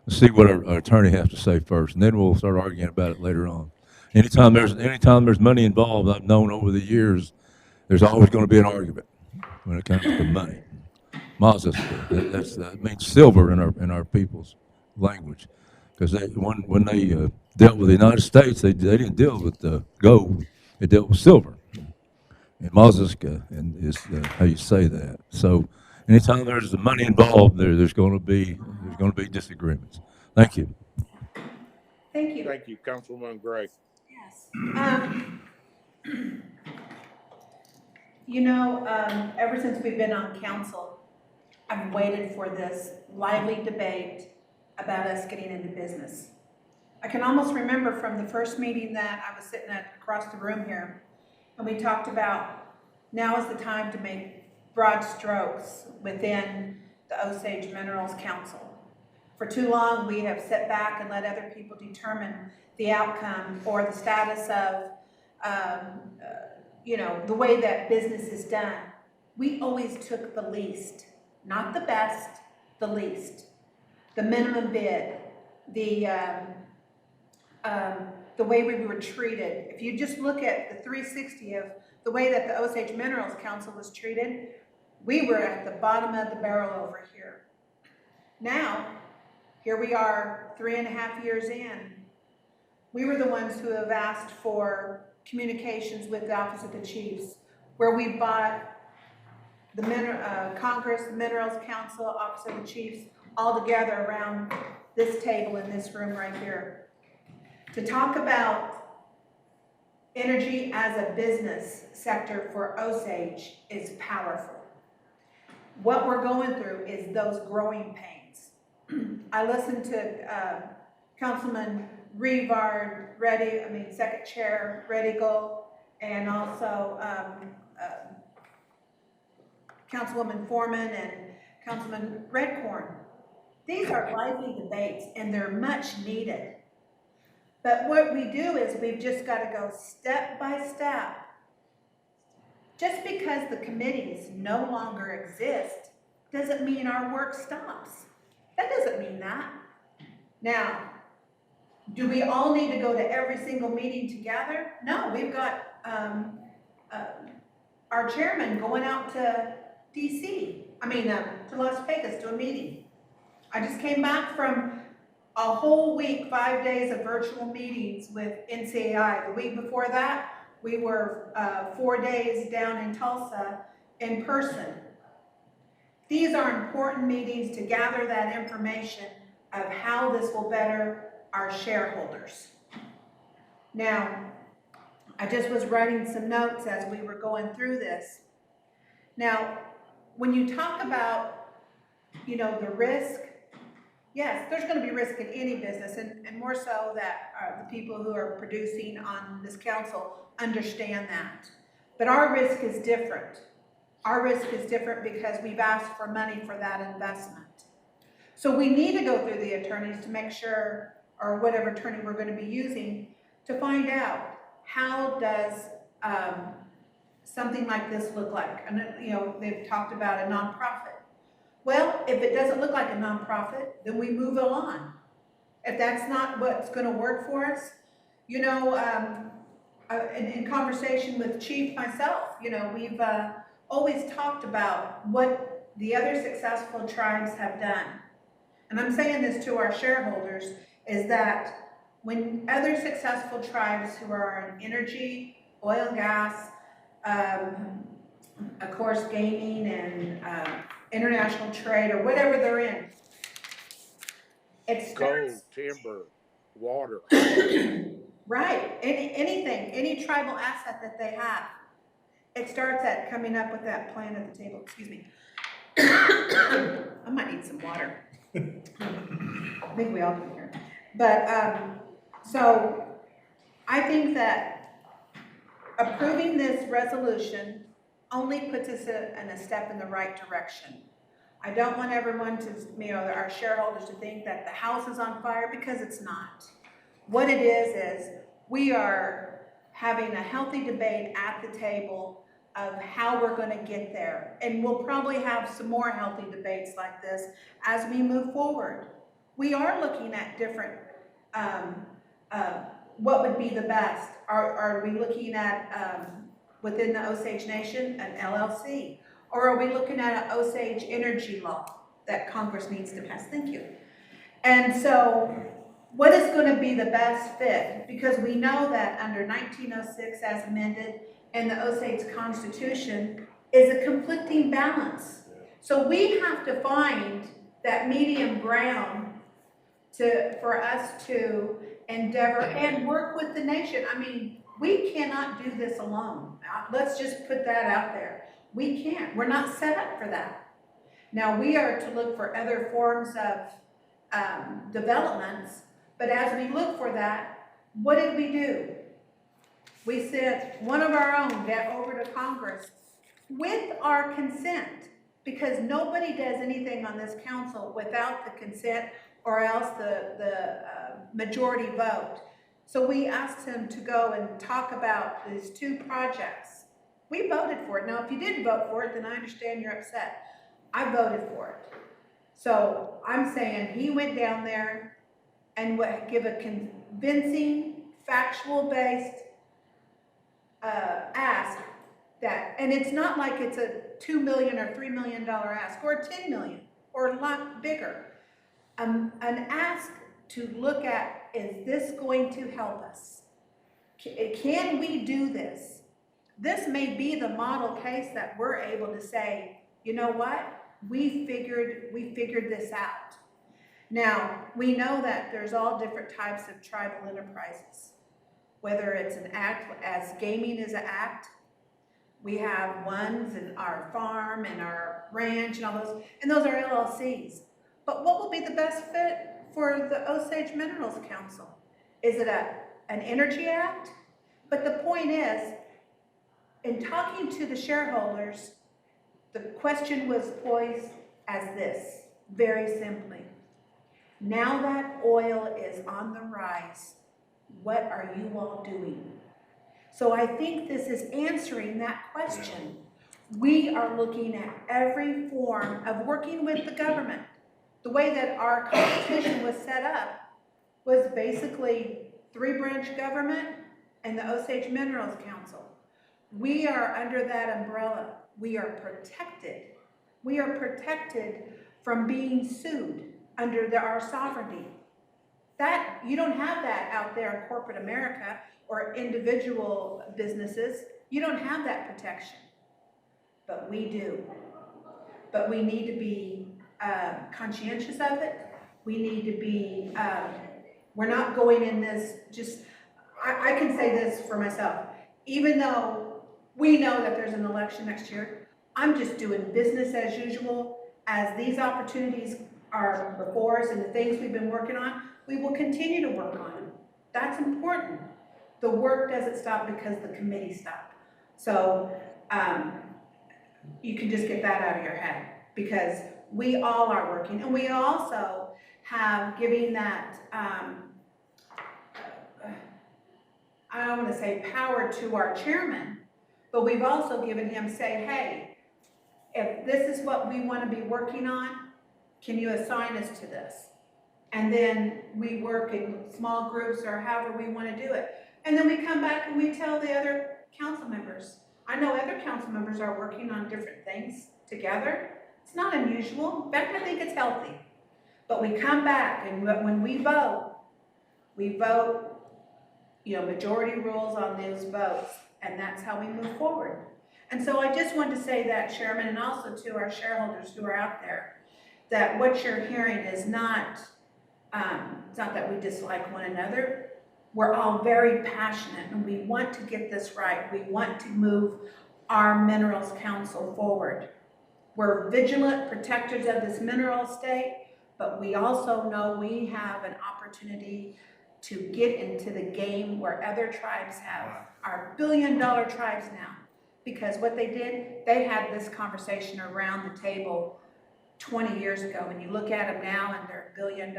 Let's see what our attorney has to say first, and then we'll start arguing about it later on. Anytime there's money involved, I've known over the years, there's always going to be an argument when it comes to money. Mazis, that means silver in our people's language, because when they dealt with the United States, they didn't deal with gold; they dealt with silver. And Mazis is how you say that. So, anytime there's the money involved, there's going to be disagreements. Thank you. Thank you. Thank you, Councilwoman Gray. Yes. Ever since we've been on council, I've waited for this lively debate about us getting into business. I can almost remember from the first meeting that I was sitting across the room here, and we talked about now is the time to make broad strokes within the Osage Minerals Council. For too long, we have sat back and let other people determine the outcome or the status of, the way that business is done. We always took the least, not the best, the least. The minimum bid, the way we were treated. If you just look at the 360 of the way that the Osage Minerals Council was treated, we were at the bottom of the barrel over here. Now, here we are 3.5 years in. We were the ones who have asked for communications with the Office of the Chiefs, where we bought the Congress, the Minerals Council, Office of the Chiefs, all together around this table in this room right here. To talk about energy as a business sector for Osage is powerful. What we're going through is those growing pains. I listened to Councilman Revard, Second Chair Redigal, and also Councilwoman Foreman and Councilman Redcorn. These are lively debates, and they're much needed. But what we do is we've just got to go step by step. Just because the committees no longer exist doesn't mean our work stops. That doesn't mean that. Now, do we all need to go to every single meeting together? No, we've got our chairman going out to to Las Vegas to a meeting. I just came back from a whole week, 5 days of virtual meetings with NCAI. The week before that, we were 4 days down in Tulsa in person. These are important meetings to gather that information of how this will better our shareholders. Now, I just was writing some notes as we were going through this. Now, when you talk about, the risk Yes, there's gonna be risk in any business, and more so that the people who are producing on this council understand that. But our risk is different. Our risk is different because we've asked for money for that investment. So we need to go through the attorneys to make sure, or whatever attorney we're gonna be using, to find out how does something like this look like. And you know, they've talked about a nonprofit. Well, if it doesn't look like a nonprofit, then we move it on. If that's not what's gonna work for us, you know, in conversation with Chief myself, you know, we've always talked about what the other successful tribes have done. And I'm saying this to our shareholders, is that when other successful tribes who are in energy, oil and gas, of course, gaming and international trade or whatever they're in, it Coal, starts, timber, water. right, anything, any tribal asset that they have, it starts at coming up with that plan at the table. Excuse me. I might need some water. I think we all do here. But so I think that approving this resolution only puts us in a step in the right direction. I don't want everyone to, you know, our shareholders to think that the house is on fire, because it's not. What it is we are having a healthy debate at the table of how we're going to get there. And we'll probably have some more healthy debates like this as we move forward. We are looking at different, what would be the best? Are we looking at, within the Osage Nation, an LLC? Or are we looking at an Osage energy law that Congress needs to pass? Thank you. And so, what is going to be the best fit? Because we know that under 1906 as amended and the Osage Constitution is a conflicting balance. So we have to find that medium ground for us to endeavor and work with the nation. I mean, we cannot do this alone. Let's just put that out there. We can't. We're not set up for that. Now, we are to look for other forms of developments, but as we look for that, what did we do? We sent one of our own over to Congress with our consent, because nobody does anything on this council without the consent or else the majority vote. So we asked him to go and talk about these two projects. We voted for it. Now, if you didn't vote for it, then I understand you're upset. I voted for it. So I'm saying he went down there and give a convincing, factual-based ask that, and it's not like it's a $2 million or $3 million ask, or $10 million, or a lot bigger. An ask to look at, is this going to help us? Can we do this? This may be the model case that we're able to say, you know what? We figured this out. Now, we know that there's all different types of tribal enterprises. Whether it's an act, as gaming is an act, we have ones in our farm and our ranch and all those, and those are LLCs. But what will be the best fit for the Osage Minerals Council? Is it an energy act? But the point is, in talking to the shareholders, the question was posed as this, very simply. Now that oil is on the rise, what are you all doing? So I think this is answering that question. We are looking at every form of working with the government. The way that our Constitution was set up was basically 3-branch government and the Osage Minerals Council. We are under that umbrella. We are protected. We are protected from being sued under our sovereignty. That, you don't have that out there in corporate America or individual businesses. You don't have that protection, but we do. But we need to be conscientious of it. We need to be, we're not going in this just, I can say this for myself, even though we know that there's an election next year, I'm just doing business as usual. As these opportunities are before us and the things we've been working on, we will continue to work on them. That's important. The work doesn't stop because the committee stopped. So you can just get that out of your head, because we all are working, and we also have giving that, I don't want to say power to our chairman, but we've also given him say, hey, if this is what we want to be working on, can you assign us to this? And then we work in small groups or however we want to do it. And then we come back and we tell the other council members. I know other council members are working on different things together. It's not unusual. In fact, I think it's healthy. But we come back, and when we vote, majority rules on those votes, and that's how we move forward. And so I just wanted to say that, Chairman, and also to our shareholders who are out there, that what you're hearing is not, it's not that we dislike one another. We're all very passionate, and we want to get this right. We want to move our Minerals Council forward. We're vigilant protectors of this mineral estate, but we also know we have an opportunity to get into the game where other tribes have, our billion-dollar tribes now. Because what they did, they had this conversation around the table 20 years ago, and you look at them now and they're $1 billion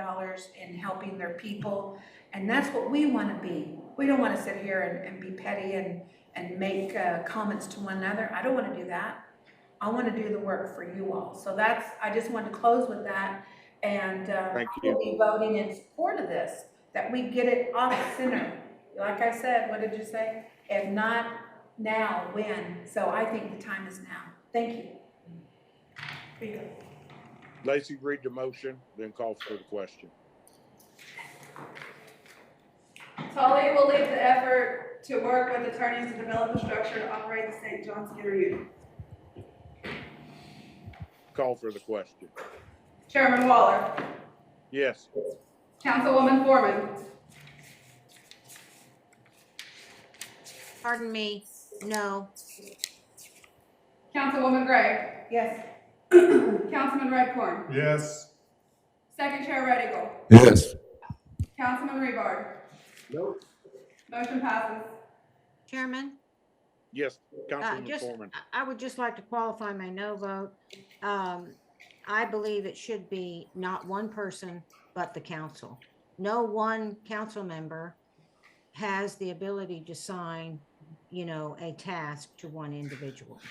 in helping their people, and that's what we want to be. We don't want to sit here and be petty and make comments to one another. I don't want to do that. I want to do the work for you all. So that's, I just wanted to close with that, and we'll be voting in support of this, that we get it off center. Like I said, what did you say? If not now, when? So I think the time is now. Thank you. Here you go. Lacey, read the motion, then call for the question. Tully will lead the effort to work with attorneys to develop a structure to operate the St. John Skinner unit. Call for the question. Chairman Waller. Yes. Councilwoman Foreman. Pardon me, no. Councilwoman Gray. Yes. Councilman Redcorn. Yes. Second Chair Red Eagle. Yes. Councilman Rebar. Nope. Motion passes. Chairman? Yes, Councilman Foreman. I would just like to qualify my no vote. I believe it should be not one person, but the council. No one council member has the ability to assign, a task to one individual.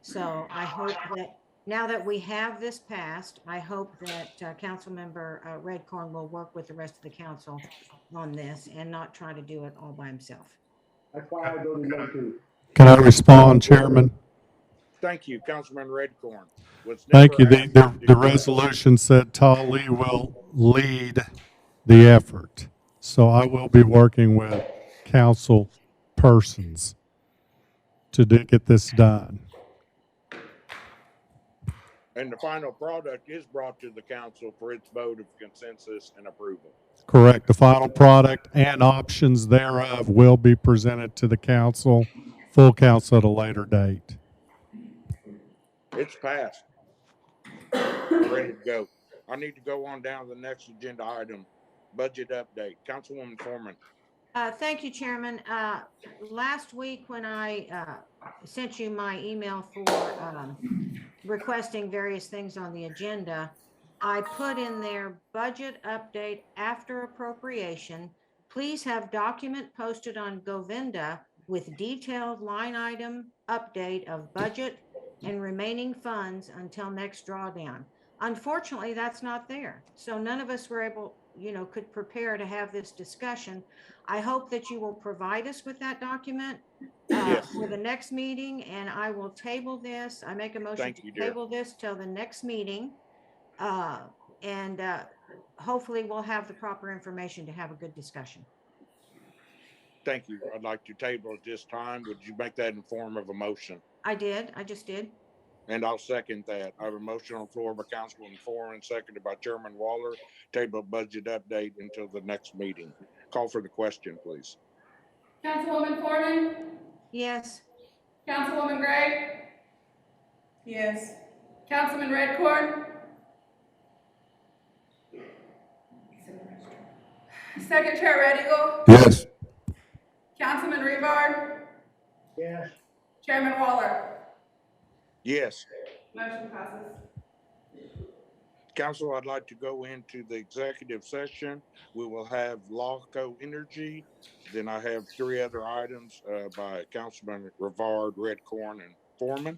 So I hope that now that we have this passed, I hope that Councilmember Redcorn will work with the rest of the council on this and not try to do it all by himself. That's why I voted no too. Can I respond, Chairman? Thank you, Councilman Redcorn. Thank you. The resolution said Tully will lead the effort. So I will be working with council persons to get this done. And the final product is brought to the council for its vote of consensus and approval. Correct. The final product and options thereof will be presented to the council, full council at a later date. It's passed. Ready to go. I need to go on down to the next agenda item, budget update. Councilwoman Foreman. Thank you, Chairman. Last week when I sent you my email for requesting various things on the agenda, I put in there budget update after appropriation. Please have document posted on Govinda with detailed line item update of budget and remaining funds until next drawdown. Unfortunately, that's not there. So none of us were able, could prepare to have this discussion. I hope that you will provide us with that document for the next meeting, and I will table this. I make a motion to table this till the next meeting. And hopefully we'll have the proper information to have a good discussion. Thank you. I'd like to table at this time. Would you make that in form of a motion? I just did. And I'll second that. I have a motion on the floor by Councilwoman Foreman, seconded by Chairman Waller. Table budget update until the next meeting. Call for the question, please. Councilwoman Foreman. Yes. Councilwoman Gray. Yes. Councilman Redcorn. Second Chair Red Eagle, Yes. Councilman Revard, Yes. Chairman Waller. Yes. Motion passes. Council, I'd like to go into the executive session. We will have Lawco Energy. Then I have three other items by Councilman Rivard, Redcorn, and Foreman.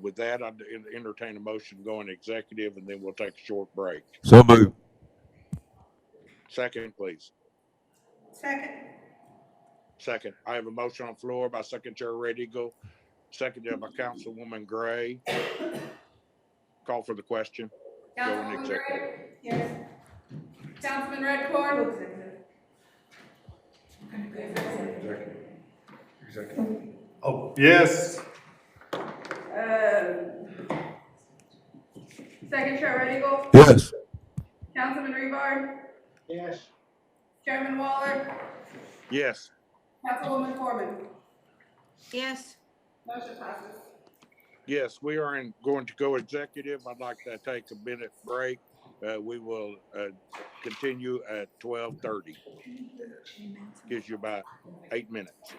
With that, I'd entertain a motion to go into executive, and then we'll take a short break. So moved. Second, please. Second. Second. I have a motion on the floor by Second Chair Red Eagle, seconded by Councilwoman Gray. Call for the question. Go into Councilwoman executive. Gray? Yes. Councilman Redcorn? Oh, yes. Second Chair Red Eagle, Yes. Councilman Revard, Yes. Chairman Waller, Yes. Councilwoman Foreman. Yes. Motion passes. Yes, we are going to go executive. I'd like to take a minute break. We will continue at 12:30. Gives you about 8 minutes.